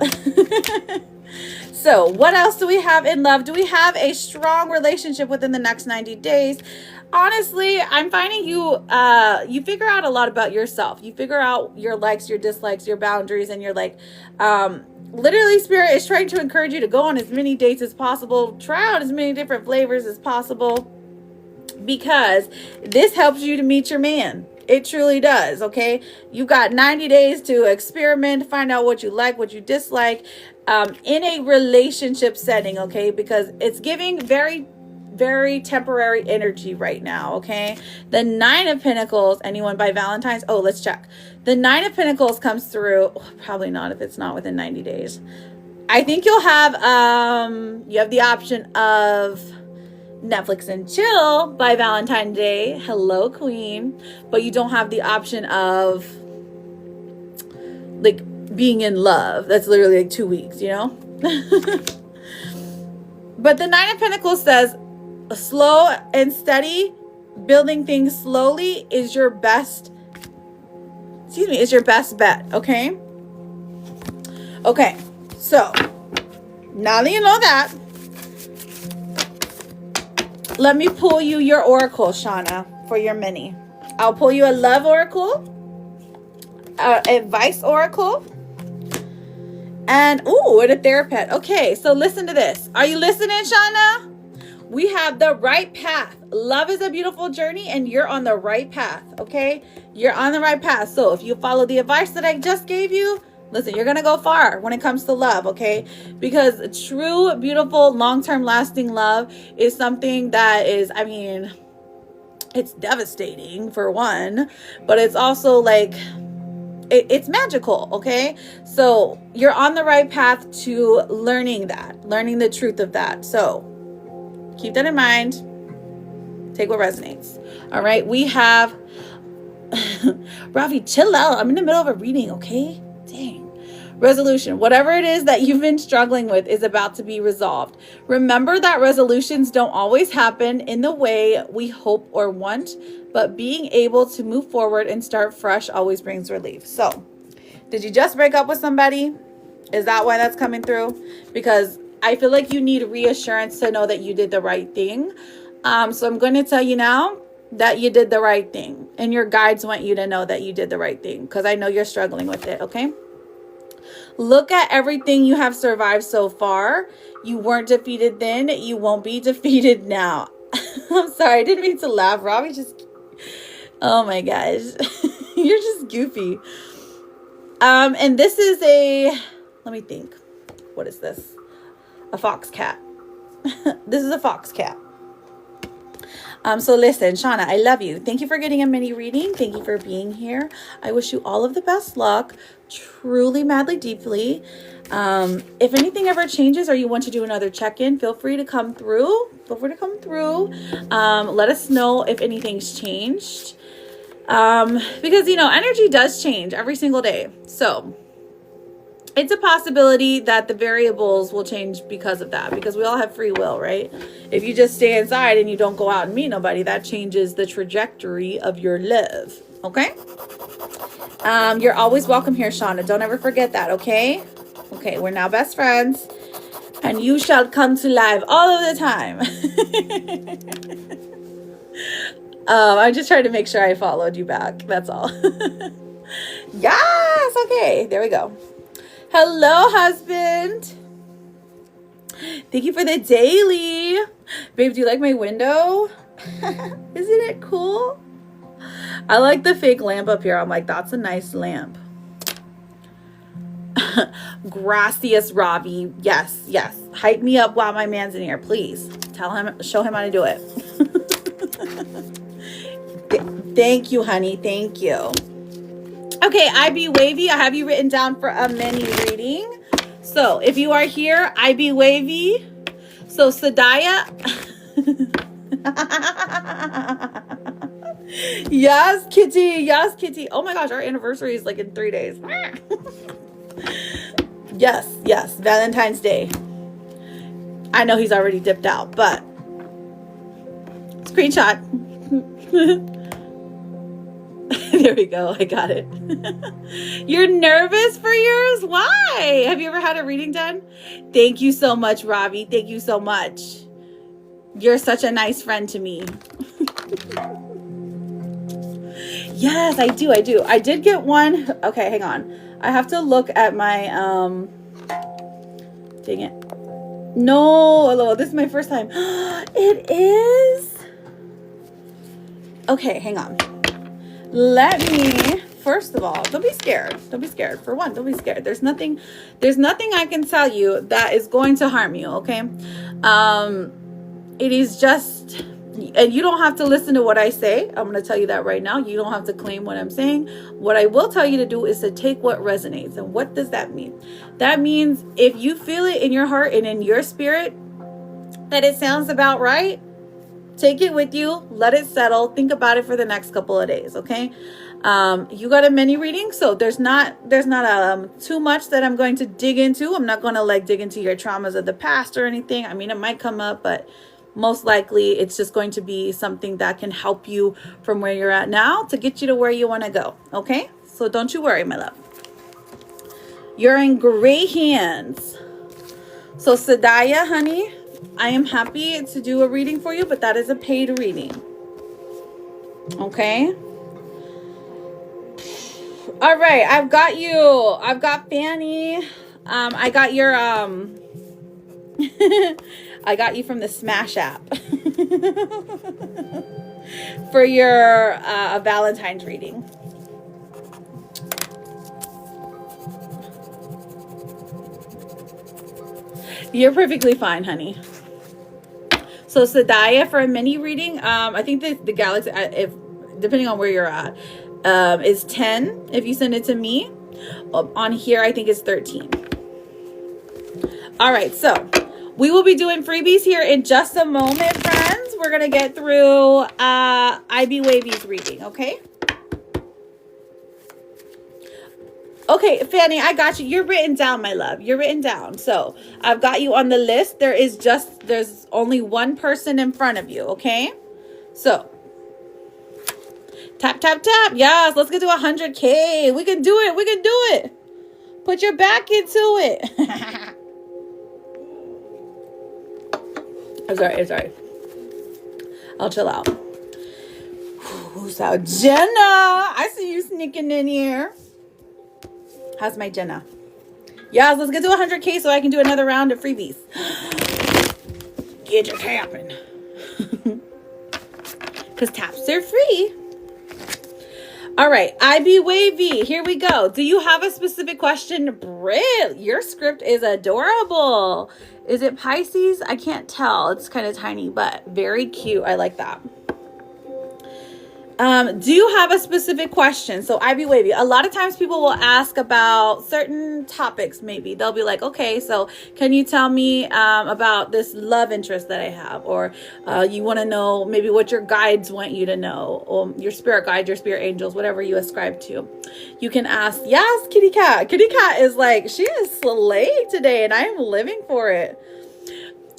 So what else do we have in love? Do we have a strong relationship within the next 90 days? Honestly, I'm finding you figure out a lot about yourself. You figure out your likes, your dislikes, your boundaries, and you're like, literally, Spirit is trying to encourage you to go on as many dates as possible. Try out as many different flavors as possible, because this helps you to meet your man. It truly does. Okay, you got 90 days to experiment, find out what you like, what you dislike, in a relationship setting. Okay, because it's giving very, very temporary energy right now. Okay, the Nine of Pentacles. Anyone by Valentine's? Oh, let's check. The Nine of Pentacles comes through. Oh, probably not if it's not within 90 days. I think you'll have you have the option of Netflix and chill by Valentine's Day. Hello, Queen. But you don't have the option of like being in love. That's literally like 2 weeks, you know? But the Nine of Pentacles says slow and steady, building things slowly is your best, is your best bet, okay? Okay, so now that you know that, let me pull you your oracle, Shauna, for your mini. I'll pull you a love oracle, advice oracle, and and a therapist. Okay, so listen to this. Are you listening, Shauna? We have the right path. Love is a beautiful journey, and you're on the right path, okay? You're on the right path. So if you follow the advice that I just gave you, listen, you're going to go far when it comes to love, okay? Because true, beautiful, long-term lasting love is something that is, I mean, it's devastating for one, but it's also like, it's magical, okay? So you're on the right path to learning the truth of that. So keep that in mind. Take what resonates. All right, we have Ravi, chill out. I'm in the middle of a reading, okay? Dang. Resolution. Whatever it is that you've been struggling with is about to be resolved. Remember that resolutions don't always happen in the way we hope or want, but being able to move forward and start fresh always brings relief. So, did you just break up with somebody? Is that why that's coming through? Because I feel like you need reassurance to know that you did the right thing. So I'm going to tell you now that you did the right thing. And your guides want you to know that you did the right thing, because I know you're struggling with it, okay? Look at everything you have survived so far. You weren't defeated then. You won't be defeated now. I'm sorry. I didn't mean to laugh. Robbie just... Oh my gosh. You're just goofy. And this is a... Let me think. What is this? A fox cat. This is a fox cat. So listen, Shauna, I love you. Thank you for getting a mini reading. Thank you for being here. I wish you all of the best luck. Truly, madly, deeply. If anything ever changes or you want to do another check-in, feel free to come through. Let us know if anything's changed. Because, energy does change every single day. So it's a possibility that the variables will change because of that, because we all have free will, right? If you just stay inside and you don't go out and meet nobody, that changes the trajectory of your love, okay? You're always welcome here, Shauna. Don't ever forget that, okay? Okay, we're now best friends, and you shall come to live all of the time. I'm just trying to make sure I followed you back. That's all. Yes, okay, there we go. Hello, husband. Thank you for the daily. Babe, do you like my window? Isn't it cool? I like the fake lamp up here. I'm like, that's a nice lamp. Gracias, Robbie. Yes. Hype me up while my man's in here, please. Show him how to do it. Thank you, honey. Thank you. Okay, IB Wavy, I have you written down for a mini reading. So if you are here, IB Wavy. So Sadaya. Yes, Kitty. Oh my gosh, our anniversary is like in 3 days. Yes, Valentine's Day. I know he's already dipped out, but screenshot. There we go. I got it. You're nervous for yours? Why? Have you ever had a reading done? Thank you so much, Robbie. Thank you so much. You're such a nice friend to me. Yes, I do. I did get one. Okay, hang on. I have to look at my, dang it. No, this is my first time. It is? Okay, hang on. Let me, first of all, don't be scared. For one, don't be scared. There's nothing I can tell you that is going to harm you, okay? It is just and you don't have to listen to what I say. I'm going to tell you that right now. You don't have to claim what I'm saying. What I will tell you to do is to take what resonates. And what does that mean? That means if you feel it in your heart and in your spirit that it sounds about right, take it with you, let it settle, think about it for the next couple of days, okay? You got a mini reading, so there's not too much that I'm going to dig into. I'm not going to like dig into your traumas of the past or anything. I mean, it might come up, but most likely it's just going to be something that can help you from where you're at now to get you to where you want to go, okay? So don't you worry, my love. You're in great hands. So Sadaya, honey, I am happy to do a reading for you, but that is a paid reading. Okay? All right, I've got you. I've got Fanny. I got your I got you from the Smash app for your Valentine's reading. You're perfectly fine, honey. So Sadaya, for a mini reading, I think the galaxy, if depending on where you're at, is 10 if you send it to me. On here, I think it's 13. All right, so we will be doing freebies here in just a moment, friends. We're gonna get through IB Wavy's reading, okay? Okay, Fanny, I got you. You're written down, my love. You're written down. So I've got you on the list. There's only one person in front of you, okay? So tap, tap, tap. Yes, let's get to 100K. We can do it. We can do it. Put your back into it. I'm sorry. I'll chill out. Who's out? Jenna. I see you sneaking in here. How's my Jenna? Yes, let's get to 100K so I can do another round of freebies. Get your tapping. Because taps are free. All right, IB Wavy, here we go. Do you have a specific question? Britt, your script is adorable. Is it Pisces? I can't tell. It's kind of tiny, but very cute. I like that. Do you have a specific question? So IB Wavy, a lot of times people will ask about certain topics. Maybe they'll be like, okay, so can you tell me about this love interest that I have? Or you want to know maybe what your guides want you to know, or your spirit guides, your spirit angels, whatever you ascribe to. You can ask. Yes, Kitty Cat. Kitty Cat is like, she is slayed today and I am living for it.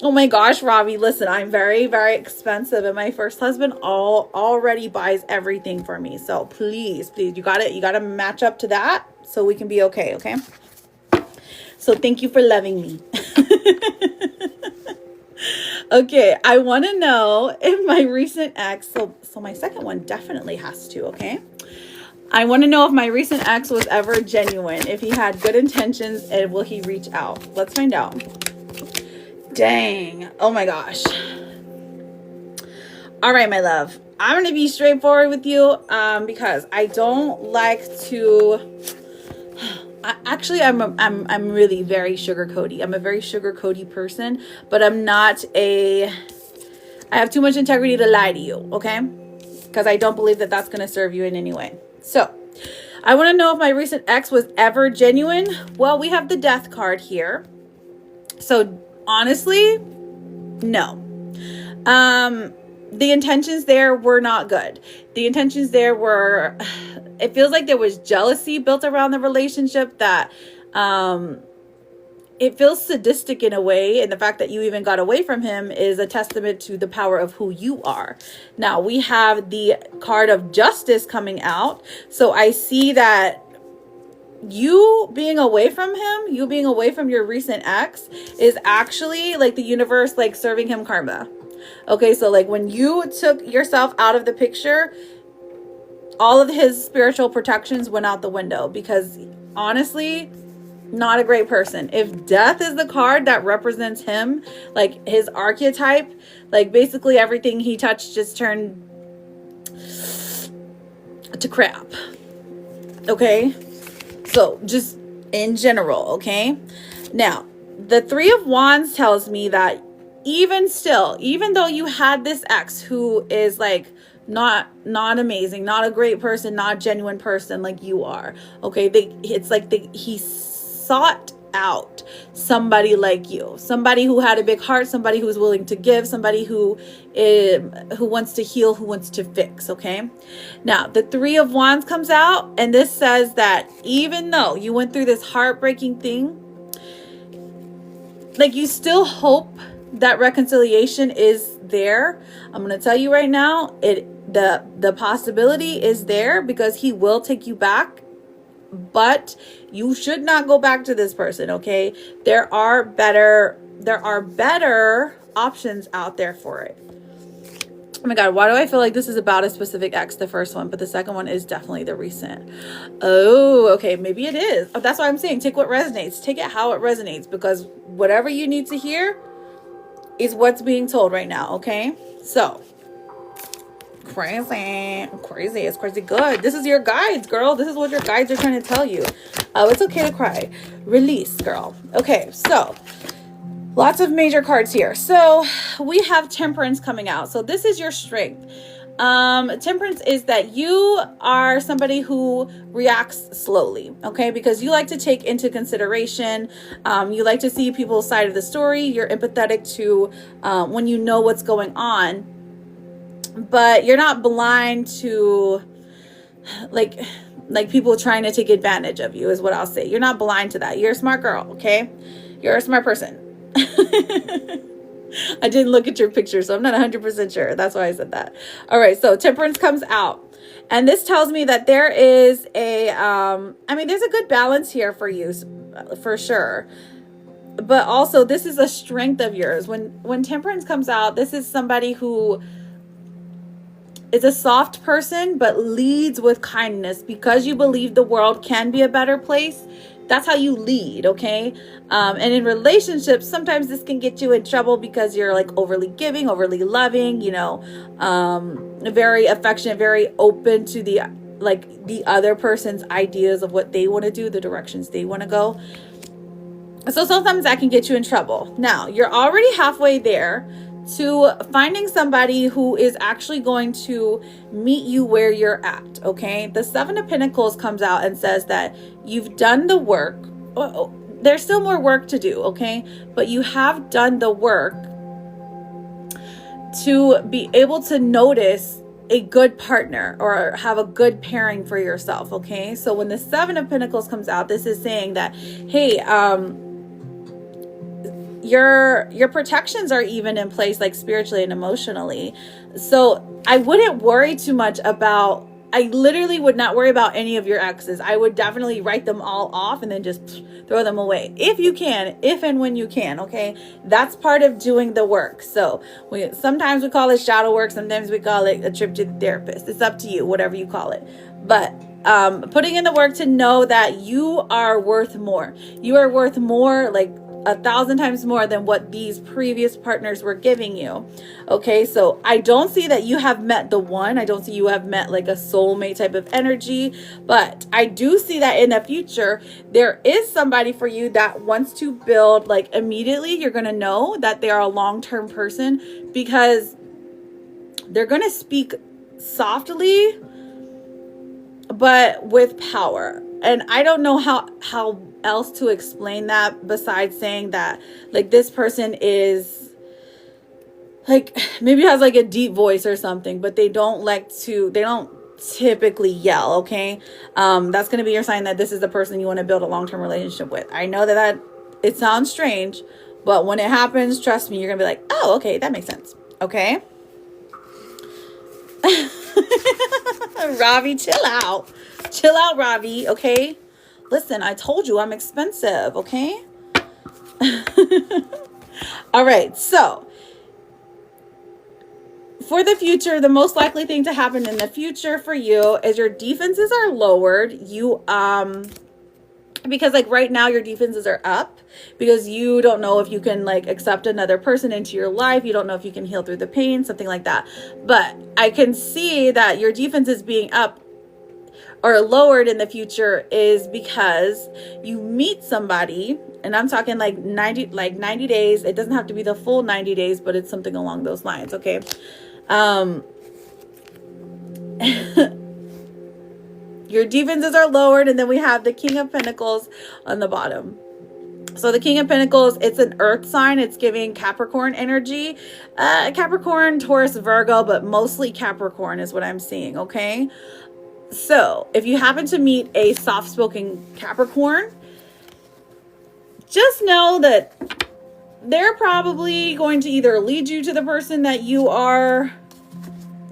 Oh my gosh, Robbie, listen, I'm very, very expensive and my first husband already buys everything for me. So please, you got to match up to that so we can be okay, okay? So thank you for loving me. Okay, I want to know if my recent ex, so my second one definitely has to, okay? I want to know if my recent ex was ever genuine, if he had good intentions, and will he reach out? Let's find out. Dang. Oh my gosh. All right, my love. I'm going to be straightforward with you because I don't like to... Actually, I'm really very sugarcoaty. I'm a very sugarcoaty person, but I'm not a... I have too much integrity to lie to you, okay? Because I don't believe that that's going to serve you in any way. So, I want to know if my recent ex was ever genuine. Well, we have the death card here. So, honestly, no. The intentions there were not good. The intentions there were, it feels like there was jealousy built around the relationship that, it feels sadistic in a way. And the fact that you even got away from him is a testament to the power of who you are. Now we have the card of justice coming out. So I see that you being away from him, you being away from your recent ex is actually like the universe, like serving him karma. Okay. So like when you took yourself out of the picture, all of his spiritual protections went out the window because honestly, not a great person. If death is the card that represents him, like his archetype, like basically everything he touched just turned to crap. Okay. So just in general, okay? Now, the Three of Wands tells me that even still, even though you had this ex who is like not amazing, not a great person, not a genuine person like you are, okay, it's like he sought out somebody like you, somebody who had a big heart, somebody who's willing to give, somebody who wants to heal, who wants to fix. Okay, now the Three of Wands comes out, and this says that even though you went through this heartbreaking thing, like, you still hope that reconciliation is there. I'm going to tell you right now, the possibility is there, because he will take you back, but you should not go back to this person. Okay, there are better options out there for it. Oh my God, why do I feel like this is about a specific ex, the first one, but the second one is definitely the recent? Oh, okay, maybe it is. Oh, that's why I'm saying take what resonates. Take it how it resonates, because whatever you need to hear is what's being told right now, okay? So, crazy. It's crazy good. This is your guides, girl. This is what your guides are trying to tell you. Oh, it's okay to cry. Release, girl. Okay, so lots of major cards here. So we have Temperance coming out. So this is your strength. Temperance is that you are somebody who reacts slowly, okay? Because you like to take into consideration, you like to see people's side of the story. You're empathetic to when you know what's going on, but you're not blind to like people trying to take advantage of you, is what I'll say. You're not blind to that. You're a smart girl, okay? You're a smart person. I didn't look at your picture, so I'm not 100% sure. That's why I said that. All right, so Temperance comes out, and this tells me that there is there's a good balance here for you, for sure. But also, this is a strength of yours. When Temperance comes out, this is somebody who is a soft person, but leads with kindness, because you believe the world can be a better place. That's how you lead, okay? And in relationships, sometimes this can get you in trouble because you're like overly giving, overly loving, very affectionate, very open to the other person's ideas of what they want to do, the directions they want to go. So sometimes that can get you in trouble. Now, you're already halfway there to finding somebody who is actually going to meet you where you're at, okay? The Seven of Pentacles comes out and says that you've done the work. There's still more work to do, okay? But you have done the work to be able to notice a good partner or have a good pairing for yourself, okay? So when the Seven of Pentacles comes out, this is saying that, hey, your protections are even in place, like spiritually and emotionally. So I wouldn't worry too much about, I literally would not worry about any of your exes. I would definitely write them all off and then just throw them away. If you can, if and when you can, okay? That's part of doing the work. So sometimes we call it shadow work. Sometimes we call it a trip to the therapist. It's up to you, whatever you call it. But putting in the work to know that you are worth more. You are worth more, like 1,000 times more than what these previous partners were giving you. Okay, so I don't see that you have met the one. I don't see you have met like a soulmate type of energy, but I do see that in the future there is somebody for you that wants to build, like immediately you're going to know that they are a long-term person, because they're going to speak softly but with power. And I don't know how else to explain that besides saying that, like, this person is like, maybe has like a deep voice or something, but they don't typically yell, okay? That's going to be your sign that this is the person you want to build a long-term relationship with. I know that it sounds strange, but when it happens, trust me, you're going to be like, oh, okay, that makes sense. Okay? Ravi, chill out. Chill out, Ravi, okay? Listen, I told you I'm expensive, okay? All right, so for the future, the most likely thing to happen in the future for you is your defenses are lowered. You, because like right now your defenses are up because you don't know if you can like accept another person into your life. You don't know if you can heal through the pain, something like that. But I can see that your defenses being up or lowered in the future is because you meet somebody And I'm talking like 90 days. It doesn't have to be the full 90 days, but it's something along those lines, okay? Your defenses are lowered, and then we have the King of Pentacles on the bottom. So the King of Pentacles, it's an earth sign. It's giving Capricorn energy. Capricorn, Taurus, Virgo, but mostly Capricorn is what I'm seeing, okay? So if you happen to meet a soft-spoken Capricorn, just know that they're probably going to either lead you to the person that you are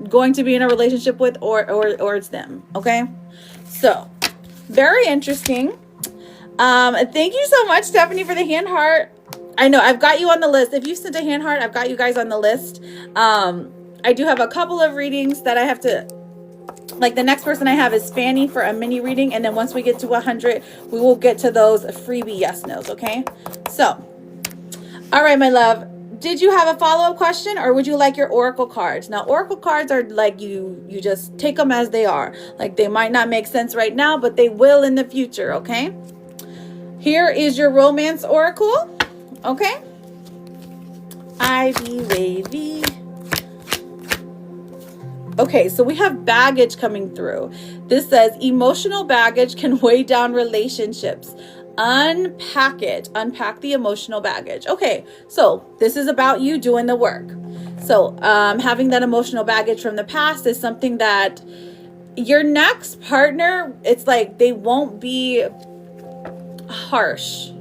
going to be in a relationship with, or it's them, okay? So very interesting. Thank you so much, Stephanie, for the hand heart. I know I've got you on the list. If you sent a hand heart, I've got you guys on the list. I do have a couple of readings that I have to, like the next person I have is Fanny for a mini reading. And then once we get to 100, we will get to those freebie yes nos. Okay. So, all right, my love, did you have a follow-up question, or would you like your oracle cards? Now, oracle cards are like you just take them as they are. Like they might not make sense right now, but they will in the future. Okay. Here is your romance oracle. Okay. Ivy Wavy. Okay, so we have baggage coming through. This says emotional baggage can weigh down relationships. Unpack it. Unpack the emotional baggage. Okay, so this is about you doing the work. So having that emotional baggage from the past is something that your next partner, it's like they won't be harsh.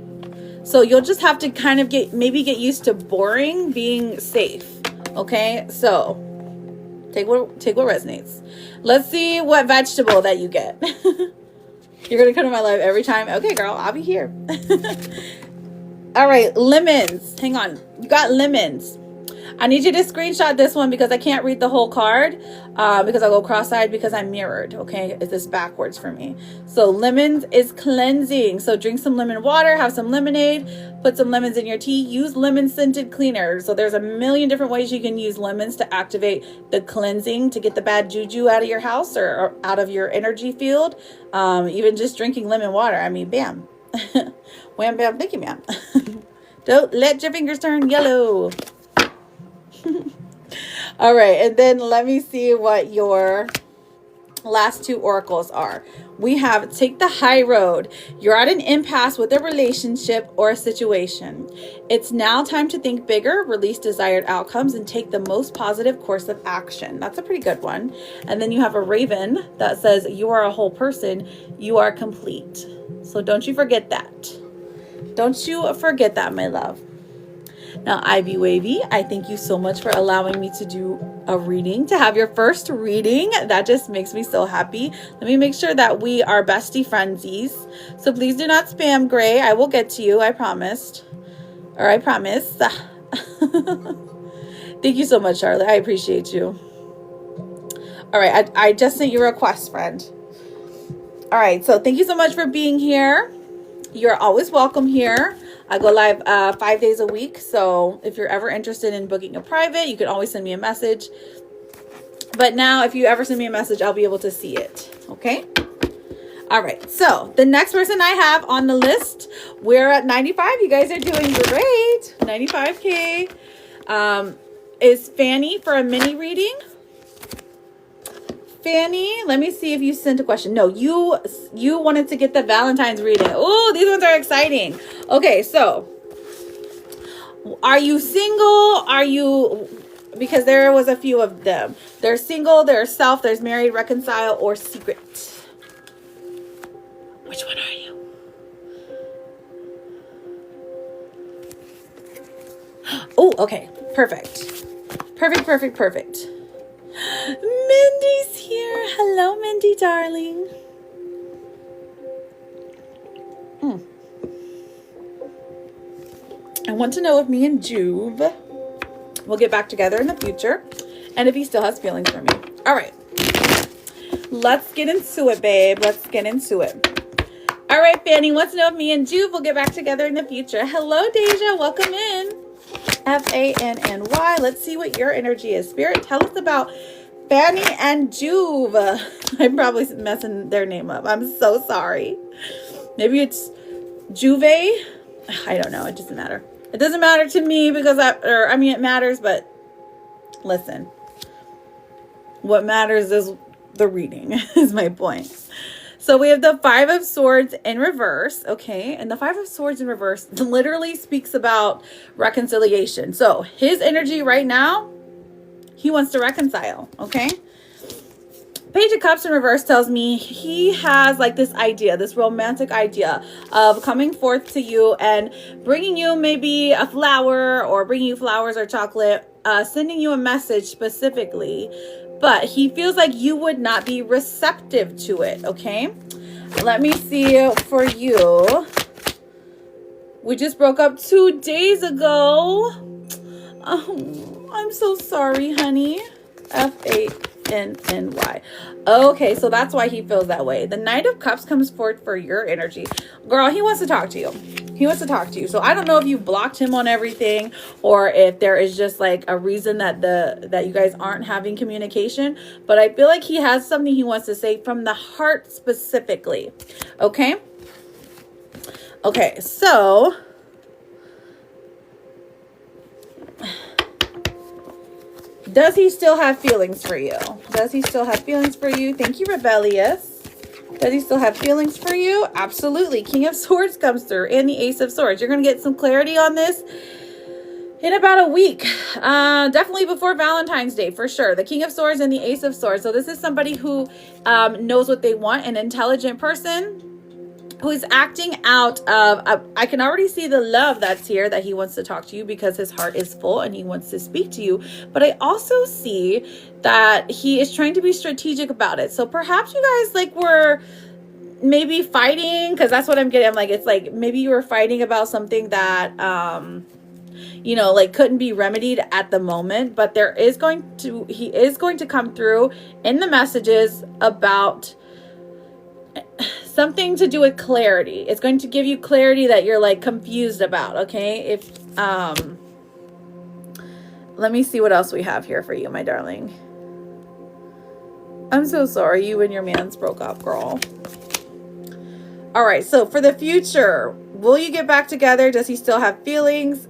So you'll just have to kind of get used to boring being safe. Okay, so take what resonates. Let's see what vegetable that you get. You're gonna come to my live every time. Okay, girl, I'll be here. All right, lemons. Hang on, you got lemons. I need you to screenshot this one because I can't read the whole card because I'll go cross-eyed because I'm mirrored. Okay, is this backwards for me? So lemons is cleansing. So drink some lemon water, have some lemonade, put some lemons in your tea, use lemon scented cleaner. So there's a million different ways you can use lemons to activate the cleansing, to get the bad juju out of your house or out of your energy field. Even just drinking lemon water. I mean, bam. Wham, bam, thank you, ma'am. Don't let your fingers turn yellow. All right, and then let me see what your last two oracles are. We have take the high road. You're at an impasse with a relationship or a situation. It's now time to think bigger, release desired outcomes, and take the most positive course of action. That's a pretty good one. And then you have a raven that says you are a whole person. You are complete. So don't you forget that. Don't you forget that, my love. Now, Ivy Wavy, I thank you so much for allowing me to do a reading, to have your first reading. That just makes me so happy. Let me make sure that we are bestie friendsies. So please do not spam Gray. I will get to you. I promised. Or I promise. Thank you so much, Charlotte. I appreciate you. All right. I just sent you a request, friend. All right. So thank you so much for being here. You're always welcome here. I go live 5 days a week. So if you're ever interested in booking a private, you can always send me a message. But now if you ever send me a message, I'll be able to see it. Okay. All right. So the next person I have on the list, we're at 95. You guys are doing great. 95K is Fanny for a mini reading. Fanny, let me see if you sent a question. No, you wanted to get the Valentine's reading. Oh, these ones are exciting. Okay, so are you single? Are you, because there was a few of them. There's single, there's self, there's married, reconcile, or secret. Which one are you? Oh, okay. Perfect. Perfect. Mindy's here. Hello, Mindy, darling. I want to know if me and Juve will get back together in the future, and if he still has feelings for me. All right. Let's get into it, babe. Let's get into it. All right, Fanny wants to know if me and Juve will get back together in the future. Hello, Deja. Welcome in. Fanny. Let's see what your energy is. Spirit, tell us about Fanny and Juve. I'm probably messing their name up. I'm so sorry. Maybe it's Juve. I don't know. It doesn't matter. It doesn't matter to me because it matters, but listen, what matters is the reading is my point. So we have the Five of Swords in reverse, okay? And the Five of Swords in reverse literally speaks about reconciliation. So his energy right now, he wants to reconcile, okay? Page of Cups in reverse tells me he has like this idea, this romantic idea of coming forth to you and bringing you maybe a flower or bringing you flowers or chocolate, sending you a message specifically. But he feels like you would not be receptive to it, okay? Let me see for you. We just broke up 2 days ago. Oh, I'm so sorry, honey. Fanny. Okay, so that's why he feels that way. The Knight of Cups comes forth for your energy. Girl, he wants to talk to you. He wants to talk to you. So I don't know if you blocked him on everything or if there is just like a reason that you guys aren't having communication, but I feel like he has something he wants to say from the heart specifically. Okay? Okay, so does he still have feelings for you? Does he still have feelings for you? Thank you, Rebellious. Does he still have feelings for you? Absolutely. King of Swords comes through and the Ace of Swords. You're going to get some clarity on this in about a week. Definitely before Valentine's Day, for sure. The King of Swords and the Ace of Swords. So this is somebody who knows what they want, an intelligent person who is acting out of, I can already see the love that's here, that he wants to talk to you because his heart is full and he wants to speak to you. But I also see that he is trying to be strategic about it. So perhaps you guys like were maybe fighting, because that's what I'm getting. I'm like, it's like maybe you were fighting about something that, you know, like couldn't be remedied at the moment, but he is going to come through in the messages about something to do with clarity. It's going to give you clarity that you're like confused about, okay? If let me see what else we have here for you, my darling. I'm so sorry you and your man's broke up, girl. All right, so for the future, will you get back together? Does he still have feelings?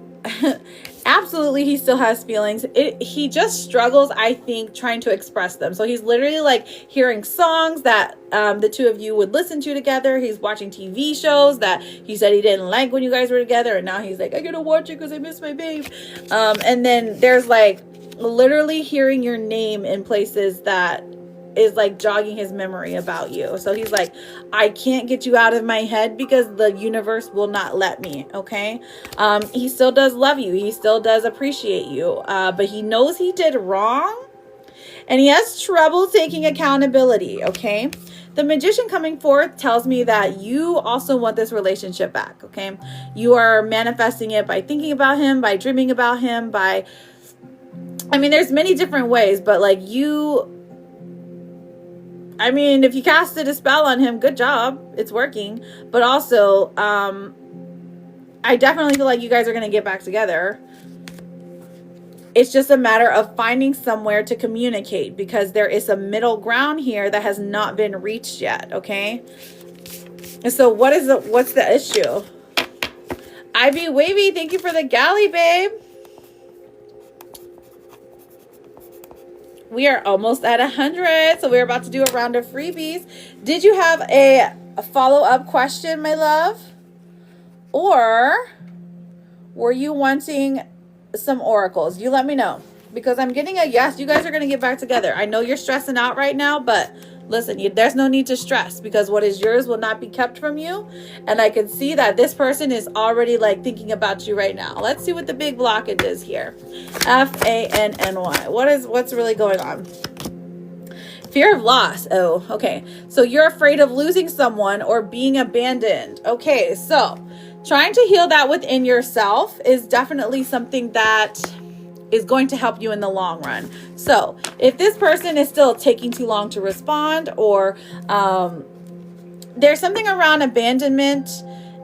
Absolutely, he still has feelings. He just struggles, I think, trying to express them. So he's literally like hearing songs that the two of you would listen to together. He's watching TV shows that he said he didn't like when you guys were together. And now he's like, I gotta watch it because I miss my babe. And then there's like literally hearing your name in places that is like jogging his memory about you. So he's like, I can't get you out of my head because the universe will not let me. Okay. He still does love you. He still does appreciate you. But he knows he did wrong and he has trouble taking accountability. Okay. The Magician coming forth tells me that you also want this relationship back. Okay. You are manifesting it by thinking about him, by dreaming about him, by, I mean, there's many different ways, but like I mean, if you casted a spell on him, good job. It's working. But also, I definitely feel like you guys are going to get back together. It's just a matter of finding somewhere to communicate because there is a middle ground here that has not been reached yet, okay? And so what's the issue? Ivy Wavy, thank you for the galley, babe. We are almost at 100, so we're about to do a round of freebies. Did you have a follow-up question, my love? Or were you wanting some oracles? You let me know. Because I'm getting a yes, you guys are going to get back together. I know you're stressing out right now, but listen, there's no need to stress because what is yours will not be kept from you. And I can see that this person is already like thinking about you right now. Let's see what the big blockage is here. Fanny. What's really going on? Fear of loss. Oh, okay. So you're afraid of losing someone or being abandoned. Okay, so trying to heal that within yourself is definitely something that is going to help you in the long run. So if this person is still taking too long to respond or there's something around abandonment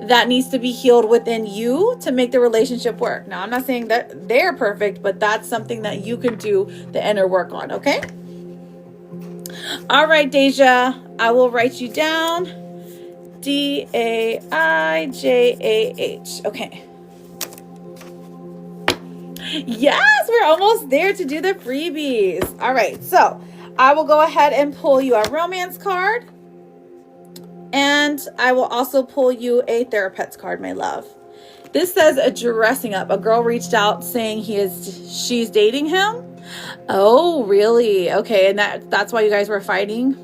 that needs to be healed within you to make the relationship work. Now, I'm not saying that they're perfect, but that's something that you can do the inner work on, okay? All right, Deja, I will write you down. D-A-I-J-A-H. Okay. Yes, we're almost there to do the freebies. All right, so I will go ahead and pull you a romance card. And I will also pull you a therapist card, my love. This says dressing up. A girl reached out saying she's dating him. Oh, really? Okay, and that's why you guys were fighting?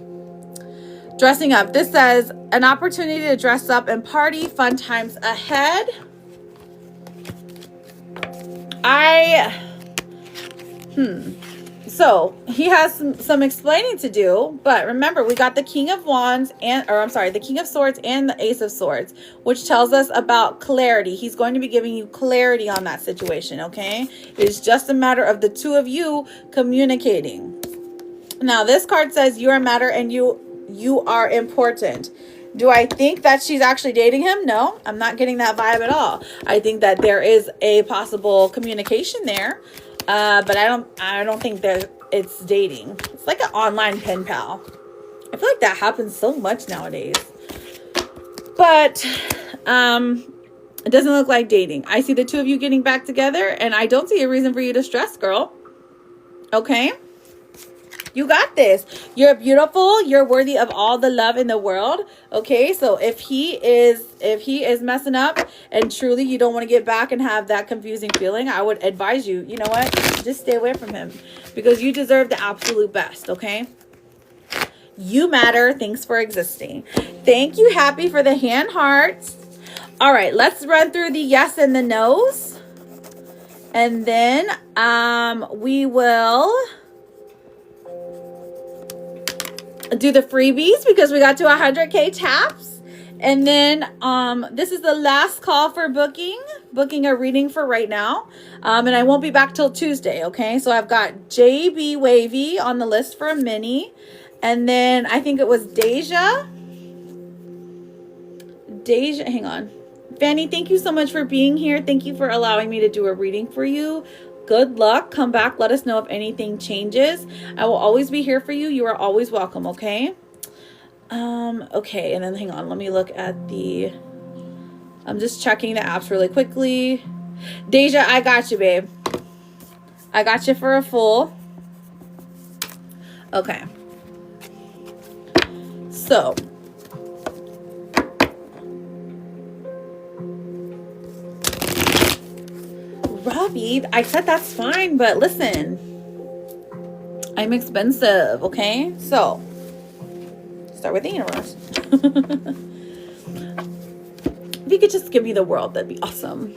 Dressing up. This says an opportunity to dress up and party. Fun times ahead. So he has some explaining to do, but remember we got the King of Wands the King of Swords and the Ace of Swords, which tells us about clarity. He's going to be giving you clarity on that situation, okay? It's just a matter of the two of you communicating. Now this card says you are matter and you are important. Do I think that she's actually dating him? No, I'm not getting that vibe at all. I think that there is a possible communication there. But I don't think that it's dating. It's like an online pen pal. I feel like that happens so much nowadays. But it doesn't look like dating. I see the two of you getting back together, and I don't see a reason for you to stress, girl. Okay? You got this. You're beautiful. You're worthy of all the love in the world. Okay, so if he is messing up and truly you don't want to get back and have that confusing feeling, I would advise you, you know what? Just stay away from him because you deserve the absolute best, okay? You matter. Thanks for existing. Thank you, Happy, for the hand hearts. All right, let's run through the yes and the no's. And then we will do the freebies because we got to 100K taps. And then this is the last call for booking a reading for right now. And I won't be back till Tuesday, okay? So I've got JB Wavy on the list for a mini. And then I think it was Deja, hang on. Fanny, thank you so much for being here. Thank you for allowing me to do a reading for you. Good luck. Come back. Let us know if anything changes. I will always be here for you. You are always welcome, okay? Okay, and then hang on. Let me look at I'm just checking the apps really quickly. Deja, I got you, babe. I got you for a full. Okay. So, Robbie, I said that's fine, but listen, I'm expensive, okay? So, start with the universe. If you could just give me the world, that'd be awesome.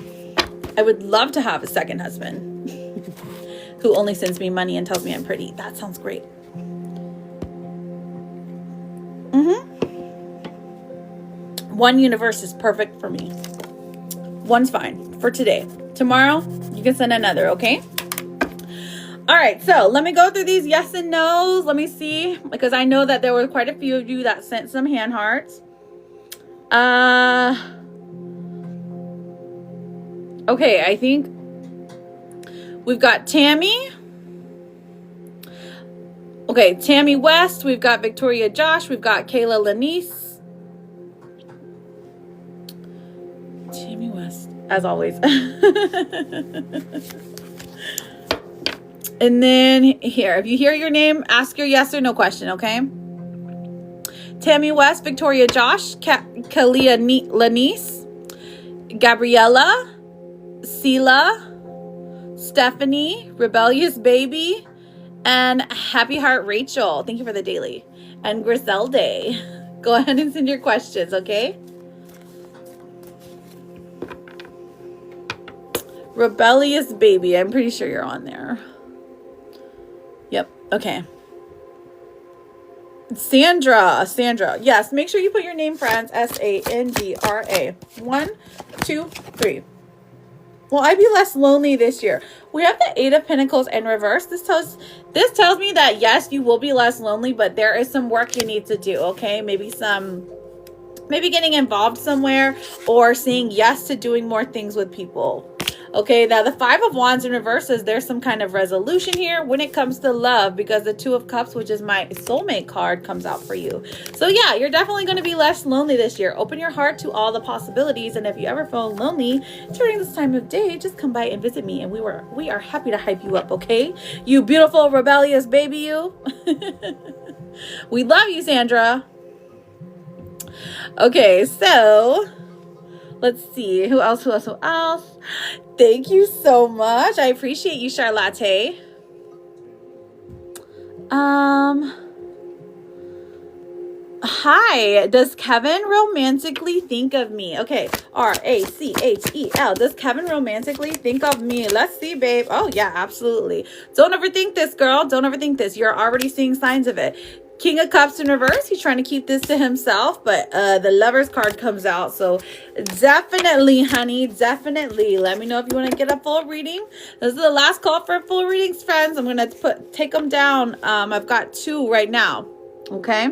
I would love to have a second husband who only sends me money and tells me I'm pretty. That sounds great. One universe is perfect for me. One's fine for today. Tomorrow, you can send another, okay? All right, so let me go through these yes and no's. Let me see, because I know that there were quite a few of you that sent some hand hearts. Okay, I think we've got Tammy. Okay, Tammy West. We've got Victoria Josh. We've got Kayla Lanice. Tammy West, as always. And then here, if you hear your name, ask your yes or no question, okay? Tammy West, Victoria Josh, Kalia Lanice, Gabriella, Sela, Stephanie, Rebellious Baby, and Happy Heart Rachel. Thank you for the daily. And Griselde. Go ahead and send your questions, okay? Rebellious Baby. I'm pretty sure you're on there. Yep. Okay. Sandra. Yes. Make sure you put your name, friends. Sandra. 1, 2, 3. Will I be less lonely this year? We have the 8 of Pentacles in reverse. This tells me that yes, you will be less lonely, but there is some work you need to do. Okay. Maybe getting involved somewhere or saying yes to doing more things with people. Okay, now the Five of Wands in reverse says there's some kind of resolution here when it comes to love, because the Two of Cups, which is my soulmate card, comes out for you. So yeah, you're definitely going to be less lonely this year. Open your heart to all the possibilities, and if you ever feel lonely during this time of day, just come by and visit me, and we are happy to hype you up, okay? You beautiful, rebellious baby, you. We love you, Sandra. Okay, so let's see. Who else? Thank you so much. I appreciate you, Charlotte. Hi. Does Kevin romantically think of me? Okay. Rachel. Does Kevin romantically think of me? Let's see, babe. Oh, yeah, absolutely. Don't overthink this, girl. Don't overthink this. You're already seeing signs of it. King of Cups in reverse. He's trying to keep this to himself, but the Lover's card comes out. So definitely, honey, definitely. Let me know if you want to get a full reading. This is the last call for full readings, friends. I'm going to take them down. I've got 2 right now. Okay.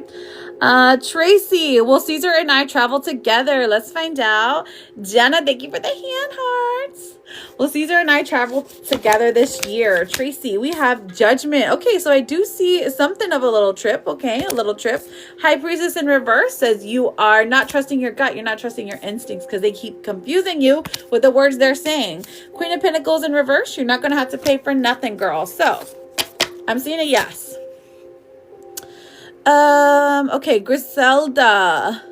Tracy, will Caesar and I travel together? Let's find out. Jenna, thank you for the hand hearts. Will Caesar and I travel together this year? Tracy, we have Judgment. Okay, so I do see something of a little trip. Okay, a little trip. High Priestess in reverse says you are not trusting your gut. You're not trusting your instincts because they keep confusing you with the words they're saying. Queen of Pentacles in reverse. You're not going to have to pay for nothing, girl. So I'm seeing a yes. Okay, Griselda.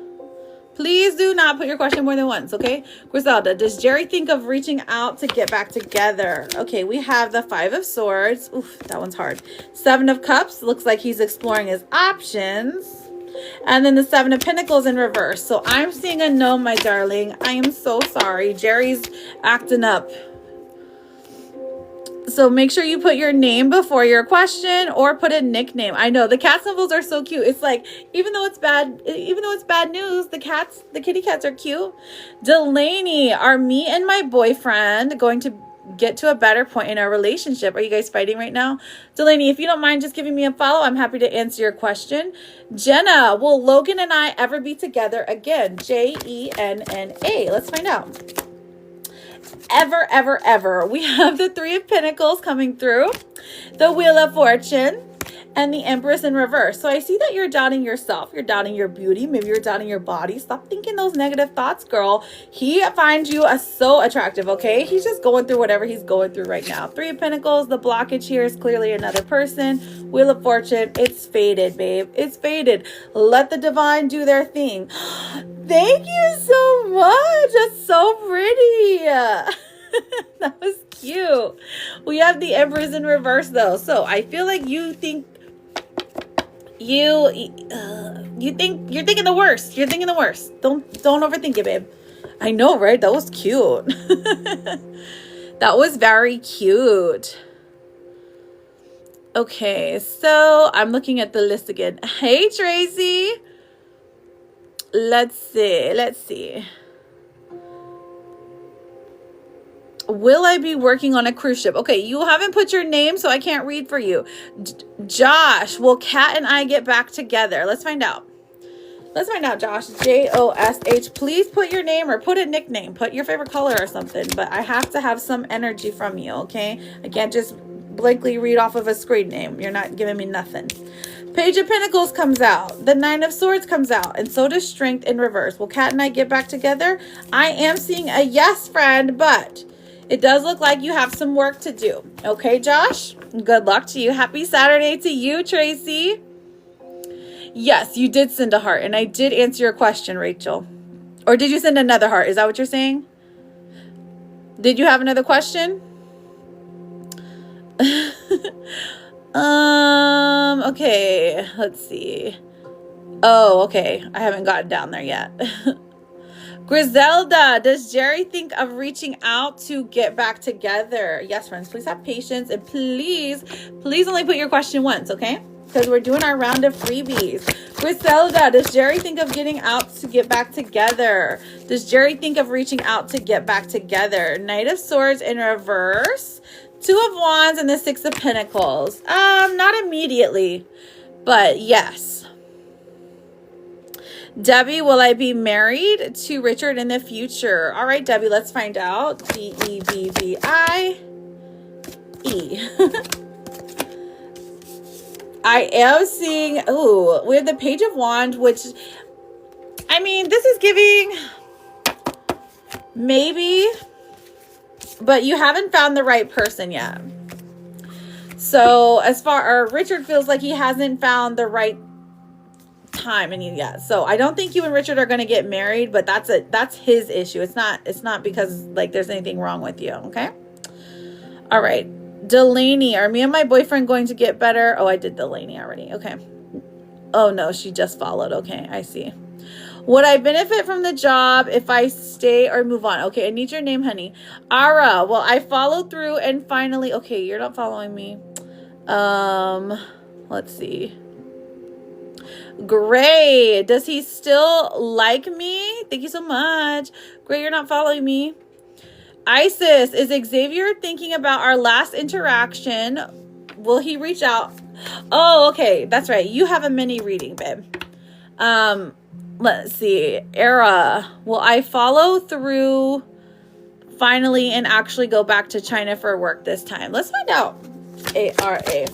Please do not put your question more than once, okay? Griselda, does Jerry think of reaching out to get back together? Okay, we have the 5 of Swords. Oof, that one's hard. 7 of Cups. Looks like he's exploring his options. And then the 7 of Pentacles in reverse. So I'm seeing a no, my darling. I am so sorry. Jerry's acting up. So make sure you put your name before your question or put a nickname. I know the cat symbols are so cute. It's like, even though it's bad news, the kitty cats are cute. Delaney, are me and my boyfriend going to get to a better point in our relationship? Are you guys fighting right now? Delaney, if you don't mind just giving me a follow, I'm happy to answer your question. Jenna, will Logan and I ever be together again? Jenna. Let's find out. Ever. We have the 3 of Pentacles coming through, the Wheel of Fortune, and the Empress in reverse. So I see that you're doubting yourself. You're doubting your beauty. Maybe you're doubting your body. Stop thinking those negative thoughts, girl. He finds you as so attractive, okay? He's just going through whatever he's going through right now. 3 of Pentacles, the blockage here is clearly another person. Wheel of Fortune, it's faded, babe. It's faded. Let the divine do their thing. Thank you so much. That's so pretty. That was cute. We have the Empress in reverse though. So I feel like you think you're thinking the worst. You're thinking the worst. Don't overthink it, babe. I know, right? That was cute. That was very cute. Okay, so I'm looking at the list again. Hey, Tracy. Let's see. Will I be working on a cruise ship? Okay, you haven't put your name, so I can't read for you. Josh, will Kat and I get back together? Let's find out. Let's find out, Josh. Josh. Please put your name or put a nickname. Put your favorite color or something. But I have to have some energy from you, okay? I can't just blankly read off of a screen name. You're not giving me nothing. Page of Pentacles comes out. The 9 of Swords comes out. And so does Strength in reverse. Will Kat and I get back together? I am seeing a yes, friend, but it does look like you have some work to do. Okay, Josh? Good luck to you. Happy Saturday to you, Tracy. Yes, you did send a heart, and I did answer your question, Rachel. Or did you send another heart? Is that what you're saying? Did you have another question? Okay, let's see. Oh, okay. I haven't gotten down there yet. Griselda, does Jerry think of reaching out to get back together? Yes, friends, please have patience, and please only put your question once, okay? Because we're doing our round of freebies. Griselda, does Jerry think of getting out to get back together? Does Jerry think of reaching out to get back together? Knight of Swords in reverse. 2 of Wands and the 6 of Pentacles. Not immediately, but yes. Debbie, will I be married to Richard in the future? All right, Debbie, let's find out. Debbii. I am seeing, ooh, we have the Page of Wands, which, I mean, this is giving maybe, but you haven't found the right person yet. So as far, Richard feels like he hasn't found the right time and yet. So I don't think you and Richard are going to get married, but that's his issue. It's not because like there's anything wrong with you. Okay. All right. Delaney, are me and my boyfriend going to get better? Oh, I did Delaney already. Okay. Oh no, she just followed. Okay. I see. Would I benefit from the job if I stay or move on? Okay. I need your name, honey. Ara. Well, I followed through and finally, okay. You're not following me. Let's see. Gray, does he still like me? Thank you so much. Gray, you're not following me. Isis, is Xavier thinking about our last interaction? Will he reach out? Oh, okay. That's right. You have a mini reading, babe. Let's see. Era, will I follow through finally and actually go back to China for work this time? Let's find out. ARA.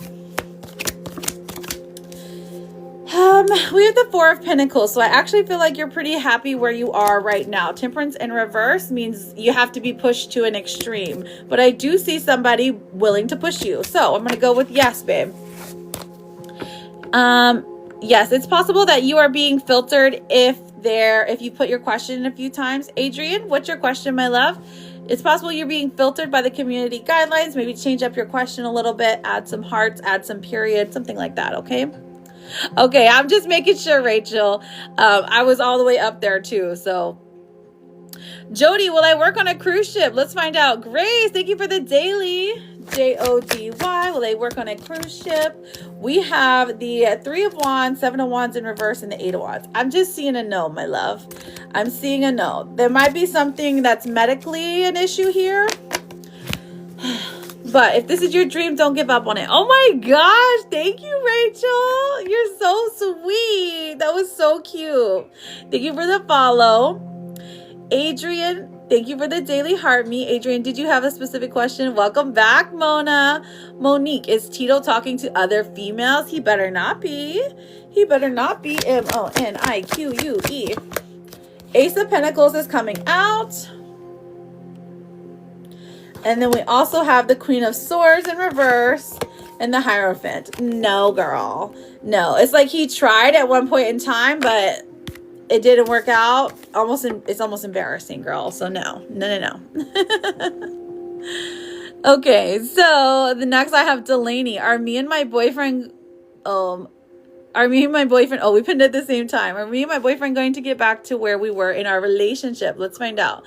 We have the Four of Pentacles, so I actually feel like you're pretty happy where you are right now. Temperance in reverse means you have to be pushed to an extreme, but I do see somebody willing to push you, so I'm gonna go with yes, babe. Yes, it's possible that you are being filtered if you put your question in a few times. Adrian, what's your question, my love? It's possible you're being filtered by the community guidelines. Maybe change up your question a little bit, add some hearts, add some periods, something like that, okay? Okay, I'm just making sure, Rachel. I was all the way up there too, so. Jody, will I work on a cruise ship? Let's find out. Grace, thank you for the daily. Jody, will I work on a cruise ship? We have the Three of Wands, Seven of Wands in reverse, and the Eight of Wands. I'm just seeing a no, my love. I'm seeing a no. There might be something that's medically an issue here. But if this is your dream, don't give up on it. Oh my gosh. Thank you, Rachel. You're so sweet. That was so cute. Thank you for the follow. Adrian, thank you for the daily heart me. Adrian, did you have a specific question? Welcome back, Mona. Monique, is Tito talking to other females? He better not be. He better not be. Monique. Ace of Pentacles is coming out. And then we also have the Queen of Swords in reverse and the Hierophant. No, girl. No. It's like he tried at one point in time, but it didn't work out. It's almost embarrassing, girl. So no. Okay, so the next I have Delaney. Are me and my boyfriend... Oh, we pinned it at the same time. Are me and my boyfriend going to get back to where we were in our relationship? Let's find out.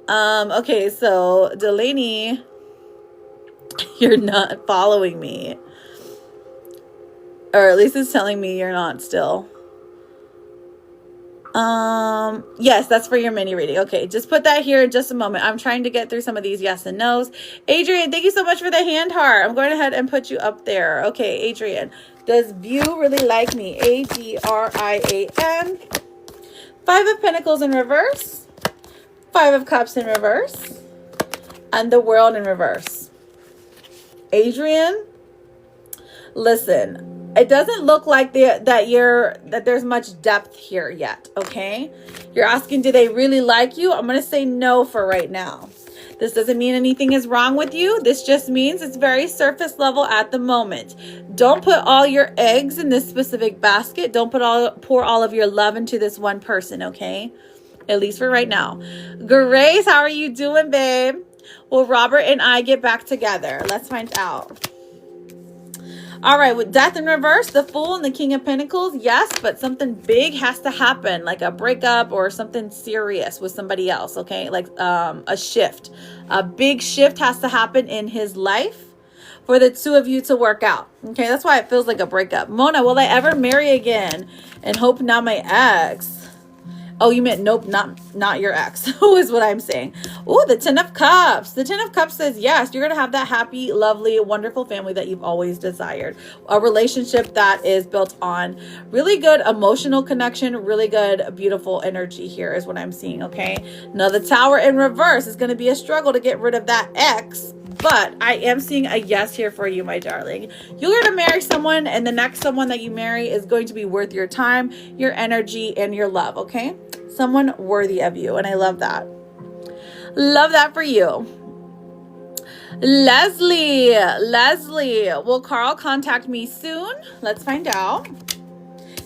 Okay, so Delaney, you're not following me. Or at least it's telling me you're not still. Yes, that's for your mini reading. Okay, just put that here in just a moment. I'm trying to get through some of these yes and no's. Adrian, thank you so much for the hand heart. I'm going ahead and put you up there. Okay, Adrian, does View really like me? Adrian. Five of Pentacles in reverse. Five of Cups in reverse. And the World in reverse. Adrian, listen, it doesn't look like that there's much depth here yet, okay? You're asking, do they really like you? I'm going to say no for right now. This doesn't mean anything is wrong with you. This just means it's very surface level at the moment. Don't put all your eggs in this specific basket. Don't pour all of your love into this one person, okay? At least for right now. Grace, how are you doing, babe? Will Robert and I get back together? Let's find out. All right, with Death in reverse, the Fool and the King of Pentacles, yes, but something big has to happen, like a breakup or something serious with somebody else, okay? Like a shift. A big shift has to happen in his life for the two of you to work out, okay? That's why it feels like a breakup. Mona, will I ever marry again? And hope not my ex. Oh, you meant nope, not your ex. Is what I'm saying. Oh, the Ten of Cups. The Ten of Cups says yes, you're gonna have that happy, lovely, wonderful family that you've always desired. A relationship that is built on really good emotional connection, really good, beautiful energy here is what I'm seeing. Okay. Now the Tower in reverse is gonna be a struggle to get rid of that ex. But I am seeing a yes here for you, my darling. You're going to marry someone, and the next someone that you marry is going to be worth your time, your energy, and your love, okay? Someone worthy of you, and I love that. Love that for you. Leslie, will Carl contact me soon? Let's find out.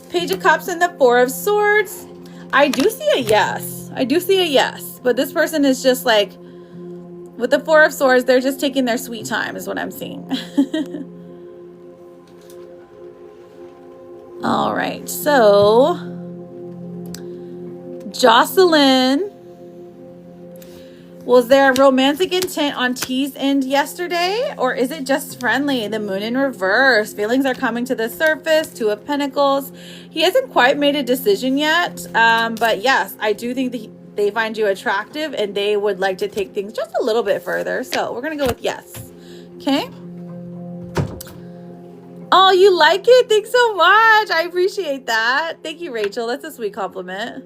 Page of Cups and the Four of Swords. I do see a yes. But this person is just like, with the Four of Swords, they're just taking their sweet time is what I'm seeing. All right. So, Jocelyn, was there a romantic intent on T's end yesterday? Or is it just friendly? The Moon in reverse. Feelings are coming to the surface. Two of Pentacles. He hasn't quite made a decision yet. But yes, I do think that they find you attractive and they would like to take things just a little bit further. So we're going to go with yes. Okay. Oh, you like it? Thanks so much. I appreciate that. Thank you, Rachel. That's a sweet compliment.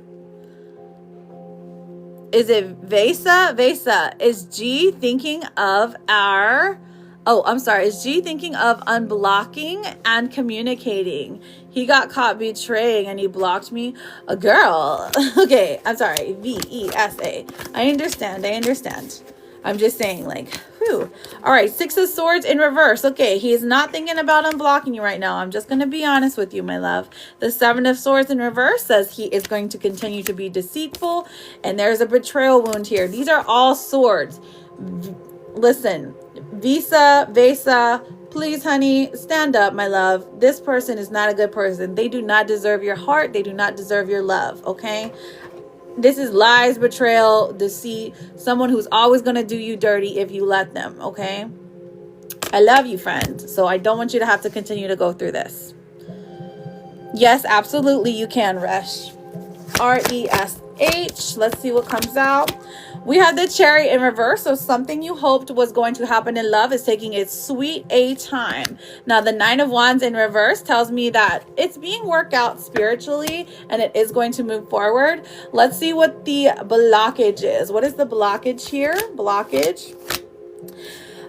Is it Vesa? Vesa, is G thinking of our... Oh, I'm sorry. Is G thinking of unblocking and communicating? He got caught betraying and he blocked me. A girl. Okay, I'm sorry. V-E-S-A. I understand. I'm just saying, like, whew. All right, Six of Swords in reverse. Okay, he is not thinking about unblocking you right now. I'm just going to be honest with you, my love. The Seven of Swords in reverse says he is going to continue to be deceitful, and there's a betrayal wound here. These are all swords. Listen, Vesa, please, honey, stand up, my love. This person is not a good person. They do not deserve your heart. They do not deserve your love, okay? This is lies, betrayal, deceit, someone who's always going to do you dirty if you let them, okay? I love you, friend. So I don't want you to have to continue to go through this. Yes, absolutely you can, Resh. R-E-S-H. Let's see what comes out. We have the Chariot in reverse. So something you hoped was going to happen in love is taking its sweet A time. Now the Nine of Wands in reverse tells me that it's being worked out spiritually and it is going to move forward. Let's see what the blockage is. What is the blockage here? Blockage.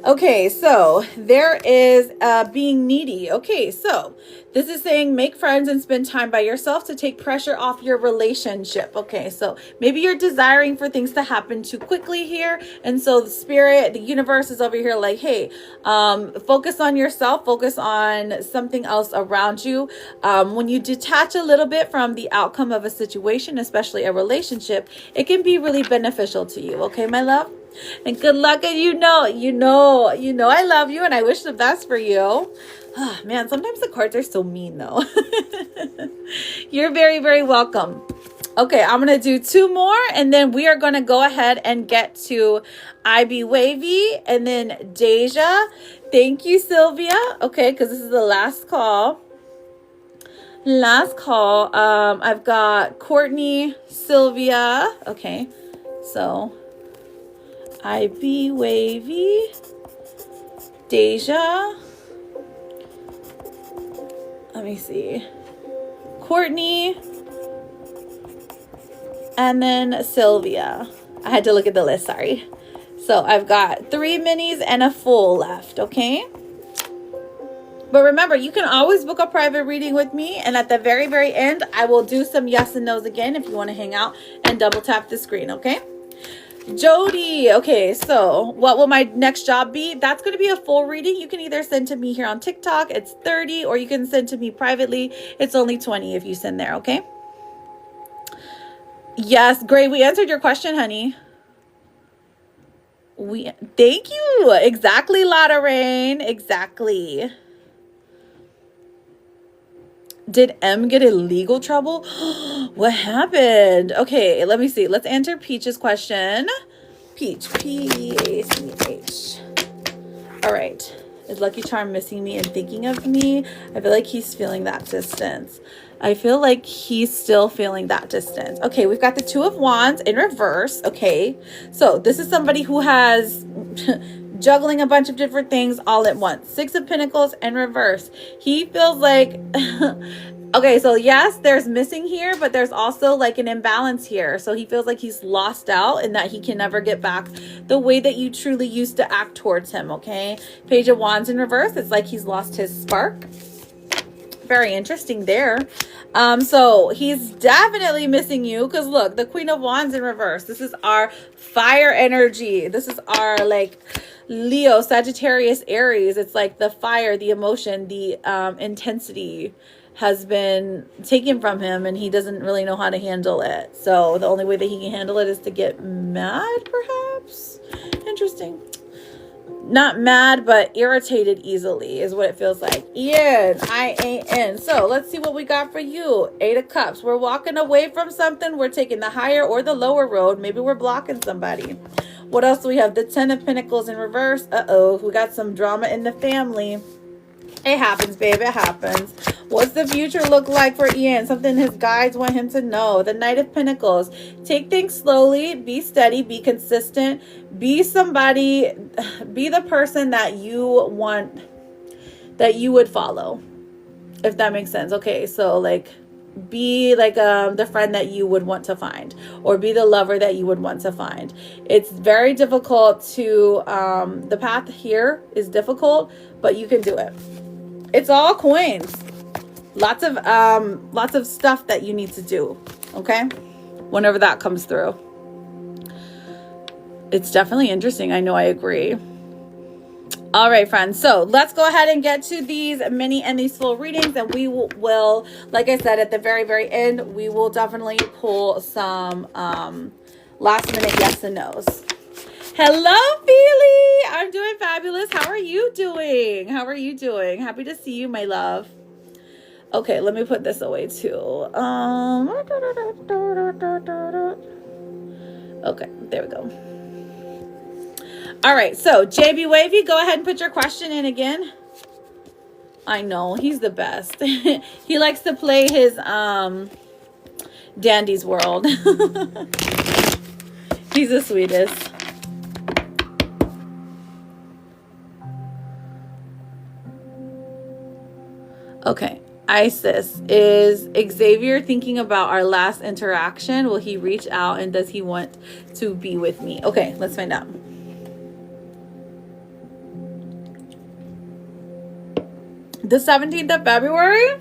Okay, so there is being needy. Okay, so this is saying make friends and spend time by yourself to take pressure off your relationship. Okay, so maybe you're desiring for things to happen too quickly here. And so the spirit, the universe is over here like, hey, focus on yourself, focus on something else around you. When you detach a little bit from the outcome of a situation, especially a relationship, it can be really beneficial to you. Okay, my love? And good luck, and you know I love you and I wish the best for you. Oh, man, sometimes the cards are so mean though. You're very, very welcome. Okay, I'm gonna do two more and then we are gonna go ahead and get to IB Wavy and then Deja. Thank you, Sylvia. Okay, because this is the last call. I've got Courtney, Sylvia. Okay, so IB Wavy, Deja. Let me see. Courtney. And then Sylvia. I had to look at the list, sorry. So I've got 3 minis and a full left, okay? But remember, you can always book a private reading with me. And at the very, very end, I will do some yes and no's again if you want to hang out and double tap the screen, okay? Jody, okay, so what will my next job be? That's going to be a full reading. You can either send to me here on TikTok, it's 30, or you can send to me privately. It's only 20 if you send there, okay? Yes, great. We answered your question, honey. Thank you. Exactly, Lotta Rain. Exactly. Did M get in legal trouble? What happened? Okay, let me see. Let's answer Peach's question. Peach, P-A-C-H. All right. Is Lucky Charm missing me and thinking of me? I feel like he's feeling that distance. I feel like he's still feeling that distance. Okay, we've got the Two of Wands in reverse. Okay, so this is somebody who has juggling a bunch of different things all at once. Six of Pentacles in reverse. He feels like... Okay, so yes, there's missing here, but there's also like an imbalance here. So he feels like he's lost out and that he can never get back the way that you truly used to act towards him, okay? Page of Wands in reverse. It's like he's lost his spark. Very interesting there. So he's definitely missing you because look, the Queen of Wands in reverse. This is our fire energy. This is our like Leo, Sagittarius, Aries. It's like the fire, the emotion, the intensity has been taken from him and he doesn't really know how to handle it. So the only way that he can handle it is to get mad, perhaps. Interesting. Not mad, but irritated easily is what it feels like. Ian, I-A-N. So let's see what we got for you. Eight of Cups. We're walking away from something. We're taking the higher or the lower road. Maybe we're blocking somebody. What else do we have? The Ten of Pentacles in reverse. Uh-oh. We got some drama in the family. It happens, babe. It happens. What's the future look like for Ian? Something his guides want him to know. The Knight of Pentacles. Take things slowly. Be steady. Be consistent. Be somebody. Be the person that you want, that you would follow. If that makes sense. Okay, so like be like the friend that you would want to find, or be the lover that you would want to find. It's very difficult to the path here is difficult, but you can do it. It's all coins. Lots of stuff that you need to do, okay? Whenever that comes through. It's definitely interesting. I know, I agree. All right, friends. So let's go ahead and get to these mini and these full readings. And we will, like I said, at the very, very end, we will definitely pull some last minute yes and no's. Hello, Feely. I'm doing fabulous. How are you doing? How are you doing? Happy to see you, my love. Okay, let me put this away too. Okay, there we go. All right, so JB Wavy, go ahead and put your question in again. I know, he's the best. He likes to play his Dandy's World. He's the sweetest. Okay, Isis, is Xavier thinking about our last interaction? Will he reach out and does he want to be with me? Okay, let's find out. The 17th of February?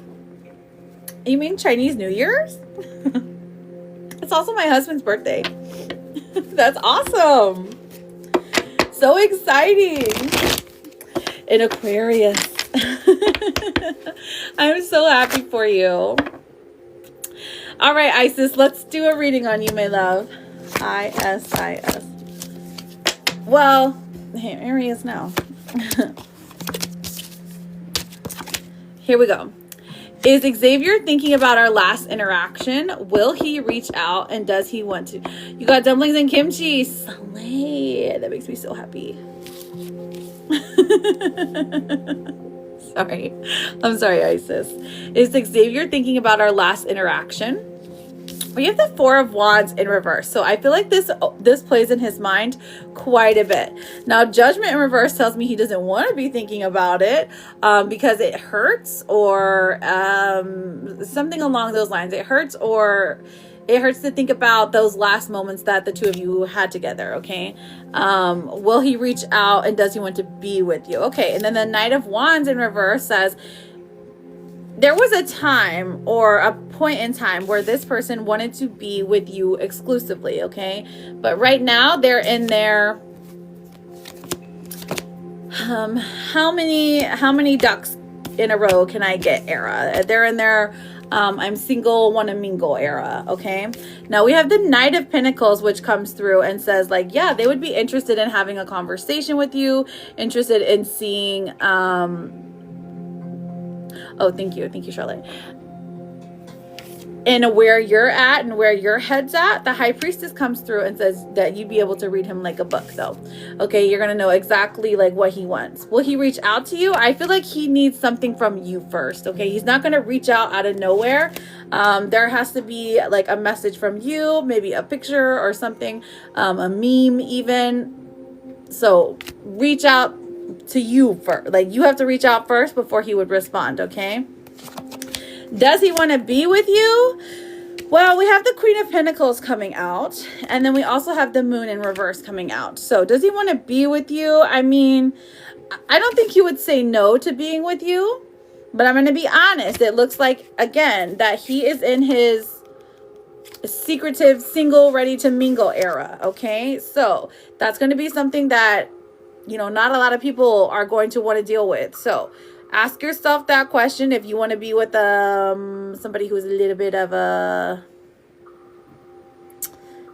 You mean Chinese New Year's? It's also my husband's birthday. That's awesome. So exciting. In Aquarius. I'm so happy for you. All right, Isis, let's do a reading on you, my love. ISIS. Well, here he is now. Here we go. Is Xavier thinking about our last interaction? Will he reach out and does he want to? You got dumplings and kimchi. Slay. That makes me so happy. Sorry. I'm sorry, Isis. Is Xavier thinking about our last interaction? We have the Four of Wands in reverse. So I feel like this plays in his mind quite a bit. Now, Judgment in reverse tells me he doesn't want to be thinking about it because it hurts or something along those lines. It hurts to think about those last moments that the two of you had together, okay? Will he reach out and does he want to be with you? Okay, and then the Knight of Wands in reverse says, there was a time or a point in time where this person wanted to be with you exclusively, okay? But right now they're in their how many ducks in a row can I get era. They're in their I'm single, want to mingle era, okay? Now we have the Knight of Pentacles, which comes through and says like, yeah, they would be interested in having a conversation with you, interested in seeing oh, thank you, Charlotte. and where you're at and where your head's at, the High Priestess comes through and says that you'd be able to read him like a book though. Okay, you're gonna know exactly like what he wants. Will he reach out to you? I feel like he needs something from you first. Okay, he's not gonna reach out of nowhere. There has to be like a message from you, maybe a picture or something, a meme even. So reach out to you first. Like you have to reach out first before he would respond. Okay. Does he want to be with you? Well, we have the Queen of Pentacles coming out, and then we also have the Moon in reverse coming out. So does he want to be with you? I mean, I don't think he would say no to being with you, but I'm going to be honest. It looks like, again, that he is in his secretive, single, ready to mingle era. Okay, so that's going to be something that, you know, not a lot of people are going to want to deal with. So ask yourself that question if you want to be with somebody who's a little bit of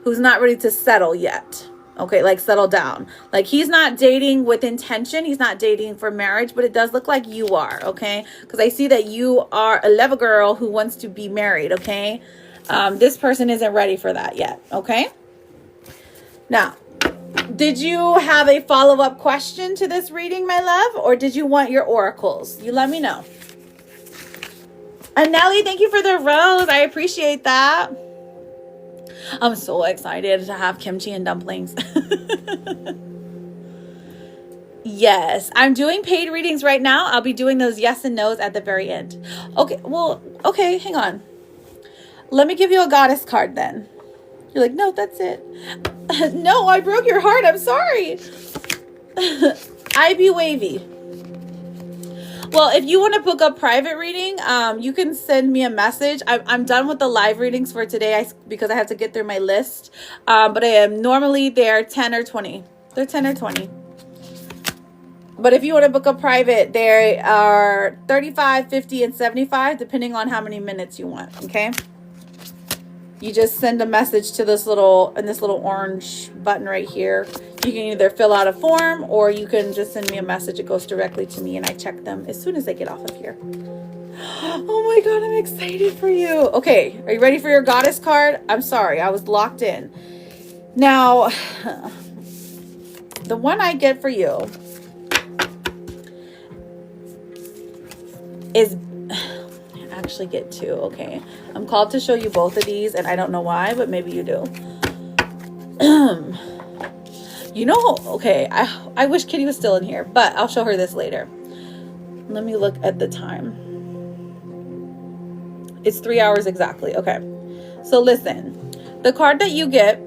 who's not ready to settle yet. Okay, like settle down. Like he's not dating with intention. He's not dating for marriage, but it does look like you are. Okay, because I see that you are a level girl who wants to be married. Okay, this person isn't ready for that yet. Okay, now, did you have a follow-up question to this reading, my love? Or did you want your oracles? You let me know. And Nelly, thank you for the rose. I appreciate that. I'm so excited to have kimchi and dumplings. Yes, I'm doing paid readings right now. I'll be doing those yes and no's at the very end. Okay, well, okay, hang on. Let me give you a goddess card then. You're like, no, that's it. No, I broke your heart. I'm sorry. Ivy Wavy. Well, if you want to book a private reading, you can send me a message. I'm done with the live readings for today because I have to get through my list. But I am normally they're 10 or 20. They're 10 or 20. But if you want to book a private, they are 35, 50, and 75, depending on how many minutes you want. Okay. You just send a message to this little orange button right here. You can either fill out a form or you can just send me a message. It goes directly to me and I check them as soon as I get off of here. Oh my God, I'm excited for you. Okay, are you ready for your goddess card? I'm sorry, I was locked in. Now, the one I get for you is... actually get two. Okay, I'm called to show you both of these and I don't know why, but maybe you do. You know, okay, I wish Kitty was still in here, but I'll show her this later. Let me look at the time. It's 3 hours exactly. Okay, so listen, the card that you get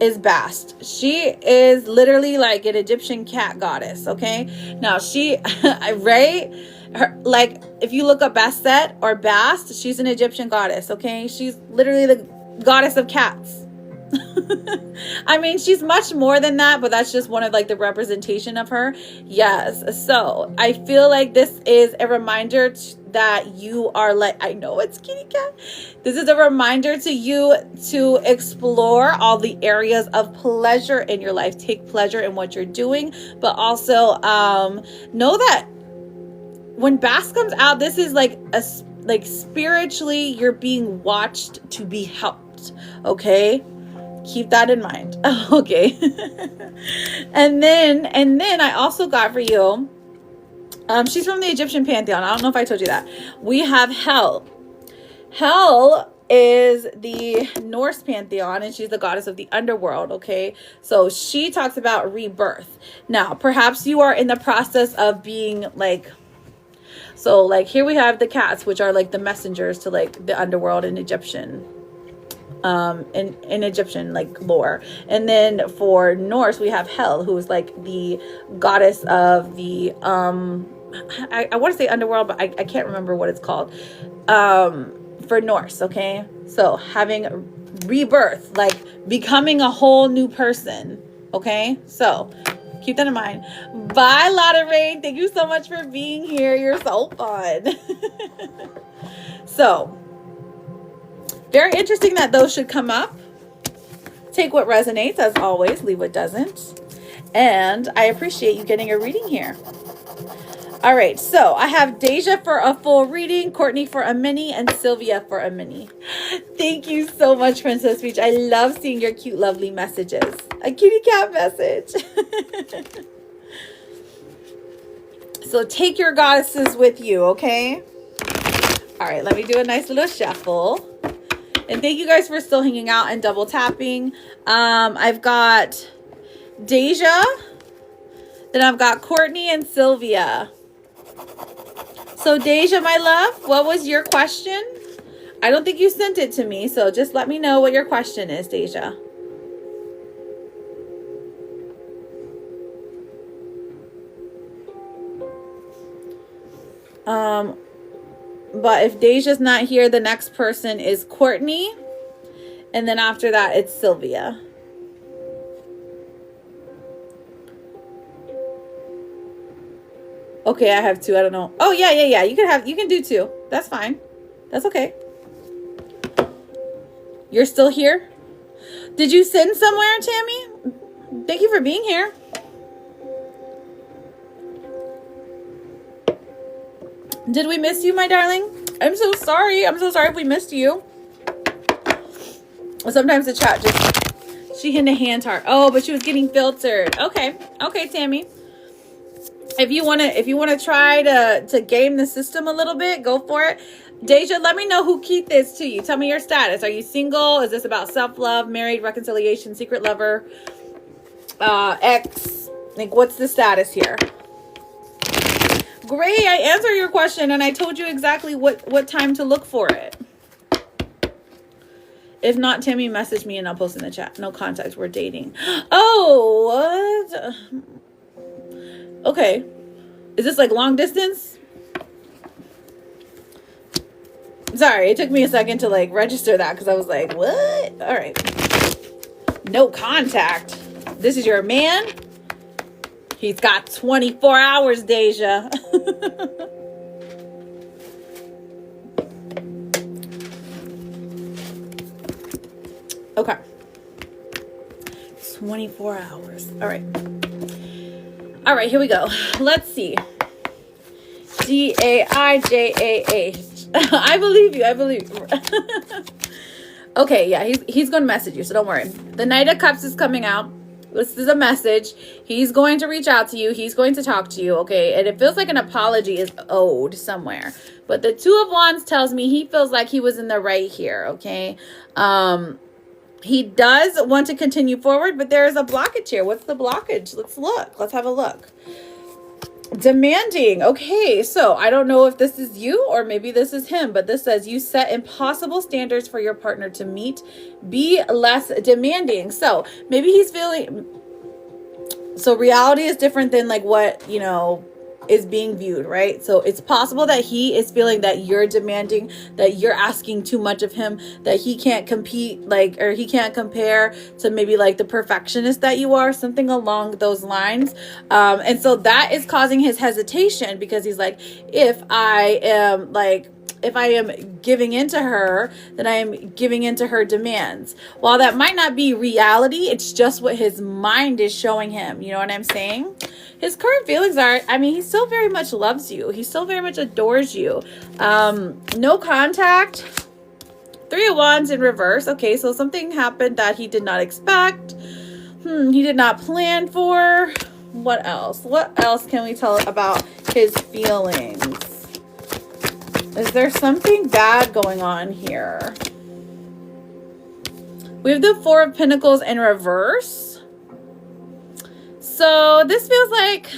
is Bast. She is literally like an Egyptian cat goddess. Okay, now she right, her, like if you look up Bastet or Bast, she's an Egyptian goddess. Okay, she's literally the goddess of cats. I mean, she's much more than that, but that's just one of like the representation of her. Yes, so I feel like this is a reminder that you are like, I know it's kitty cat. This is a reminder to you to explore all the areas of pleasure in your life. Take pleasure in what you're doing, but also know that when Bast comes out, this is like spiritually you're being watched to be helped. Okay, keep that in mind. Okay. and then I also got for you, she's from the Egyptian pantheon. I don't know if I told you that. We have Hel. Hel is the Norse pantheon and she's the goddess of the underworld. Okay, so she talks about rebirth. Now perhaps you are in the process of being like, so like here we have the cats, which are like the messengers to like the underworld in Egyptian in Egyptian like lore. And then for Norse we have Hel, who is like the goddess of the I want to say underworld, but I can't remember what it's called for Norse. Okay, so having rebirth, like becoming a whole new person. Okay, so keep that in mind. Bye, Lotta Rain. Thank you so much for being here. You're so fun. So very interesting that those should come up. Take what resonates, as always. Leave what doesn't. And I appreciate you getting a reading here. All right, so I have Deja for a full reading, Courtney for a mini, and Sylvia for a mini. Thank you so much, Princess Peach. I love seeing your cute, lovely messages. A kitty cat message. So take your goddesses with you, okay? All right, let me do a nice little shuffle. And thank you guys for still hanging out and double tapping. I've got Deja. Then I've got Courtney and Sylvia. So Deja, my love, what was your question? I don't think you sent it to me, so just let me know what your question is, Deja. But if Deja's not here, the next person is Courtney. And then after that, it's Sylvia. Okay, I have two. I don't know. Oh, yeah. You can do two. That's fine. That's okay. You're still here? Did you send somewhere, Tammy? Thank you for being here. Did we miss you, my darling? I'm so sorry. I'm so sorry if we missed you. Sometimes the chat just... She hit a hand heart. Oh, but she was getting filtered. Okay. Okay, Tammy. If you wanna try to game the system a little bit, go for it. Deja, let me know who keyed this to you. Tell me your status. Are you single? Is this about self-love, married, reconciliation, secret lover, ex? Like, what's the status here? Great, I answered your question and I told you exactly what time to look for it. If not, Tammy, message me and I'll post in the chat. No contact, we're dating. Oh, what? Okay. Is this like long distance? Sorry, it took me a second to like register that because I was like, what? All right. No contact. This is your man? He's got 24 hours, Deja. Okay. 24 hours. All right. All right, here we go. Let's see. D-A-I-J-A-H. I believe you. I believe you. Okay, yeah, he's going to message you, so don't worry. The Knight of Cups is coming out. This is a message. He's going to reach out to you. He's going to talk to you, okay? And it feels like an apology is owed somewhere. But the Two of Wands tells me he feels like he was in the right here, okay? He does want to continue forward, but there is a blockage here. What's the blockage? Let's look. Let's have a look. Demanding. Okay, so I don't know if this is you or maybe this is him, but this says you set impossible standards for your partner to meet. Be less demanding. So maybe he's feeling... So reality is different than like what, you know, is being viewed, right? So it's possible that he is feeling that you're demanding, that you're asking too much of him, that he can't compete, like, or he can't compare to maybe like the perfectionist that you are, something along those lines. And so that is causing his hesitation because he's like, if I am giving into her, then I am giving into her demands. While that might not be reality, it's just what his mind is showing him. You know what I'm saying? His current feelings are, I mean, he still very much loves you. He still very much adores you. No contact. Three of Wands in reverse. Okay, so something happened that he did not expect. He did not plan for. What else? What else can we tell about his feelings? Is there something bad going on here? We have the Four of Pentacles in reverse. So this feels like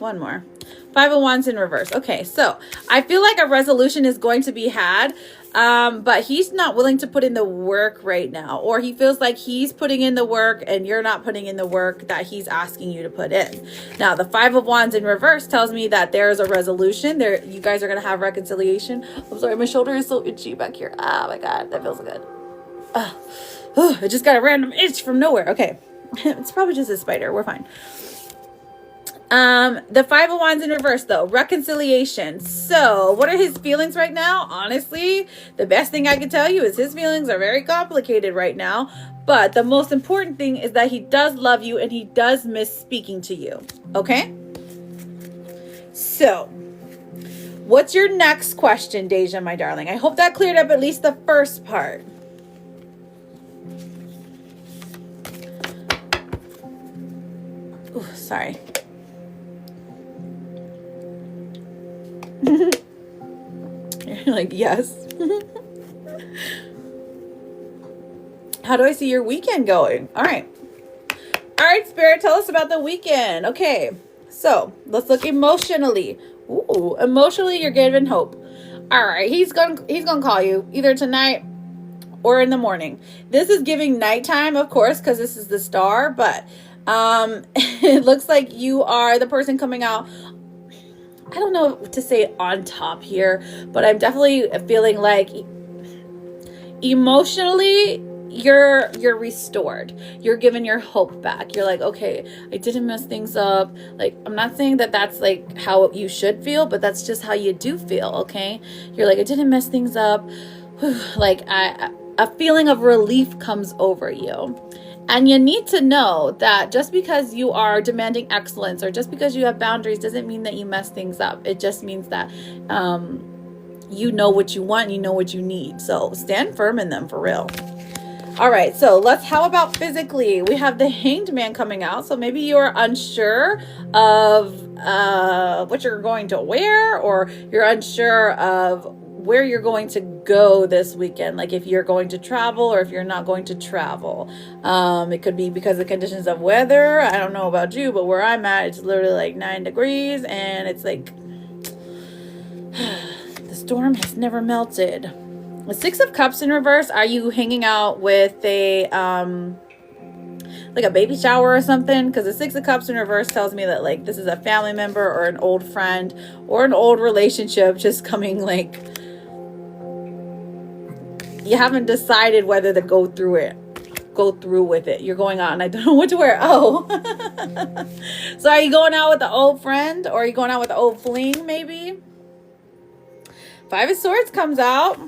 one more. Five of Wands in reverse. Okay, so I feel like a resolution is going to be had, but he's not willing to put in the work right now, or he feels like he's putting in the work and you're not putting in the work that he's asking you to put in. Now, the Five of Wands in reverse tells me that there is a resolution. There, you guys are going to have reconciliation. I'm sorry, my shoulder is so itchy back here. Oh my God, that feels good. I just got a random itch from nowhere. Okay. It's probably just a spider. We're fine. The Five of Wands in reverse, though. Reconciliation. So, what are his feelings right now? Honestly, the best thing I can tell you is his feelings are very complicated right now. But the most important thing is that he does love you and he does miss speaking to you. Okay? So, what's your next question, Deja, my darling? I hope that cleared up at least the first part. Ooh, sorry. You're like, yes. How do I see your weekend going? All right. All right, Spirit, tell us about the weekend. Okay, so let's look emotionally. Ooh, emotionally, you're given hope. All right, he's gonna call you either tonight or in the morning. This is giving nighttime, of course, because this is the star, but it looks like you are the person coming out. I don't know what to say on top here, but I'm definitely feeling like emotionally you're restored. You're given your hope back. You're like, okay, I didn't mess things up. Like, I'm not saying that that's like how you should feel, but that's just how you do feel. Okay, you're like, I didn't mess things up. Like, a feeling of relief comes over you. And you need to know that just because you are demanding excellence or just because you have boundaries doesn't mean that you mess things up. It just means that you know what you want, you know what you need. So stand firm in them, for real. All right, so how about physically? We have the Hanged Man coming out. So maybe you're unsure of what you're going to wear, or you're unsure of where you're going to go this weekend, like if you're going to travel or if you're not going to travel. It could be because of conditions of weather. I don't know about you, but where I'm at, it's literally like 9 degrees and it's like the storm has never melted. The Six of Cups in reverse. Are you hanging out with a like a baby shower or something? Because the Six of Cups in reverse tells me that like this is a family member or an old friend or an old relationship just coming, like you haven't decided whether to go through with it. You're going out and I don't know what to wear. Oh. So are you going out with the old friend, or are you going out with the old fling maybe? Five of Swords comes out.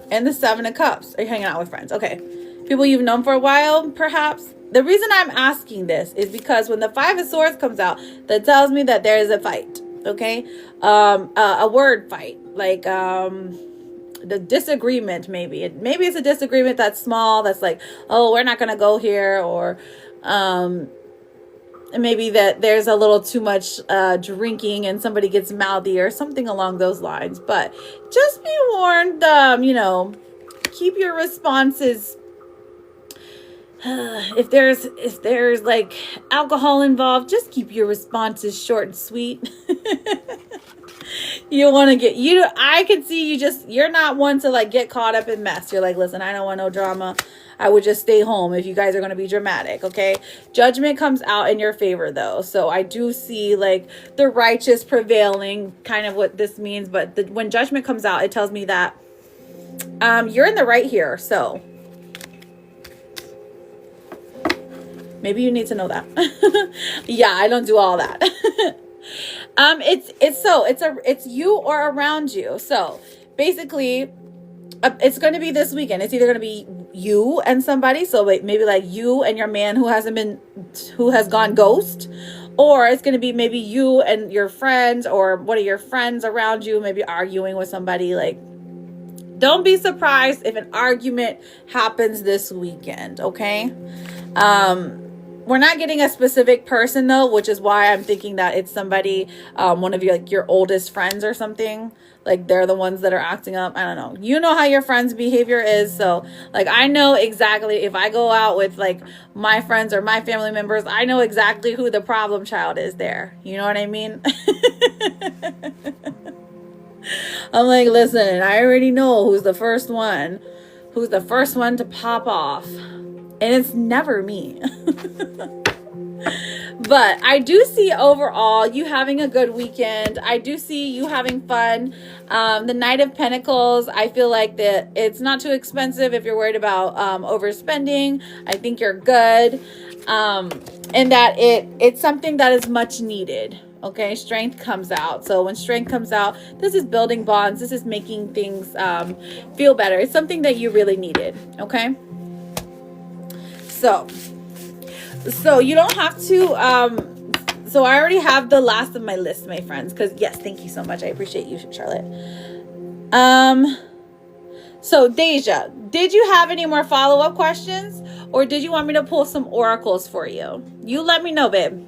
And the Seven of Cups. Are you hanging out with friends? Okay. People you've known for a while, perhaps. The reason I'm asking this is because when the Five of Swords comes out, that tells me that there is a fight. Okay? A word fight. Like, the disagreement, maybe. Maybe it's a disagreement that's small, that's like, oh, we're not going to go here. Or, maybe that there's a little too much drinking and somebody gets mouthy or something along those lines. But just be warned, keep your responses. If there's like alcohol involved, just keep your responses short and sweet. You want to get, I can see you're not one to like get caught up in mess. You're like, listen, I don't want no drama. I would just stay home if you guys are going to be dramatic. Okay. Judgment comes out in your favor though. So I do see like the righteous prevailing, kind of what this means. But when judgment comes out, it tells me that you're in the right here. So maybe you need to know that. Yeah, I don't do all that. It's you or around you. So basically, it's going to be this weekend. It's either going to be you and somebody. So maybe like you and your man who has gone ghost, or it's going to be maybe you and your friends, or one of your friends around you, maybe arguing with somebody. Like, don't be surprised if an argument happens this weekend. Okay. We're not getting a specific person though, which is why I'm thinking that it's somebody, one of your oldest friends or something. Like they're the ones that are acting up. I don't know. You know how your friend's behavior is. So like, I know exactly if I go out with like my friends or my family members, I know exactly who the problem child is there. You know what I mean? I'm like, listen, I already know who's the first one to pop off. And it's never me. But I do see overall you having a good weekend. I do see you having fun. The Knight of Pentacles, I feel like that it's not too expensive if you're worried about overspending. I think you're good. And that it's something that is much needed. Okay, strength comes out. So when strength comes out, this is building bonds. This is making things feel better. It's something that you really needed. Okay. So you don't have to So I already have the last of my list, my friends, because yes, thank you so much. I appreciate you, Charlotte. So Deja, did you have any more follow-up questions, or did you want me to pull some oracles for you? You let me know, babe.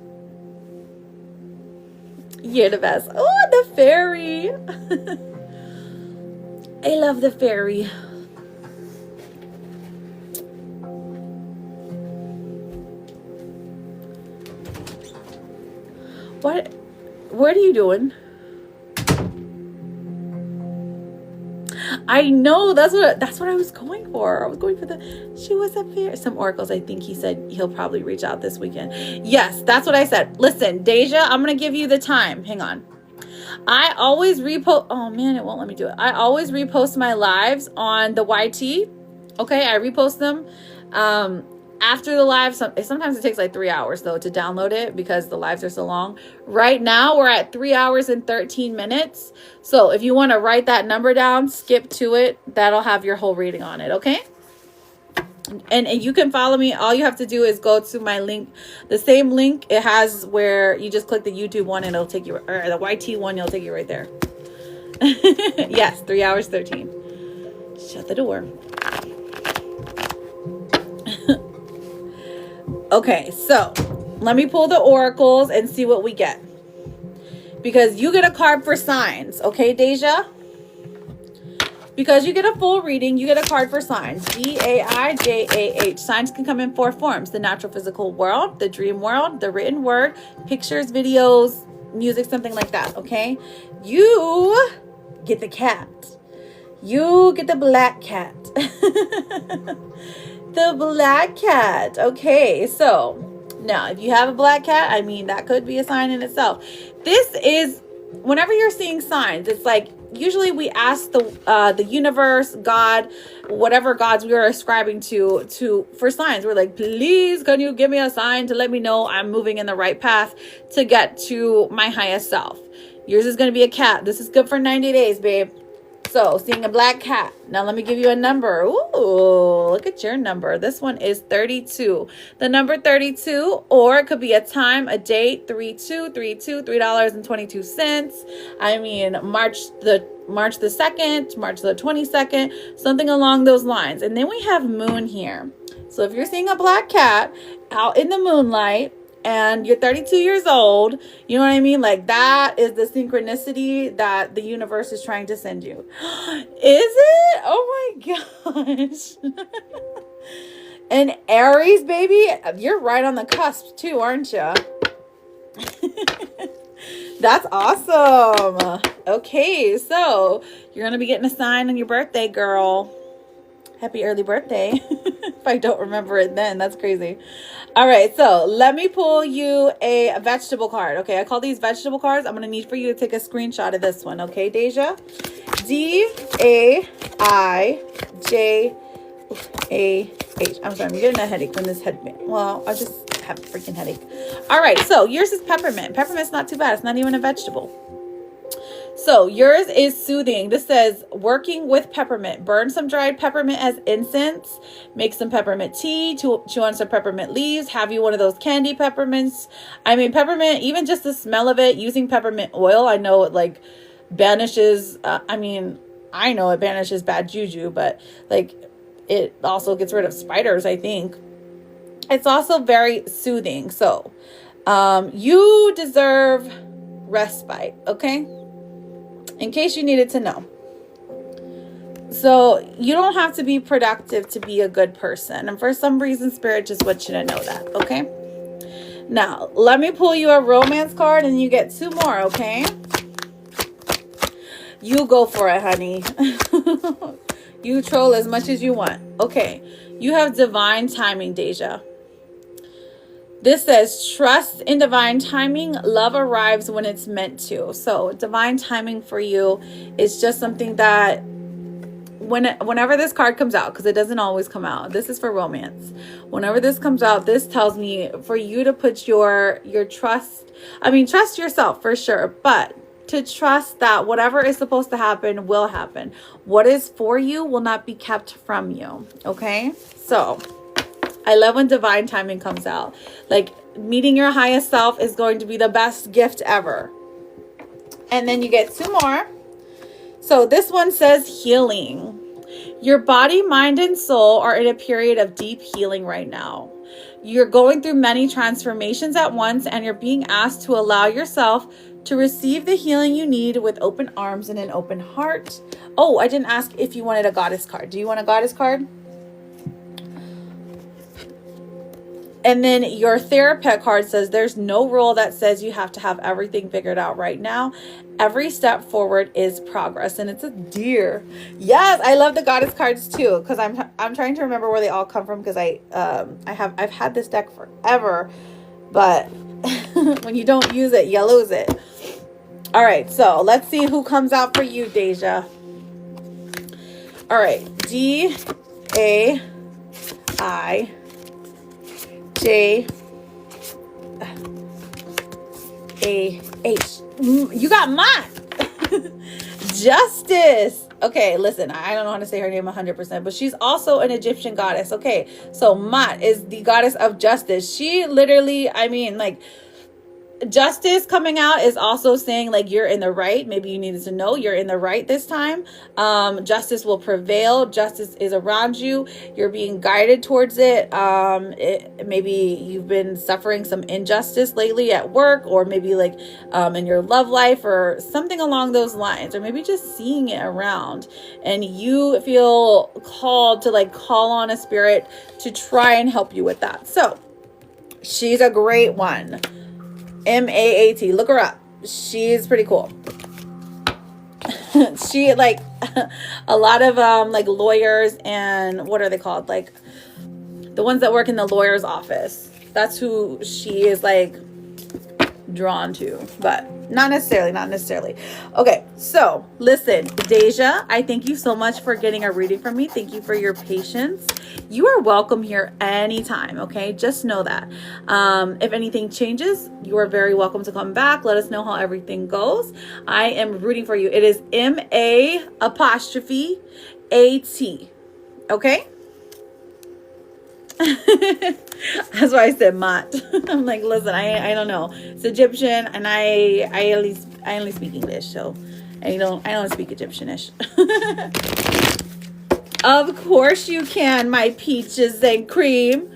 You're the best. Oh, the fairy. I love the fairy. What are you doing? I know, that's what I was going for. I was going for she was a fairy. Some oracles. I think he said he'll probably reach out this weekend. Yes, that's what I said. Listen, Deja, I'm gonna give you the time. Hang on. I always repost. Oh man, it won't let me do it. I always repost my lives on the YT. Okay, I repost them after the live. Sometimes it takes like 3 hours though to download it because the lives are so long. Right now we're at 3 hours and 13 minutes. So if you want to write that number down, skip to it. That'll have your whole reading on it. Okay. And you can follow me. All you have to do is go to my link, the same link it has where you just click the YouTube one and it'll take you, or the YT one, it'll take you right there. Yes, 3 hours 13. Shut the door. Okay, so let me pull the oracles and see what we get, because you get a card for signs. Okay, Deja? Because you get a full reading, you get a card for signs. DAIJAH. Signs can come in 4 forms: the natural physical world, the dream world, the written word, pictures, videos, music, something like that. Okay, you get the cat. You get the black cat. The black cat. Okay, so now if you have a black cat, I mean, that could be a sign in itself. This is, whenever you're seeing signs, it's like, usually we ask the universe, God, whatever gods we are ascribing to for signs. We're like, please, can you give me a sign to let me know I'm moving in the right path to get to my highest self? Yours is going to be a cat. This is good for 90 days, babe. So, seeing a black cat. Now, let me give you a number. Ooh, look at your number. This one is 32. The number 32, or it could be a time, a date, 3232, $3.22. I mean, March the 2nd, March the 22nd, something along those lines. And then we have moon here. So, if you're seeing a black cat out in the moonlight, and you're 32 years old, you know what I mean? Like, that is the synchronicity that the universe is trying to send you. Is it? Oh my gosh. And Aries, baby, you're right on the cusp too, aren't you? That's awesome. Okay, so you're going to be getting a sign on your birthday, girl. Happy early birthday. If I don't remember it then, that's crazy. All right, so let me pull you a vegetable card. Okay, I call these vegetable cards. I'm going to need for you to take a screenshot of this one. Okay, Deja? D-A-I-J-A-H. I'm sorry, I'm getting a headache from this headband. Well, I just have a freaking headache. All right, so yours is peppermint. Peppermint's not too bad. It's not even a vegetable. So yours is soothing. This says working with peppermint. Burn some dried peppermint as incense. Make some peppermint tea. Chew on some peppermint leaves. Have you one of those candy peppermints. I mean, peppermint, even just the smell of it, using peppermint oil, I know it like banishes, I know it banishes bad juju, but like it also gets rid of spiders, I think. It's also very soothing. So you deserve respite, okay? In case you needed to know. So you don't have to be productive to be a good person. And for some reason, Spirit just wants you to know that, okay? Now, let me pull you a romance card and you get 2 more, okay? You go for it, honey. You troll as much as you want. Okay, you have divine timing, Deja. This says, trust in divine timing. Love arrives when it's meant to. So divine timing for you is just something that whenever this card comes out, because it doesn't always come out. This is for romance. Whenever this comes out, this tells me for you to put your trust. I mean, trust yourself for sure, but to trust that whatever is supposed to happen will happen. What is for you will not be kept from you. Okay? So I love when divine timing comes out. Like, meeting your highest self is going to be the best gift ever. And then you get 2 more. So this one says healing. Your body, mind, and soul are in a period of deep healing right now. You're going through many transformations at once, and you're being asked to allow yourself to receive the healing you need with open arms and an open heart. Oh, I didn't ask if you wanted a goddess card. Do you want a goddess card? And then your therapist card says there's no rule that says you have to have everything figured out right now. Every step forward is progress, and it's a deer. Yes, I love the goddess cards too, because I'm trying to remember where they all come from, because I've had this deck forever, but when you don't use it, you lose it. All right, so let's see who comes out for you, Deja. All right, DAIJH. You got Mott. Justice. Okay, listen, I don't know how to say her name 100%, but she's also an Egyptian goddess. Okay, so Mott is the goddess of justice. She literally, I mean, like, justice coming out is also saying, like, you're in the right. Maybe you needed to know you're in the right this time. Justice will prevail. Justice is around you. You're being guided towards it. Maybe you've been suffering some injustice lately at work, or maybe like in your love life or something along those lines, or maybe just seeing it around, and you feel called to like call on a spirit to try and help you with that. So she's a great one. Maat, look her up. She's pretty cool. She, like, a lot of like lawyers, and what are they called, like the ones that work in the lawyer's office, that's who she is like drawn to, but not necessarily. Okay, so listen, Deja, I thank you so much for getting a reading from me. Thank you for your patience. You are welcome here anytime, okay? Just know that. If anything changes, you are very welcome to come back. Let us know how everything goes. I am rooting for you. It is MA''AT, okay? That's why I said Mott. I'm like, listen, I don't know. It's Egyptian, and I only speak English, so I don't speak Egyptianish. Of course you can, my peaches and cream.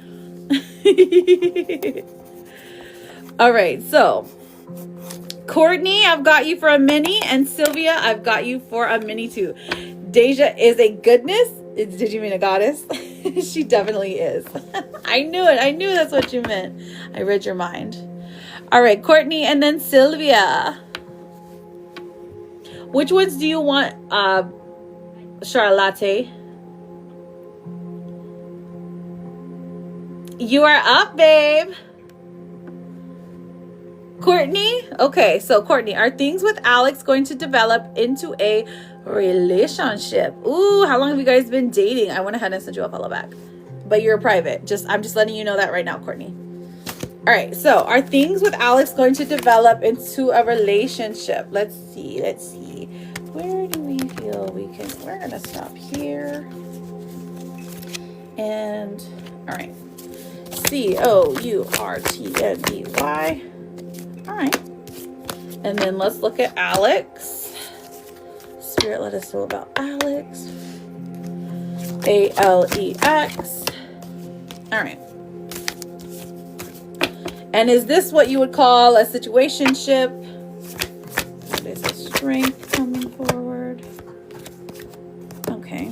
All right, so Courtney, I've got you for a mini, and Sylvia, I've got you for a mini too. Deja is a goodness. Did you mean a goddess? She definitely is. I knew it. I knew that's what you meant. I read your mind. All right, Courtney, and then Sylvia. Which ones do you want, Charlotte? You are up, babe. Courtney? Okay, so Courtney, are things with Alex going to develop into a relationship? Ooh, how long have you guys been dating? I went ahead and sent you a follow back, but you're private. I'm just letting you know that right now, Courtney. All right, so are things with Alex going to develop into a relationship? Let's see. Where do we feel we're gonna stop here. And all right, COURTNDY. All right, and then let's look at Alex. Spirit, let us know about Alex. ALEX. All right. And is this what you would call a situationship? What is the strength coming forward? Okay.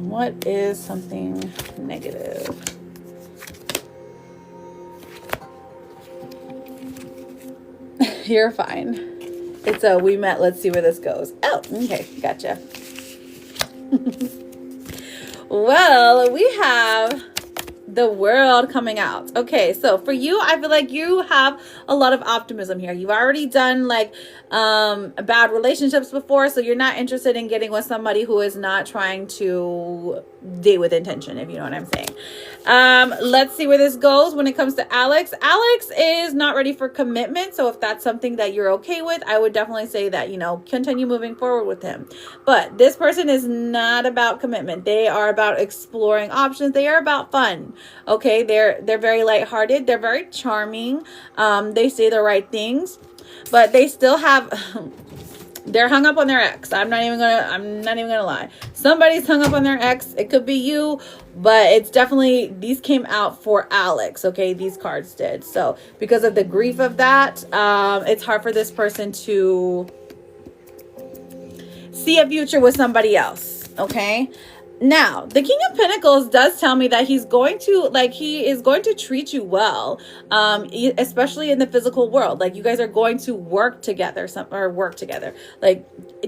What is something negative? You're fine. It's a we met, let's see where this goes. Oh, okay, gotcha. Well, we have the World coming out. Okay, so for you, I feel like you have a lot of optimism here. You've already done like bad relationships before, so you're not interested in getting with somebody who is not trying to date with intention, if you know what I'm saying. Let's see where this goes when it comes to Alex. Alex is not ready for commitment, so if that's something that you're okay with, I would definitely say that, you know, continue moving forward with him. But this person is not about commitment. They are about exploring options. They are about fun. Okay, they're very lighthearted. They're very charming. They say the right things, but they still have they're hung up on their ex. I'm not even gonna lie. Somebody's hung up on their ex. It could be you, but it's definitely, these came out for Alex. Okay, these cards did. So because of the grief of that, it's hard for this person to see a future with somebody else. Okay. Now, the King of Pentacles does tell me that he is going to treat you well, especially in the physical world. Like, you guys are going to work together, like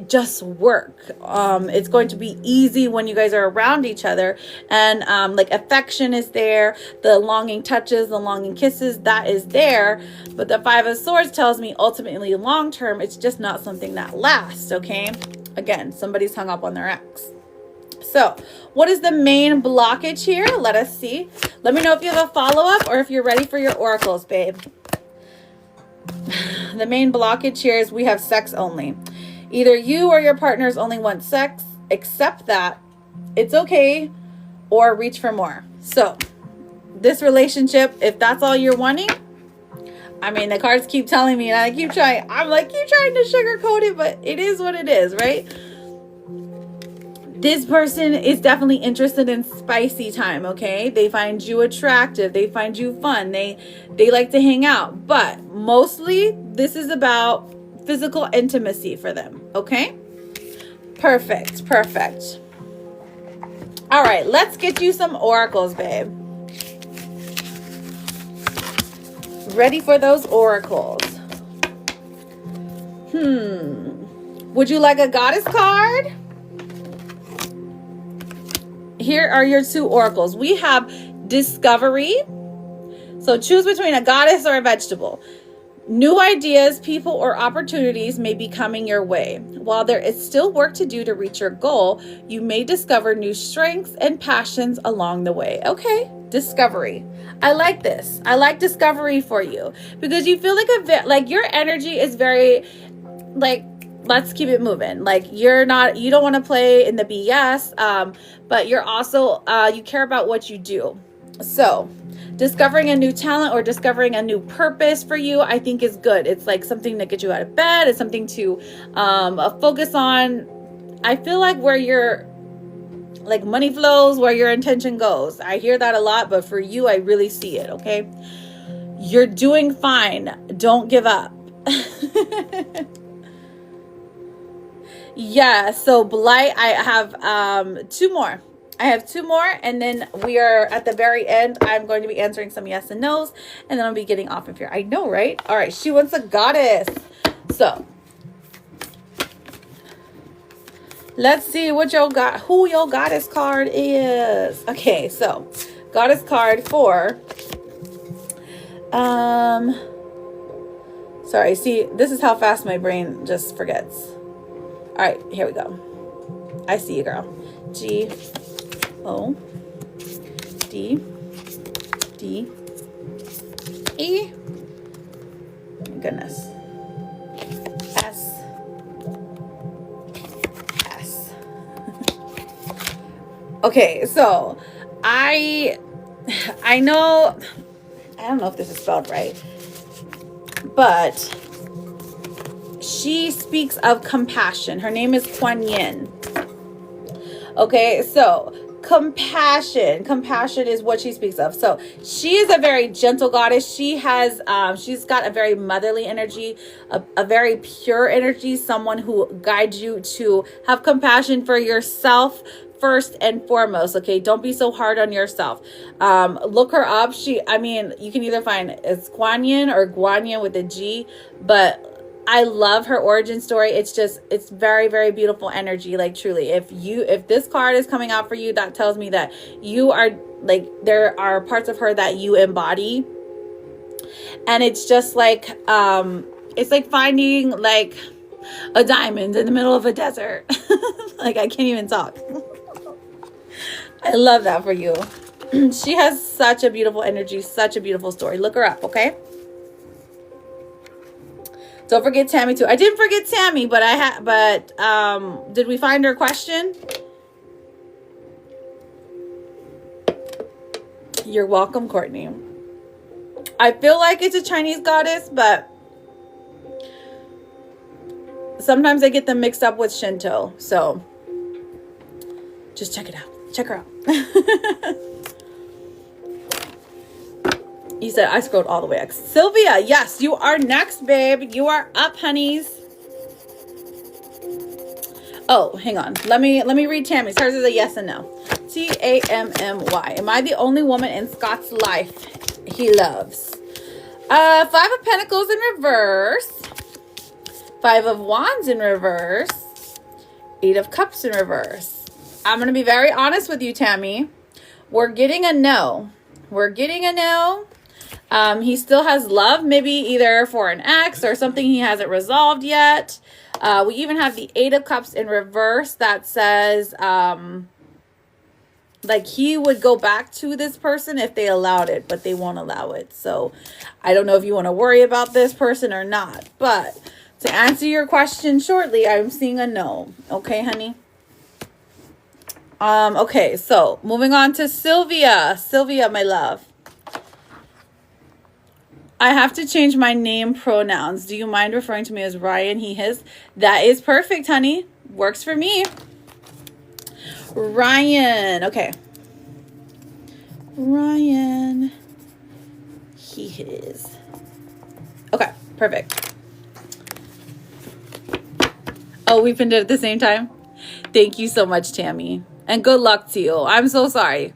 just work. It's going to be easy when you guys are around each other, and like affection is there, the longing touches, the longing kisses, that is there. But the Five of Swords tells me ultimately long term, it's just not something that lasts. Okay, again, somebody's hung up on their ex. So what is the main blockage here? Let us see. Let me know if you have a follow-up or if you're ready for your oracles, babe. The main blockage here is we have sex only. Either you or your partners only want sex, accept that, it's okay, or reach for more. So this relationship, if that's all you're wanting, I mean, the cards keep telling me, and I keep trying. I'm like, keep trying to sugarcoat it, but it is what it is, right? This person is definitely interested in spicy time, okay? They find you attractive. They find you fun. They like to hang out. But mostly, this is about physical intimacy for them, okay? Perfect, perfect. All right, let's get you some oracles, babe. Ready for those oracles. Would you like a goddess card? Here are your two oracles. We have discovery. So choose between a goddess or a vegetable. New ideas, people, or opportunities may be coming your way. While there is still work to do to reach your goal, you may discover new strengths and passions along the way. Okay, discovery. I like this. I like discovery for you because you feel like your energy is very like, let's keep it moving. Like, you don't want to play in the BS, but you're also, you care about what you do. So discovering a new talent or discovering a new purpose for you, I think is good. It's like something to get you out of bed. It's something to focus on. I feel like where your like money flows, where your intention goes. I hear that a lot, but for you, I really see it. Okay. You're doing fine. Don't give up. Yeah, so Blight, I have two more. I have two more, and then we are at the very end. I'm going to be answering some yes and no's, and then I'll be getting off of here. I know, right? All right, she wants a goddess. So let's see what who your goddess card is. Okay, so goddess card for sorry, see, this is how fast my brain just forgets. All right, here we go. I see you, girl. G, O, D, D, E. My goodness. S, S. Okay, so I know, I don't know if this is spelled right, but she speaks of compassion. Her name is Kuan Yin. Okay, so compassion is what she speaks of. So she is a very gentle goddess. She has she's got a very motherly energy, a very pure energy, someone who guides you to have compassion for yourself first and foremost. Okay, don't be so hard on yourself. Look her up. You can either find it's Kuan Yin or Guan Yin with a G, but I love her origin story. It's very, very beautiful energy. Like, truly, if this card is coming out for you, that tells me that you are like, there are parts of her that you embody. And it's just like, it's like finding like a diamond in the middle of a desert. Like, I can't even talk. I love that for you. She has such a beautiful energy, such a beautiful story. Look her up, okay? Don't forget Tammy too. I didn't forget Tammy, but did we find her question? You're welcome, Courtney. I feel like it's a Chinese goddess, but sometimes I get them mixed up with Shinto. So just check it out. Check her out. You said I scrolled all the way up. Sylvia, yes, you are next, babe. You are up, honeys. Oh, hang on. Let me read Tammy's. Hers is a yes and no. Tammy. Am I the only woman in Scott's life he loves? 5 of Pentacles in reverse. 5 of Wands in reverse. 8 of Cups in reverse. I'm going to be very honest with you, Tammy. We're getting a no. We're getting a no. He still has love, maybe either for an ex or something he hasn't resolved yet. We even have the 8 of Cups in reverse that says, like he would go back to this person if they allowed it, but they won't allow it. So I don't know if you want to worry about this person or not. But to answer your question shortly, I'm seeing a no. Okay, honey? Okay, so moving on to Sylvia. Sylvia, my love. I have to change my name pronouns. Do you mind referring to me as Ryan, he, his? That is perfect, honey. Works for me. Ryan. Okay. Ryan, he, his. Okay, perfect. Oh, we've been doing it at the same time? Thank you so much, Tammy. And good luck to you. I'm so sorry.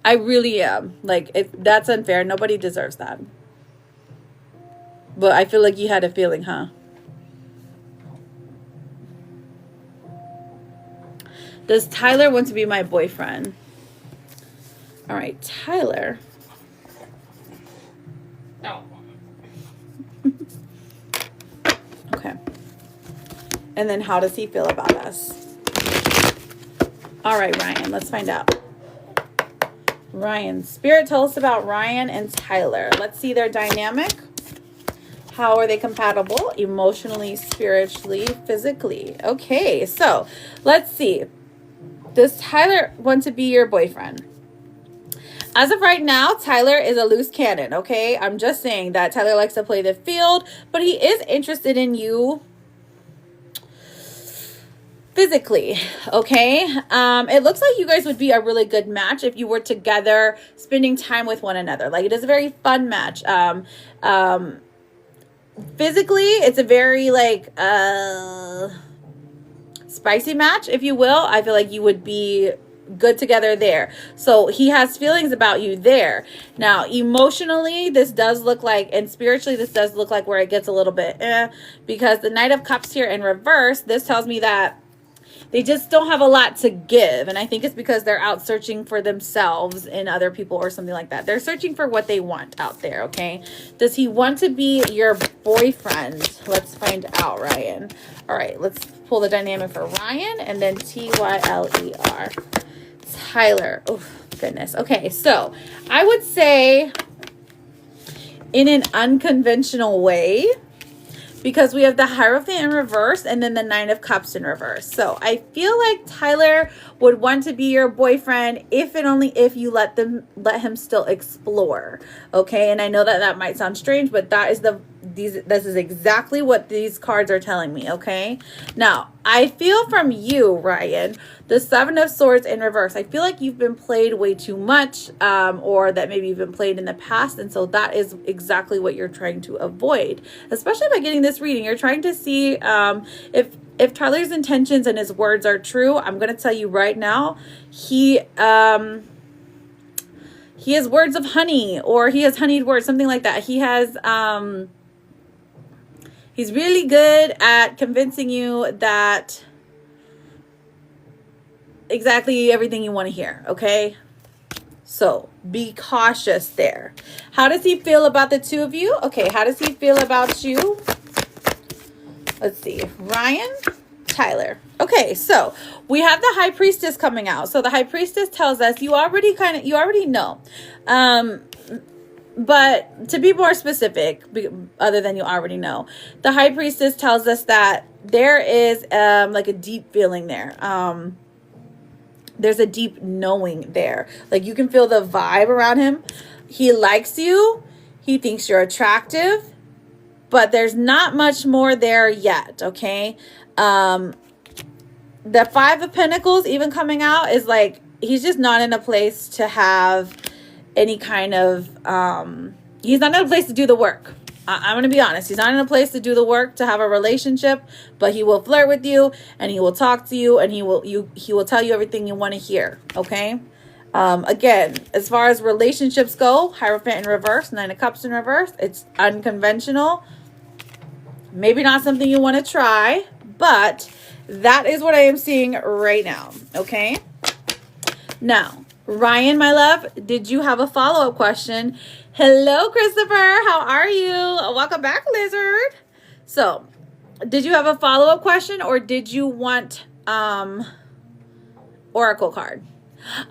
I really am. Like, that's unfair. Nobody deserves that. But I feel like you had a feeling, huh? Does Tyler want to be my boyfriend? All right, Tyler. No. Okay. And then how does he feel about us? All right, Ryan, let's find out. Ryan, Spirit, tell us about Ryan and Tyler. Let's see their dynamic. How are they compatible? Emotionally, spiritually, physically. Okay, so let's see. Does Tyler want to be your boyfriend? As of right now, Tyler is a loose cannon, okay? I'm just saying that Tyler likes to play the field, but he is interested in you physically, okay? It looks like you guys would be a really good match if you were together spending time with one another. Like, it is a very fun match. Physically, it's a very, like, spicy match, if you will. I feel like you would be good together there. So he has feelings about you there. Now, emotionally, this does look like, and spiritually, this does look like where it gets a little bit because the Knight of Cups here in reverse, this tells me that they just don't have a lot to give. And I think it's because they're out searching for themselves in other people or something like that. They're searching for what they want out there, okay? Does he want to be your boyfriend? Let's find out, Ryan. All right, let's pull the dynamic for Ryan and then Tyler. Tyler. Oh, goodness. Okay, so I would say in an unconventional way, because we have the Hierophant in reverse and then the Nine of Cups in reverse. So I feel like Tyler would want to be your boyfriend if and only if you let him still explore. Okay, and I know that that might sound strange, but that is this is exactly what these cards are telling me. Okay, now I feel from you, Ryan, the Seven of Swords in reverse. I feel like you've been played way too much, or that maybe you've been played in the past, and so that is exactly what you're trying to avoid. Especially by getting this reading, you're trying to see if Tyler's intentions and his words are true. I'm going to tell you right now, he has words of honey, or he has honeyed words, something like that. He has he's really good at convincing you that exactly everything you want to hear, okay? So be cautious there. How does he feel about the two of you? Okay, how does he feel about you? Let's see. Ryan, Tyler. Okay, so we have the High Priestess coming out. So the High Priestess tells us you already know. But to be more specific, other than you already know, the High Priestess tells us that there is like a deep feeling there. There's a deep knowing there. Like you can feel the vibe around him. He likes you. He thinks you're attractive, but there's not much more there yet. Okay. The Five of Pentacles even coming out is like, he's just not in a place to have any kind of, he's not in a place to do the work. I'm going to be honest. He's not in a place to do the work to have a relationship, but he will flirt with you and he will talk to you and he will tell you everything you want to hear. Okay. Again, as far as relationships go, Hierophant in reverse, Nine of Cups in reverse, it's unconventional. Maybe not something you want to try, but that is what I am seeing right now. Okay. Now, Ryan, my love, did you have a follow-up question? Hello, Christopher. How are you? Welcome back, Lizard. So, did you have a follow-up question or did you want oracle card?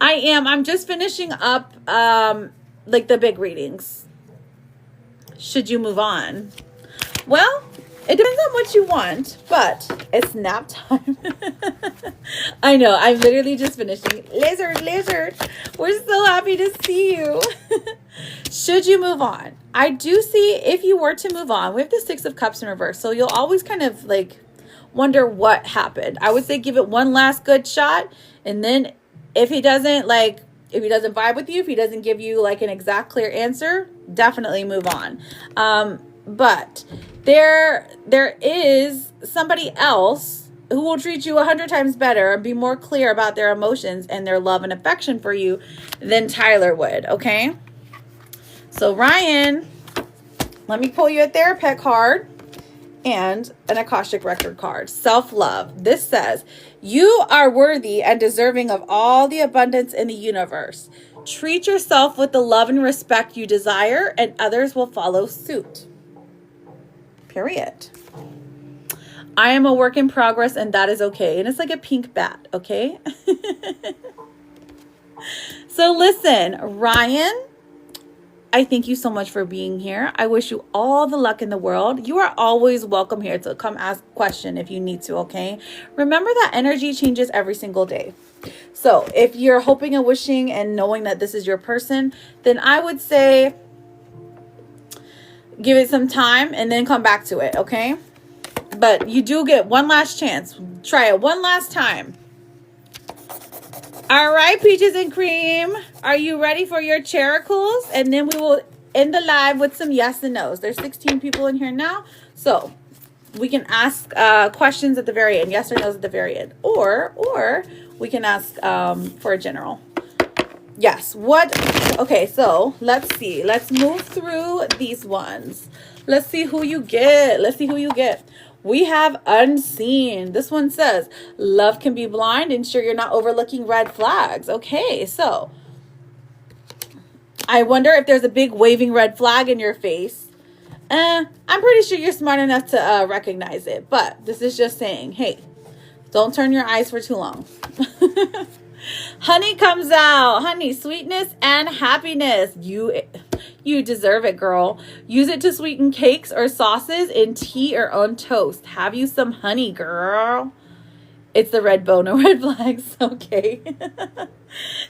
I'm just finishing up like the big readings. Should you move on? Well, it depends on what you want, but it's nap time. I know, I'm literally just finishing. Lizard, we're so happy to see you. Should you move on? I do see if you were to move on, we have the Six of Cups in reverse. So you'll always kind of like wonder what happened. I would say give it one last good shot. And then if he doesn't vibe with you, if he doesn't give you like an exact clear answer, definitely move on. But there is somebody else who will treat you 100 times better and be more clear about their emotions and their love and affection for you than Tyler would. Okay. So Ryan, let me pull you a Therapet card and an Akashic Record card. Self-love. This says, you are worthy and deserving of all the abundance in the universe. Treat yourself with the love and respect you desire, and others will follow suit. Period. I am a work in progress, and that is okay. And it's like a pink bat, okay? So listen, Ryan, I thank you so much for being here. I wish you all the luck in the world. You are always welcome here to come ask a question if you need to, okay? Remember that energy changes every single day. So if you're hoping and wishing and knowing that this is your person, then I would say give it some time and then come back to it, okay? But you do get one last chance. Try it one last time. All right, Peaches and Cream. Are you ready for your characles? And then we will end the live with some yes and no's. There's 16 people in here now. So we can ask questions at the very end. Yes or no's at the very end. Or we can ask for a general. Yes. What? Okay, so let's see. Let's move through these ones. Let's see who you get. Let's see who you get. We have Unseen. This one says, love can be blind. Ensure you're not overlooking red flags. Okay, so I wonder if there's a big waving red flag in your face. I'm pretty sure you're smart enough to recognize it. But this is just saying, hey, don't turn your eyes for too long. Honey comes out. Honey, sweetness and happiness. You deserve it, girl. Use it to sweeten cakes or sauces in tea or on toast. Have you some honey, girl? It's the red bow. No red flags. Okay.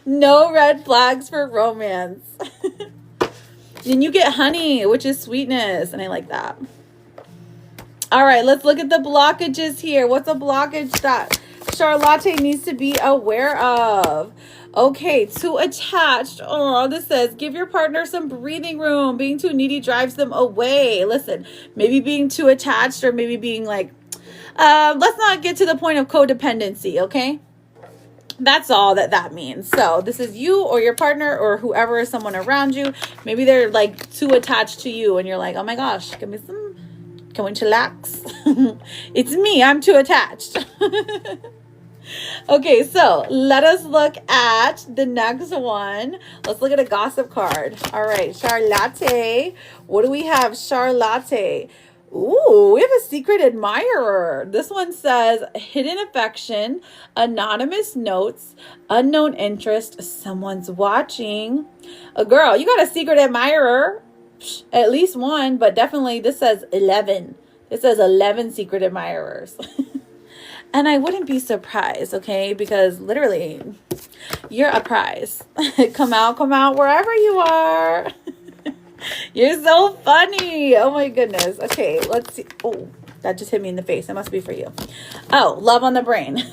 No red flags for romance. Then you get honey, which is sweetness. And I like that. All right, let's look at the blockages here. What's a blockage that Charlotte needs to be aware of? Okay, too attached. Oh, this says, give your partner some breathing room. Being too needy drives them away. Listen, maybe being too attached or maybe being like, let's not get to the point of codependency, okay? That's all that means. So this is you or your partner or whoever is someone around you. Maybe they're like too attached to you and you're like, oh my gosh, give me some, can we chillax? It's me, I'm too attached. Okay, so let us look at the next one. Let's look at a gossip card. All right, Charlotte. What do we have, Charlotte? Ooh, we have a secret admirer. This one says hidden affection, anonymous notes, unknown interest, someone's watching. A girl, you got a secret admirer. At least one, but definitely this says 11. It says 11 secret admirers. And I wouldn't be surprised, okay? Because literally, you're a prize. Come out wherever you are. You're so funny. Oh my goodness. Okay, let's see. Oh, that just hit me in the face. It must be for you. Oh, love on the brain.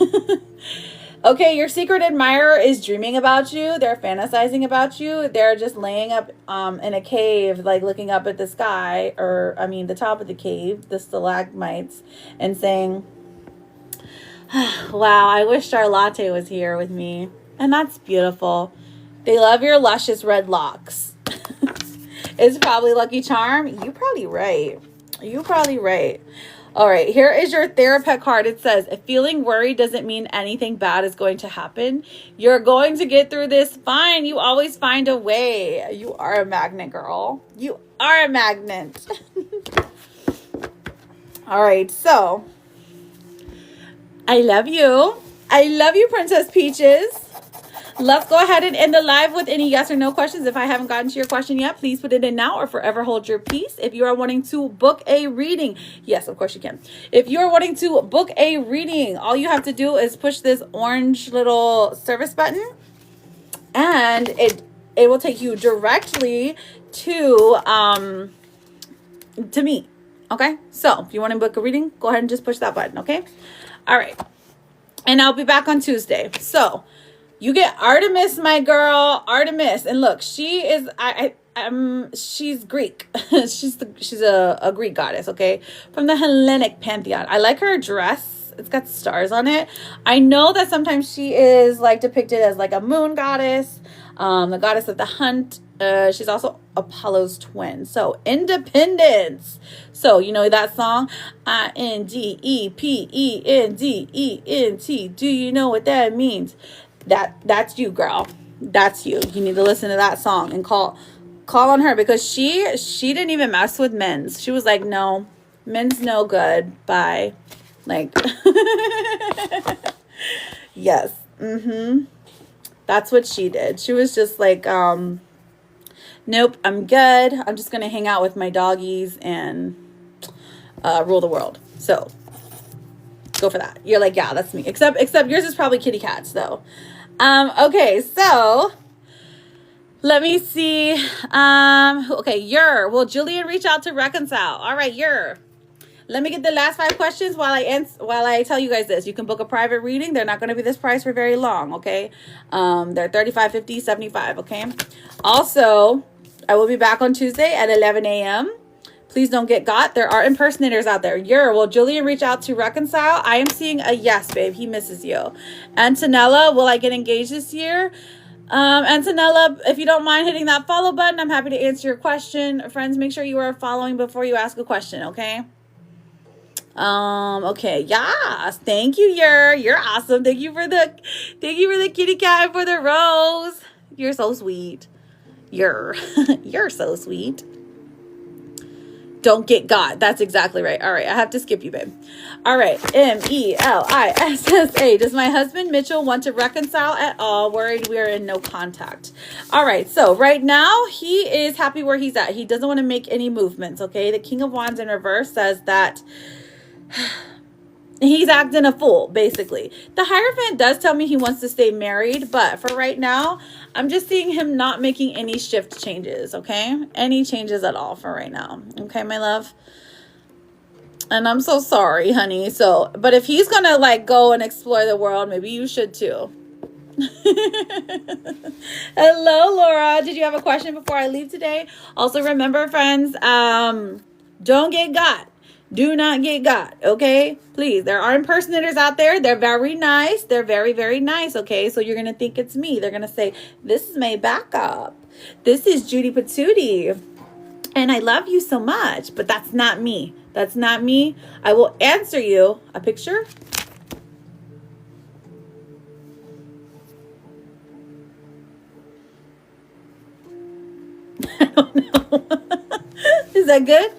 Okay, your secret admirer is dreaming about you. They're fantasizing about you. They're just laying up in a cave, like looking up at the sky, or I mean the top of the cave, the stalagmites, and saying, wow, I wish our latte was here with me. And that's beautiful. They love your luscious red locks. It's probably Lucky Charm. You're probably right. You're probably right. All right, here is your therapist card. It says, if feeling worried doesn't mean anything bad is going to happen. You're going to get through this fine. You always find a way. You are a magnet, girl. You are a magnet. All right, so I love you. I love you, Princess Peaches. Let's go ahead and end the live with any yes or no questions. If I haven't gotten to your question yet, please put it in now or forever hold your peace. If you are wanting to book a reading, yes, of course you can. If you are wanting to book a reading, all you have to do is push this orange little service button and it will take you directly to me. Okay, so if you want to book a reading, go ahead and just push that button. Okay, all right, and I'll be back on Tuesday. So you get Artemis, my girl, Artemis. And look, she is, she's Greek. she's a Greek goddess, okay? From the Hellenic pantheon. I like her dress. It's got stars on it. I know that sometimes she is like depicted as like a moon goddess, the goddess of the hunt. She's also Apollo's twin. So independence. So you know that song, INDEPENDENT. Do you know what that means? That's you, girl. That's you. You need to listen to that song and call on her, because she didn't even mess with men's. She was like, no, men's no good. Bye. Like, yes. That's what she did. She was just like, nope, I'm good. I'm just gonna hang out with my doggies and rule the world. So go for that. You're like, yeah, that's me. Except yours is probably kitty cats though. Okay, so let me see. Okay, will Julian reach out to reconcile? All right, let me get the last 5 questions while I tell you guys this. You can book a private reading. They're not going to be this price for very long, okay? They're $35, $50, $75, okay? Also, I will be back on Tuesday at 11 a.m. Please don't get got. There are impersonators out there. Will Julian reach out to reconcile? I am seeing a yes, babe. He misses you. Antonella, will I get engaged this year? Antonella, if you don't mind hitting that follow button, I'm happy to answer your question. Friends, make sure you are following before you ask a question, okay? Okay, yes. Thank you, You're awesome. Thank you for the kitty cat and for the rose. You're so sweet. You're so sweet. Don't get got. That's exactly right. All right, I have to skip you, babe. All right, Melissa. Does my husband Mitchell want to reconcile at all? Worried we are in no contact. All right, so right now he is happy where he's at. He doesn't want to make any movements, okay? The King of Wands in reverse says that he's acting a fool, basically. The Hierophant does tell me he wants to stay married, but for right now, I'm just seeing him not making any shift changes, okay? Any changes at all for right now, okay, my love? And I'm so sorry, honey. So, but if he's gonna like go and explore the world, maybe you should too. Hello, Laura. Did you have a question before I leave today? Also, remember, friends, don't get got. Do not get got, okay? Please, there are impersonators out there. They're very nice. They're very, very nice, okay? So you're going to think it's me. They're going to say, this is my backup. This is Judy Patootie. And I love you so much. But that's not me. That's not me. I will answer you. A picture? I don't know. Is that good?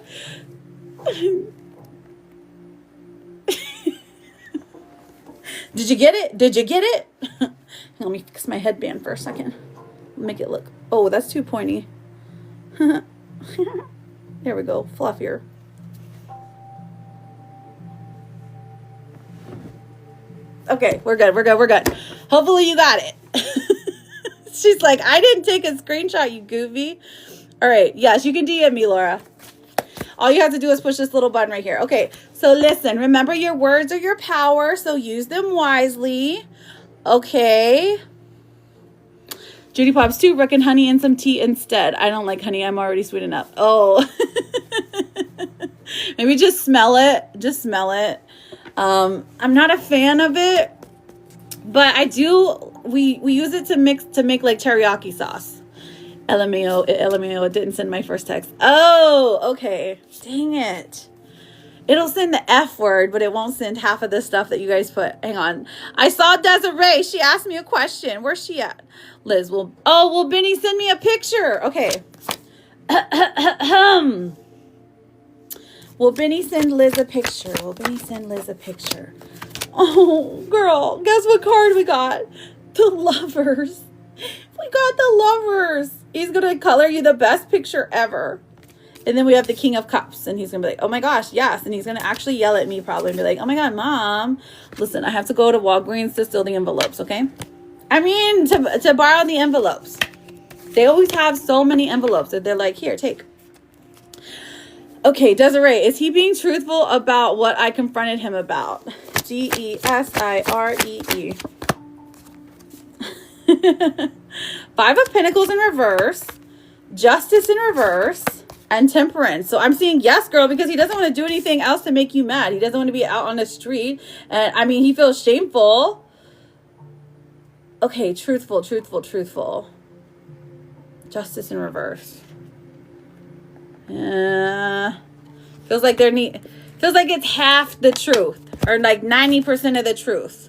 Did you get it? Did you get it? Let me fix my headband for a second. Make it look. Oh, that's too pointy. There we go. Fluffier. Okay, we're good. We're good. We're good. Hopefully you got it. She's like, I didn't take a screenshot, you goofy. All right. Yes, you can DM me, Laura. All you have to do is push this little button right here. Okay. So listen, remember your words are your power. So use them wisely. Okay. Judy Pops 2, reckon honey and some tea instead. I don't like honey. I'm already sweet enough. Oh. Maybe just smell it. Just smell it. I'm not a fan of it, but I do. We use it to make like teriyaki sauce. LMAO, it didn't send my first text. Oh, okay. Dang it. It'll send the F word, but it won't send half of the stuff that you guys put. Hang on. I saw Desiree. She asked me a question. Where's she at? Liz, will Benny send me a picture? Okay. Will Benny send Liz a picture? Oh, girl. Guess what card we got? The Lovers. We got the Lovers. He's going to color you the best picture ever. And then we have the King of Cups. And he's going to be like, oh my gosh, yes. And he's going to actually yell at me probably and be like, oh my God, Mom. Listen, I have to go to Walgreens to steal the envelopes, okay? I mean, to borrow the envelopes. They always have so many envelopes that they're like, here, take. Okay, Desiree, is he being truthful about what I confronted him about? Gesiree. 5 of Pentacles in reverse, Justice in reverse, and Temperance. So I'm seeing yes, girl, because he doesn't want to do anything else to make you mad. He doesn't want to be out on the street. And I mean, he feels shameful. Okay, truthful. Justice in reverse. Feels like it's half the truth, or like 90% of the truth.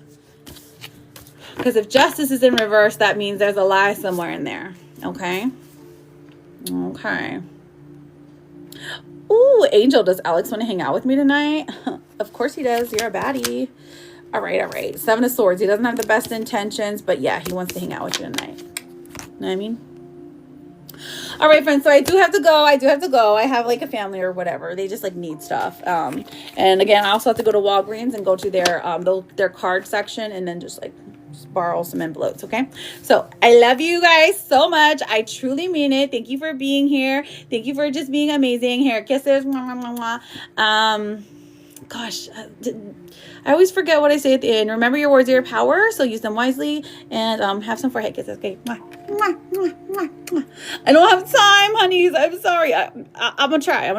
Because if justice is in reverse, that means there's a lie somewhere in there. Okay. Ooh, Angel, does Alex want to hang out with me tonight? Of course he does. You're a baddie. All right. 7 of Swords. He doesn't have the best intentions, but yeah, he wants to hang out with you tonight. You know what I mean? All right, friends. So I do have to go. I have like a family or whatever. They just like need stuff. And again, I also have to go to Walgreens and go to their card section and then just borrow some envelopes. Okay. So I love you guys so much. I truly mean it. Thank you for being here. Thank you for just being amazing. Here, kisses. Gosh, I always forget what I say at the end. Remember your words are your power, so use them wisely, and have some forehead kisses. Okay. I don't have time, honeys. I'm sorry. I'm gonna try.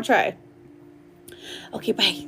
Okay, bye.